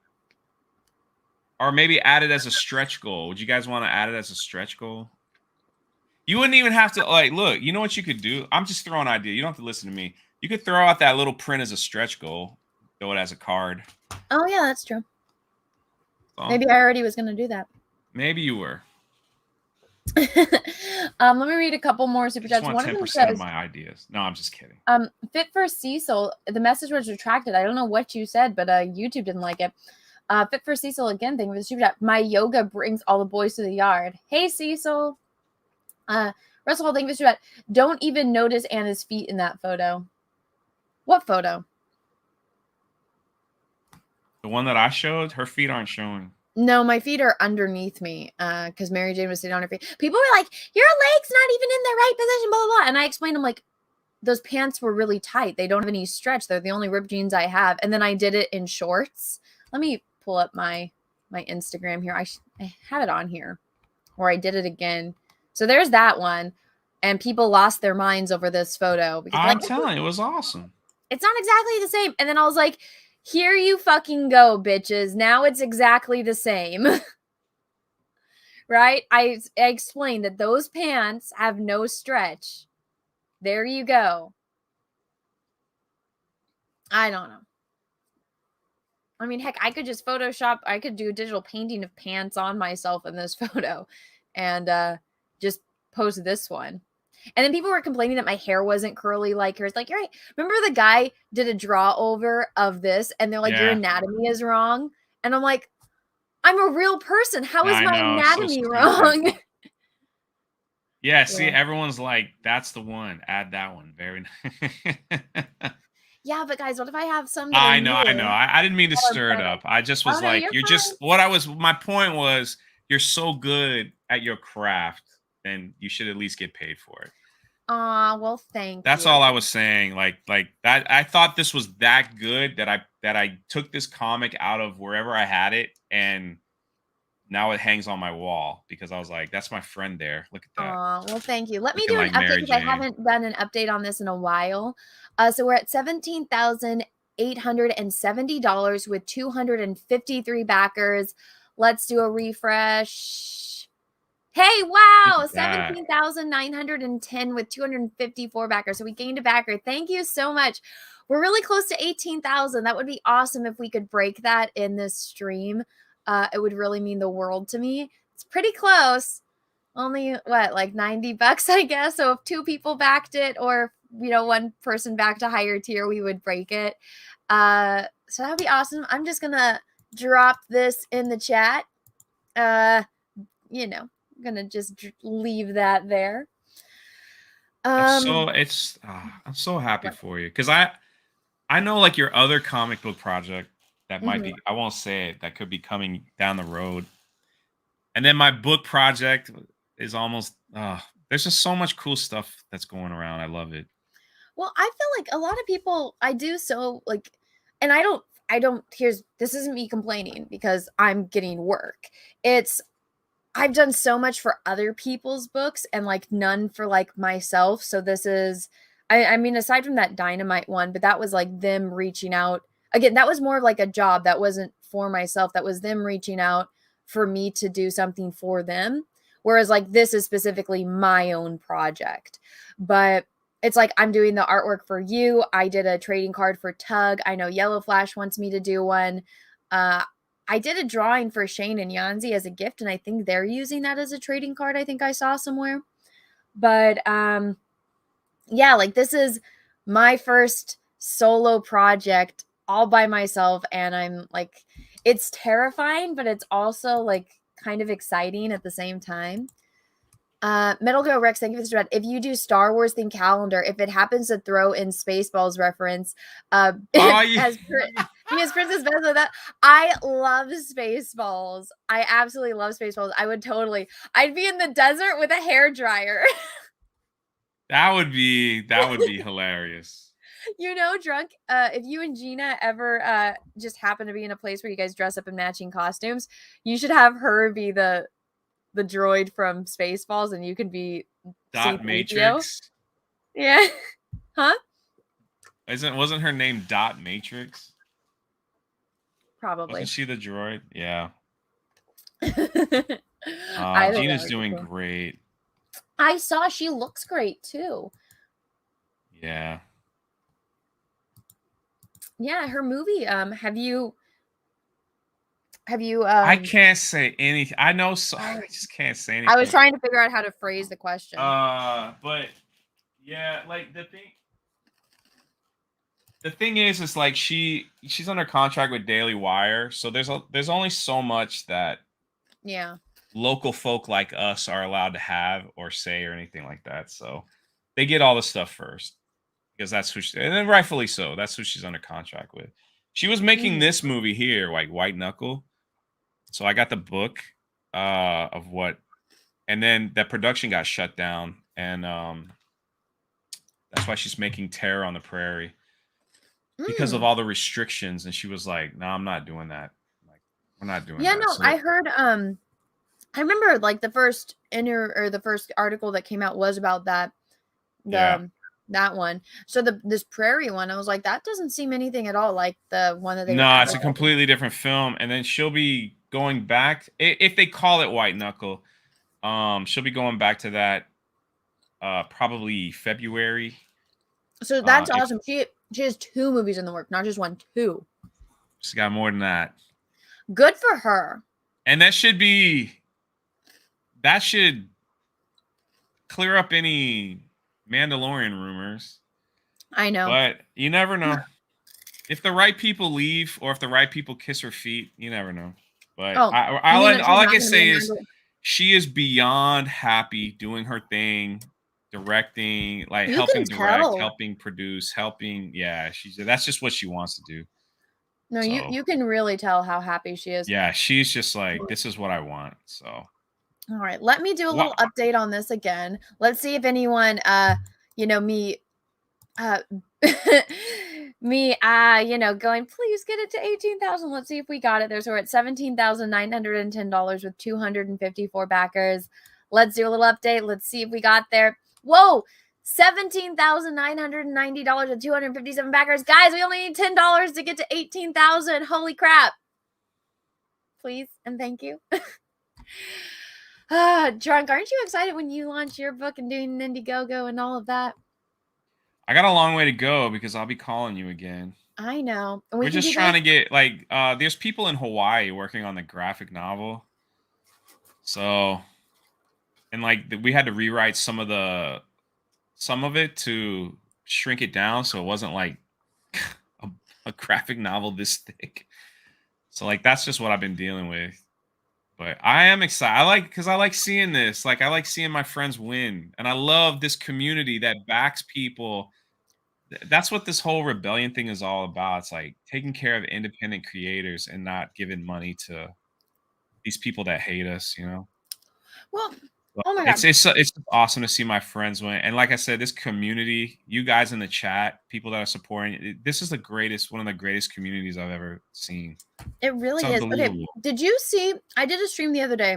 Or maybe add it as a stretch goal. Would you guys want to add it as a stretch goal? You wouldn't even have to, like, look, you know what you could do? I'm just throwing an idea. You don't have to listen to me. You could throw out that little print as a stretch goal. Throw it as a card. Oh, yeah, that's true. So, maybe I already was going to do that. Maybe you were. Let me read a couple more super chats. One One 10% of them says, of my ideas. No, I'm just kidding. Fit for Cecil, the message was retracted. I don't know what you said, but YouTube didn't like it. Fit for Cecil again, thank you for the super chat. My yoga brings all the boys to the yard. Hey, Cecil. Russell Hall, thank you for the super chat. Don't even notice Anna's feet in that photo. What photo? The one that I showed, her feet aren't showing. No, my feet are underneath me because Mary Jane was sitting on her feet. People were like, your leg's not even in the right position, blah, blah, blah. And I explained, I'm like, those pants were really tight. They don't have any stretch. They're the only ripped jeans I have. And then I did it in shorts. Let me pull up my Instagram here. I have it on here. Or I did it again. So there's that one. And people lost their minds over this photo. Because, I'm telling you, it was awesome. It's not exactly the same. And then I was like, here you fucking go, bitches. Now it's exactly the same. Right? I explained that those pants have no stretch. There you go. I don't know. I mean, heck, I could just Photoshop. I could do a digital painting of pants on myself in this photo and just post this one. And then people were complaining that my hair wasn't curly like hers. Like, you're right. Remember the guy did a draw over of this and they're like, your anatomy is wrong. And I'm like, I'm a real person. How is my anatomy wrong? Yeah, see, everyone's like, that's the one. Add that one. Very nice. Yeah, but guys, what if I have some? I know. I didn't mean to stir it up. I just was like, you're just, my point was, you're so good at your craft, then you should at least get paid for it. Well, thank you. That's all I was saying. Like that. I thought this was that good that I took this comic out of wherever I had it, and now it hangs on my wall because I was like, that's my friend there. Look at that. Well, thank you. Let me Looking do an like update Mary because I Jane. haven't done an update on this in a while. So we're at $17,870 with 253 backers. Let's do a refresh. Hey, wow, 17,910 with 254 backers. So we gained a backer. Thank you so much. We're really close to 18,000. That would be awesome if we could break that in this stream. It would really mean the world to me. It's pretty close. Only what, like $90, I guess. So if 2 people backed it, or 1 person backed a higher tier, we would break it. So that'd be awesome. I'm just gonna drop this in the chat. I'm gonna just leave that there. I'm so happy for you because I know like your other comic book project that might be, I won't say it, that could be coming down the road. And then my book project is almost, there's just so much cool stuff that's going around. I love it. Well, I feel like a lot of people, I do so like, and this isn't me complaining because I'm getting work. I've done so much for other people's books and like none for like myself. So this is, I mean, aside from that Dynamite one, but that was like them reaching out again, that was more of like a job that wasn't for myself. That was them reaching out for me to do something for them. Whereas like this is specifically my own project. But it's like I'm doing the artwork for you. I did a trading card for Tug. I know Yellow Flash wants me to do one. I did a drawing for Shane and Yanzi as a gift, and I think they're using that as a trading card. I think I saw somewhere. But yeah, like this is my first solo project all by myself, and I'm like, it's terrifying, but it's also like kind of exciting at the same time. Metal Girl Rex, thank you for the thread. If you do Star Wars themed calendar, if it happens to throw in Spaceballs reference, as Princess Beth with that, I love Spaceballs. I absolutely love Spaceballs. I'd be in the desert with a hairdryer. That would be hilarious. You know, Drunk, if you and Gina ever just happen to be in a place where you guys dress up in matching costumes, you should have her be the droid from Spaceballs, and you can be Dot C-3PO. Matrix. Yeah. Huh? Wasn't her name Dot Matrix? Probably. Wasn't she the droid? Yeah. I think Gina's that would be doing cool. great. I saw she looks great too. Yeah. Yeah, her movie. Have you? I can't say anything. I know, so I just can't say anything. I was trying to figure out how to phrase the question. But yeah, like the thing is like she's under contract with Daily Wire, so there's only so much that yeah, local folk like us are allowed to have or say or anything like that. So they get all the stuff first because that's who and then rightfully so. That's who she's under contract with. She was making this movie here, like White Knuckle. So I got the book of what, and then that production got shut down, and that's why she's making Terror on the Prairie because of all the restrictions. And she was like, "No, I'm not doing that. Like, we're not doing that." Yeah, no, I heard. I remember like the first article that came out was about that. That one. So this Prairie one, I was like, that doesn't seem anything at all like the one that they. No, it's a completely different film, and then she'll be going back if they call it White Knuckle. She'll be going back to that probably February. So that's awesome. She has 2 movies in the work, not just 1, 2. She's got more than that. Good for her. And that should clear up any Mandalorian rumors. I know. But you never know. If the right people leave or if the right people kiss her feet, you never know. But all I can say is she is beyond happy doing her thing, directing, like helping direct, helping produce, that's just what she wants to do. No, so, you can really tell how happy she is. Yeah, she's just like, this is what I want. So all right, let me do a little update on this again. Let's see if anyone going, please get it to 18,000. Let's see if we got it. We're at $17,910 with 254 backers. Let's do a little update. Let's see if we got there. Whoa, $17,990 with 257 backers. Guys, we only need $10 to get to 18,000. Holy crap. Please and thank you. Drunk, aren't you excited when you launch your book and doing Indiegogo and all of that? I got a long way to go because I'll be calling you again. I know. We're just trying to get there's people in Hawaii working on the graphic novel. So, and we had to rewrite some of it to shrink it down so it wasn't like a graphic novel this thick. So that's just what I've been dealing with. But I am excited. Because I like seeing this. I like seeing my friends win. And I love this community that backs people. That's what this whole rebellion thing is all about. It's like taking care of independent creators and not giving money to these people that hate us, Well, oh my God. It's awesome to see my friends win. And like I said, this community, you guys in the chat, people that are supporting, this is one of the greatest communities I've ever seen. It really is. Okay, did you see, I did a stream the other day.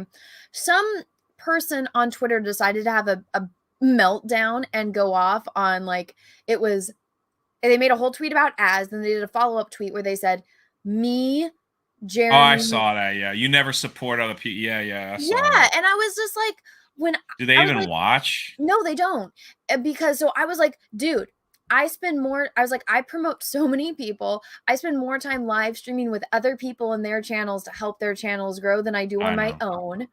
Some person on Twitter decided to have a meltdown and go off on it was they made a whole tweet about Az, then they did a follow-up tweet where they said, me, Jeremy. Oh, I saw that. Yeah, you never support other people. Yeah, I saw Yeah, that. and I was just like, Do they I was even like, watch? no, they don't. Because so I was like, dude, I promote so many people. I spend more time live streaming with other people in their channels to help their channels grow than I do on my own.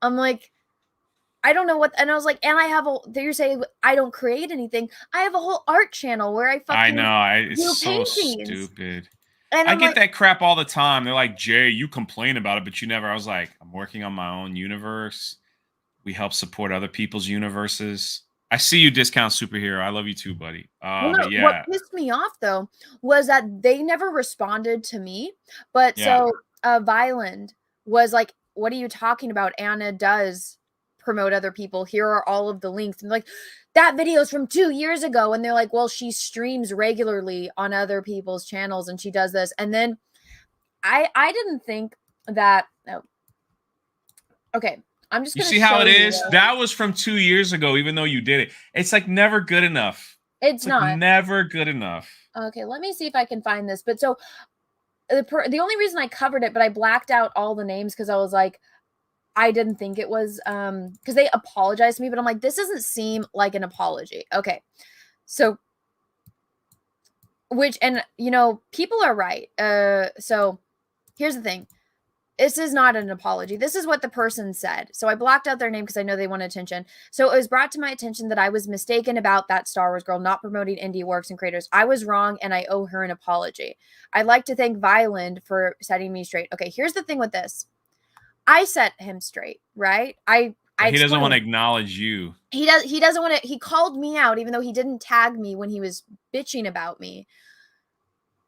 I'm like, I don't know what, and I was like, and I have you're saying I don't create anything. I have a whole art channel where I fucking It's do so paintings. stupid. And I I'm get like, that crap all the time. They're like, Jay, you complain about it, but you never. I was like, I'm working on my own universe. We help support other people's universes. I see you, Discount Superhero. I love you too, buddy. well, no, But yeah. what pissed me off though was that they never responded to me. But Yeah. so Violent was like, what are you talking about? Anna does promote other people. Here are all of the links. And like, that video is from 2 years ago. And they're like, well, she streams regularly on other people's channels and she does this. And then I didn't think that, okay. I'm just You gonna see how it show is? you. That was from 2 years ago, even though you did it. It's like never good enough. It's like not. never good enough. Okay, let me see if I can find this. But so the only reason I covered it, but I blacked out all the names because I was like, I didn't think it was because they apologized to me, but I'm like, this doesn't seem like an apology. Okay. So and you know, people are right. So here's the thing. This is not an apology. This is what the person said. So I blocked out their name because I know they want attention. So it was brought to my attention that I was mistaken about that Star Wars girl not promoting indie works and creators. I was wrong and I owe her an apology. I'd like to thank Violent for setting me straight. Okay, here's the thing with this. I set him straight, right? He doesn't want to acknowledge you. He doesn't want to. He called me out even though he didn't tag me when he was bitching about me.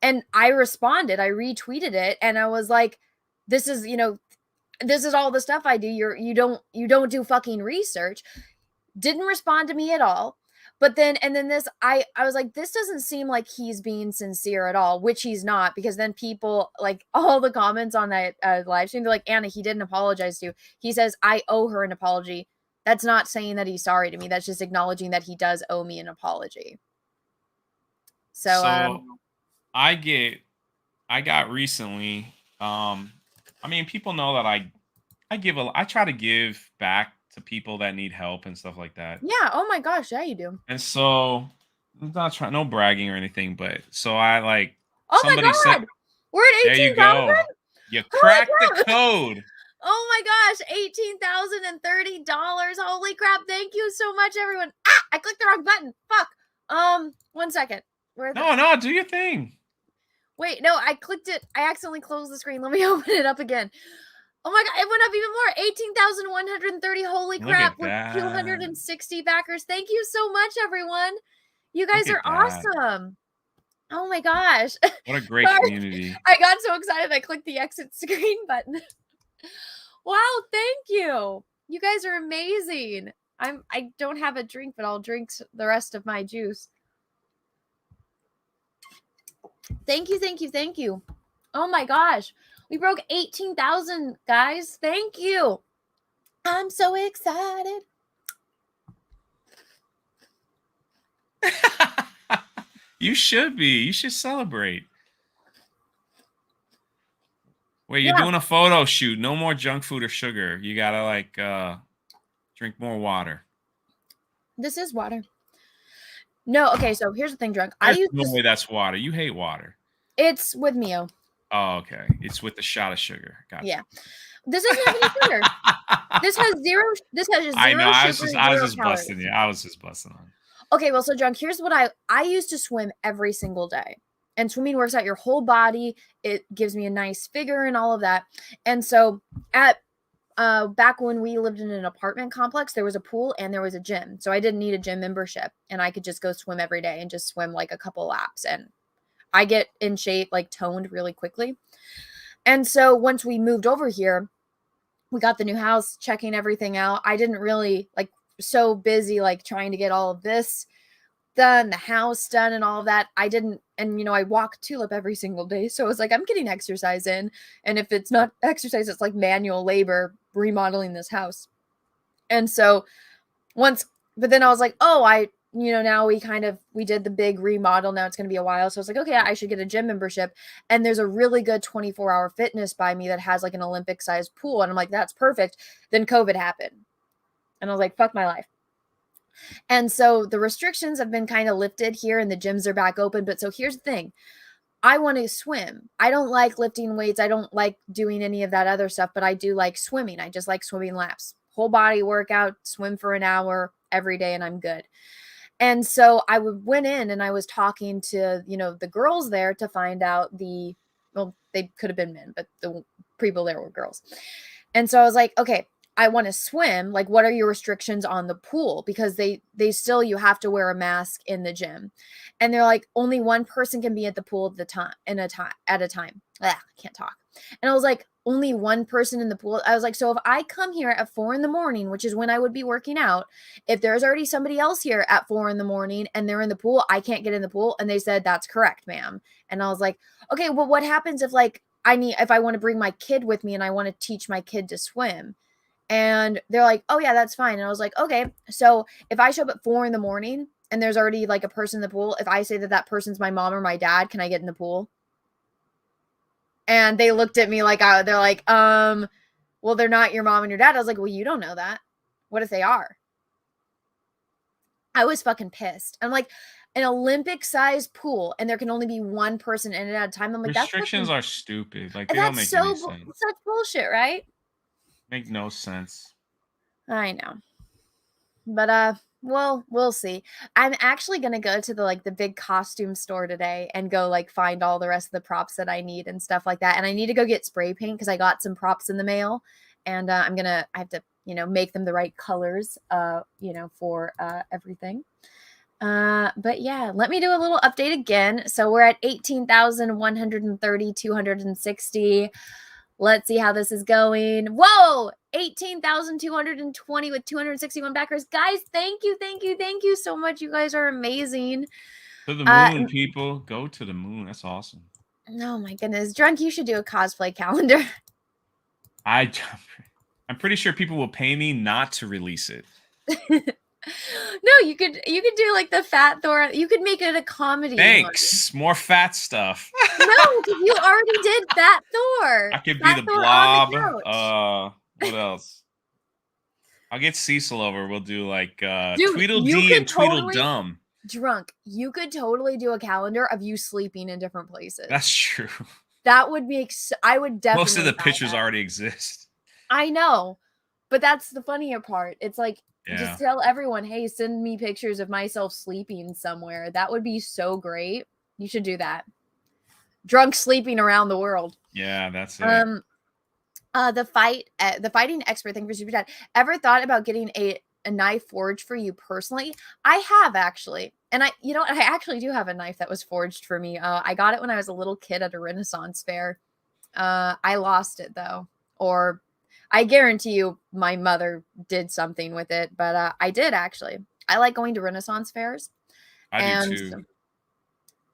And I responded. I retweeted it and I was like, this is, you know, this is all the stuff I do. You don't do fucking research. Didn't respond to me at all. But then this, I was like, this doesn't seem like he's being sincere at all, which he's not, because then people, like, all the comments on that live stream, they're like, Anna, he didn't apologize to you. He says, I owe her an apology. That's not saying that he's sorry to me. That's just acknowledging that he does owe me an apology. So I got recently, I mean, people know that I try to give back to people that need help and stuff like that. Yeah. Oh my gosh. Yeah, you do. And so I'm not trying, no bragging or anything, but so I like, oh somebody my God. said, we're at 18,000. There you go. You cracked the code. Oh my gosh. $18,030. Holy crap. Thank you so much, everyone. I clicked the wrong button. Fuck. 1 second. No, do your thing. Wait, no, I clicked it. I accidentally closed the screen. Let me open it up again. Oh my God, it went up even more. 18,130. Holy crap. With 260 backers. Thank you so much, everyone. You guys are awesome. Oh my gosh. What a great community. I got so excited I clicked the exit screen button. Wow, thank you. You guys are amazing. I don't have a drink, but I'll drink the rest of my juice. Thank you, thank you, thank you. Oh my gosh. We broke 18,000, guys. Thank you. I'm so excited. You should be. You should celebrate. Wait, you're doing a photo shoot. No more junk food or sugar. You gotta like drink more water. This is water. No, okay, so here's the thing, Drunk. There's no way that's water. You hate water. It's with Mio. Oh, okay. It's with the shot of sugar. Gotcha. Yeah. This doesn't have any sugar. This has zero. This has zero. I know. I was sugar, just calories. busting you. I was just busting on. Okay, well, so Drunk, here's what I used to swim every single day. And swimming works out your whole body. It gives me a nice figure and all of that. And so back when we lived in an apartment complex, there was a pool and there was a gym. So I didn't need a gym membership and I could just go swim every day and just swim like a couple laps. And I get in shape, like toned really quickly. And so once we moved over here, we got the new house, checking everything out. I didn't really so busy, like trying to get all of this done, the house done and all of that. I didn't. And, you know, I walk Tulip every single day. So it's like, I'm getting exercise in. And if it's not exercise, it's like manual labor remodeling this house. And so but then I was like, oh, now we did the big remodel. Now it's going to be a while. So I was like, okay, I should get a gym membership. And there's a really good 24-hour fitness by me that has like an Olympic sized pool. And I'm like, that's perfect. Then COVID happened. And I was like, fuck my life. And so the restrictions have been kind of lifted here and the gyms are back open. But so here's the thing. I want to swim. I don't like lifting weights. I don't like doing any of that other stuff, but I do like swimming. I just like swimming laps. Whole body workout, swim for an hour every day, and I'm good. And so I went in and I was talking to, the girls there to find out they could have been men, but the people there were girls. And so I was like, okay, I want to swim. Like, what are your restrictions on the pool? Because you have to wear a mask in the gym. And they're like, only one person can be at the pool at a time. I can't talk. And I was like, only one person in the pool. I was like, so if I come here at 4 a.m, which is when I would be working out, if there's already somebody else here at 4 a.m. and they're in the pool, I can't get in the pool. And they said, that's correct, ma'am. And I was like, okay, well, what happens if if I want to bring my kid with me and I want to teach my kid to swim? And they're like, oh yeah, that's fine. And I was like, okay, so if I show up at 4 a.m. and there's already like a person in the pool, if I say that person's my mom or my dad, can I get in the pool? And they looked at me like, they're like, well, they're not your mom and your dad. I was like, well, you don't know that. What if they are? I was fucking pissed. I'm like, an Olympic-sized pool, and there can only be one person in it at a time. I'm like, restrictions are stupid. Like, they don't make any sense. Such bullshit, right? Make no sense. I know. But well, we'll see. I'm actually gonna go to the big costume store today and go find all the rest of the props that I need and stuff like that. And I need to go get spray paint because I got some props in the mail, and I have to make them the right colors for everything. But yeah, let me do a little update again. So we're at 18,130, 260. Let's see how this is going. Whoa, 18,220 with 261 backers. Guys, thank you so much. You guys are amazing. To the moon, people. Go to the moon. That's awesome. Oh my goodness. Drunk, you should do a cosplay calendar. I'm pretty sure people will pay me not to release it. No, you could do the Fat Thor. You could make it a comedy. Thanks. More fat stuff. No, you already did Fat Thor. I could be the Blob. What else? I'll get Cecil over. We'll do Tweedledee and Tweedledum. Drunk, you could totally do a calendar of you sleeping in different places. That's true. That would make. I would definitely. Most of the pictures already exist. I know, but that's the funnier part. It's just tell everyone, hey, send me pictures of myself sleeping somewhere. That would be so great. You should do that. Drunk sleeping around the world. Yeah, that's it. The fighting expert thing for Super Dad. Ever thought about getting a knife forged for you personally? I have actually. And I actually do have a knife that was forged for me. I got it when I was a little kid at a Renaissance fair. I lost it though. Or I guarantee you my mother did something with it, but I did actually. I like going to Renaissance fairs. I do too.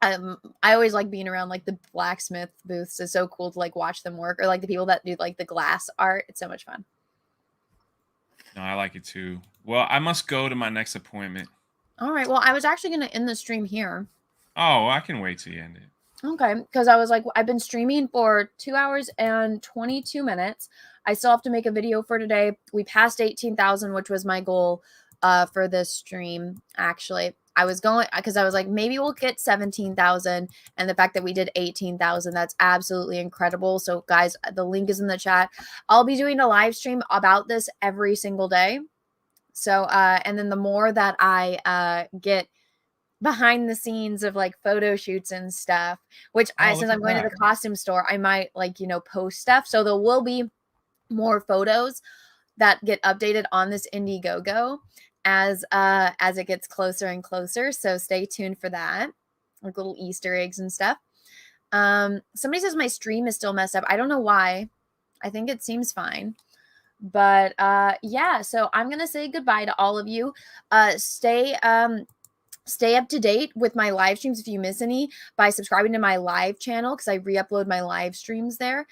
I always like being around the blacksmith booths. It's so cool to watch them work, or the people that do the glass art. It's so much fun. No, I like it too. Well, I must go to my next appointment. All right. Well, I was actually going to end the stream here. Oh, I can wait till you end it. Okay. Because I was I've been streaming for 2 hours and 22 minutes. I still have to make a video for today. We passed 18,000, which was my goal for this stream. Actually, I was going because I was maybe we'll get 17,000, and the fact that we did 18,000, that's absolutely incredible. So guys, the link is in the chat. I'll be doing a live stream about this every single day. So, and then the more that I get behind the scenes of photo shoots and stuff, which since I'm going to the costume store, I might post stuff. So there will be more photos that get updated on this Indiegogo as it gets closer and closer. So stay tuned for that, little Easter eggs and stuff. Somebody says my stream is still messed up. I don't know why. I think it seems fine. But yeah, so I'm gonna say goodbye to all of you. Stay up to date with my live streams if you miss any by subscribing to my live channel, because I re-upload my live streams there.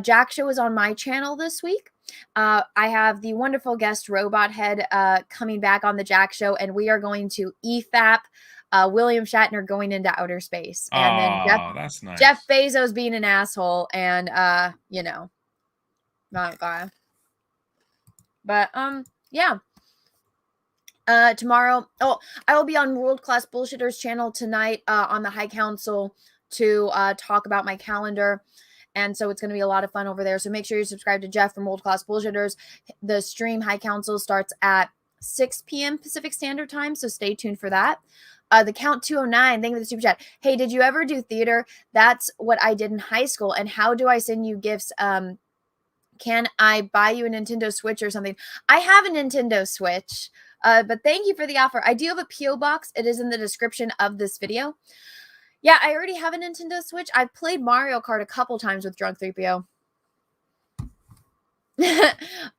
Jack Show is on my channel this week. I have the wonderful guest Robot Head coming back on the Jack Show, and we are going to EFAP William Shatner going into outer space. And then that's nice. Jeff Bezos being an asshole, and not guy. But yeah. Tomorrow, I will be on World Class Bullshitters channel tonight on the High Council to talk about my calendar. And so it's going to be a lot of fun over there. So make sure you subscribe to Jeff from World Class Bullshitters. The stream High Council starts at 6 p.m. Pacific Standard Time. So stay tuned for that. The Count 209, thank you for the super chat. Hey, did you ever do theater? That's what I did in high school. And how do I send you gifts? Can I buy you a Nintendo Switch or something? I have a Nintendo Switch, but thank you for the offer. I do have a P.O. box. It is in the description of this video. Yeah, I already have a Nintendo Switch. I've played Mario Kart a couple times with Drunk 3PO.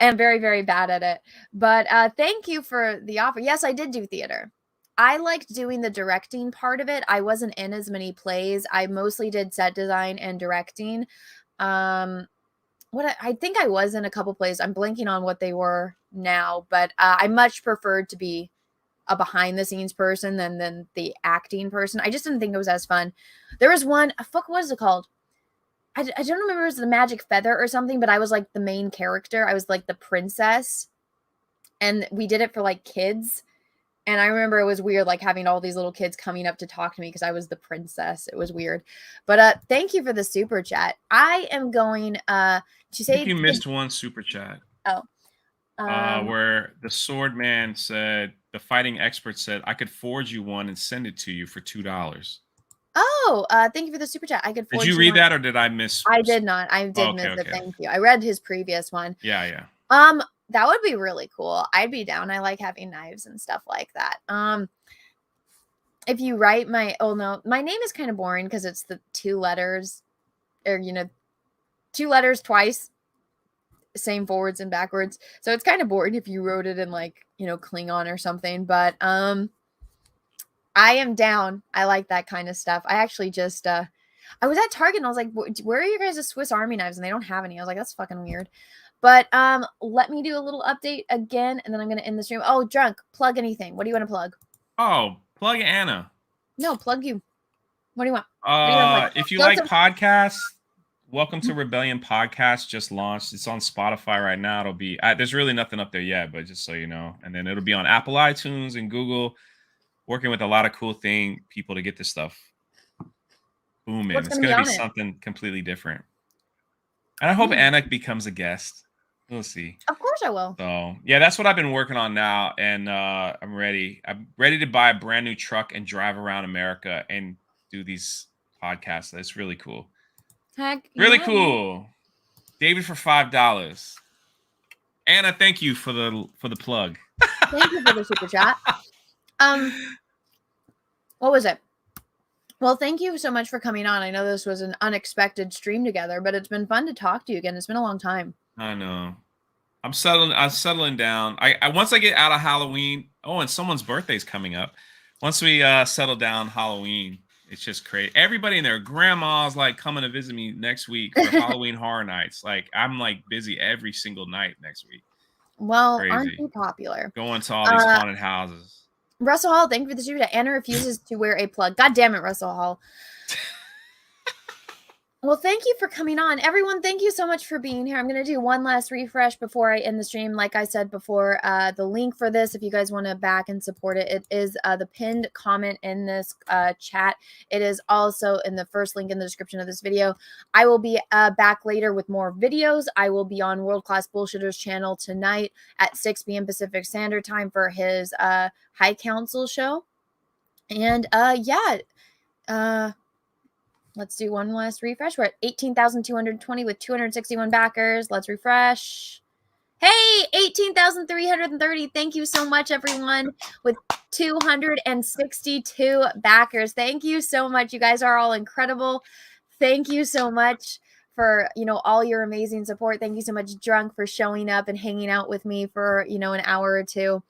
I'm very, very bad at it. But thank you for the offer. Yes, I did do theater. I liked doing the directing part of it. I wasn't in as many plays. I mostly did set design and directing. I think I was in a couple plays. I'm blanking on what they were now, but I much preferred to be a behind the scenes person than the acting person. I just didn't think it was as fun. There was one, what was it called? I don't remember, it was the Magic Feather or something, but I was like the main character. I was like the princess, and we did it for like kids. And I remember it was weird, like having all these little kids coming up to talk to me because I was the princess. It was weird. But thank you for the super chat. I am going to say, I think you missed one super chat. Oh. Where the sword man said, the fighting expert said, I could forge you one and send it to you for $2. Oh, thank you for the super chat. I could forge Did you read that, or did I miss? I did not. I did miss it. Thank you. I read his previous one. Yeah. That would be really cool. I'd be down. I like having knives and stuff like that. If you write my name is kind of boring because it's the 2 letters, or 2 letters twice, same forwards and backwards. So it's kind of boring if you wrote it in like, Klingon or something. But I am down. I like that kind of stuff. I actually just I was at Target and I was like, where are your guys' Swiss Army knives? And they don't have any. I was like, that's fucking weird. But let me do a little update again, and then I'm going to end the stream. Oh, Drunk, plug anything. What do you want to plug? Oh, plug Anna. No, plug you. What do you want? If you like podcasts, Welcome to Rebellion podcast just launched. It's on Spotify right now. It'll be there's really nothing up there yet, but just so you know. And then it'll be on Apple iTunes and Google. Working with a lot of cool people to get this stuff booming. It's going to be something completely different. And I hope Anna becomes a guest. We'll see. Of course I will. So yeah, that's what I've been working on now, and I'm ready. I'm ready to buy a brand new truck and drive around America and do these podcasts. That's really cool. Heck, really cool. David for $5. Anna, thank you for the plug. Thank you for the super chat. What was it? Well, thank you so much for coming on. I know this was an unexpected stream together, but it's been fun to talk to you again. It's been a long time. I know. I'm settling down. I once I get out of Halloween. Oh, and someone's birthday's coming up. Once we settle down Halloween, it's just crazy. Everybody and their grandma's like coming to visit me next week for Halloween Horror Nights. Like I'm like busy every single night next week. Well, crazy. Aren't you popular? Going to all these haunted houses. Russell Hall, thank you for the super chat. Anna refuses to wear a plug. God damn it, Russell Hall. Well, thank you for coming on. Everyone, thank you so much for being here. I'm going to do one last refresh before I end the stream. Like I said before, the link for this, if you guys want to back and support it, it is the pinned comment in this chat. It is also in the first link in the description of this video. I will be back later with more videos. I will be on World Class Bullshitters channel tonight at 6 p.m. Pacific Standard Time for his High Council show. And let's do one last refresh. We're at 18,220 with 261 backers. Let's refresh. Hey, 18,330. Thank you so much, everyone, with 262 backers. Thank you so much. You guys are all incredible. Thank you so much for, all your amazing support. Thank you so much, Drunk, for showing up and hanging out with me for, an hour or two.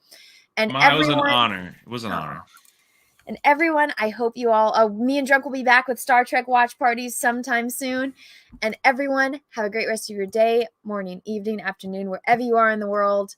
And it was an honor. It was an honor. And everyone, I hope you all, me and Drunk will be back with Star Trek watch parties sometime soon. And everyone, have a great rest of your day, morning, evening, afternoon, wherever you are in the world.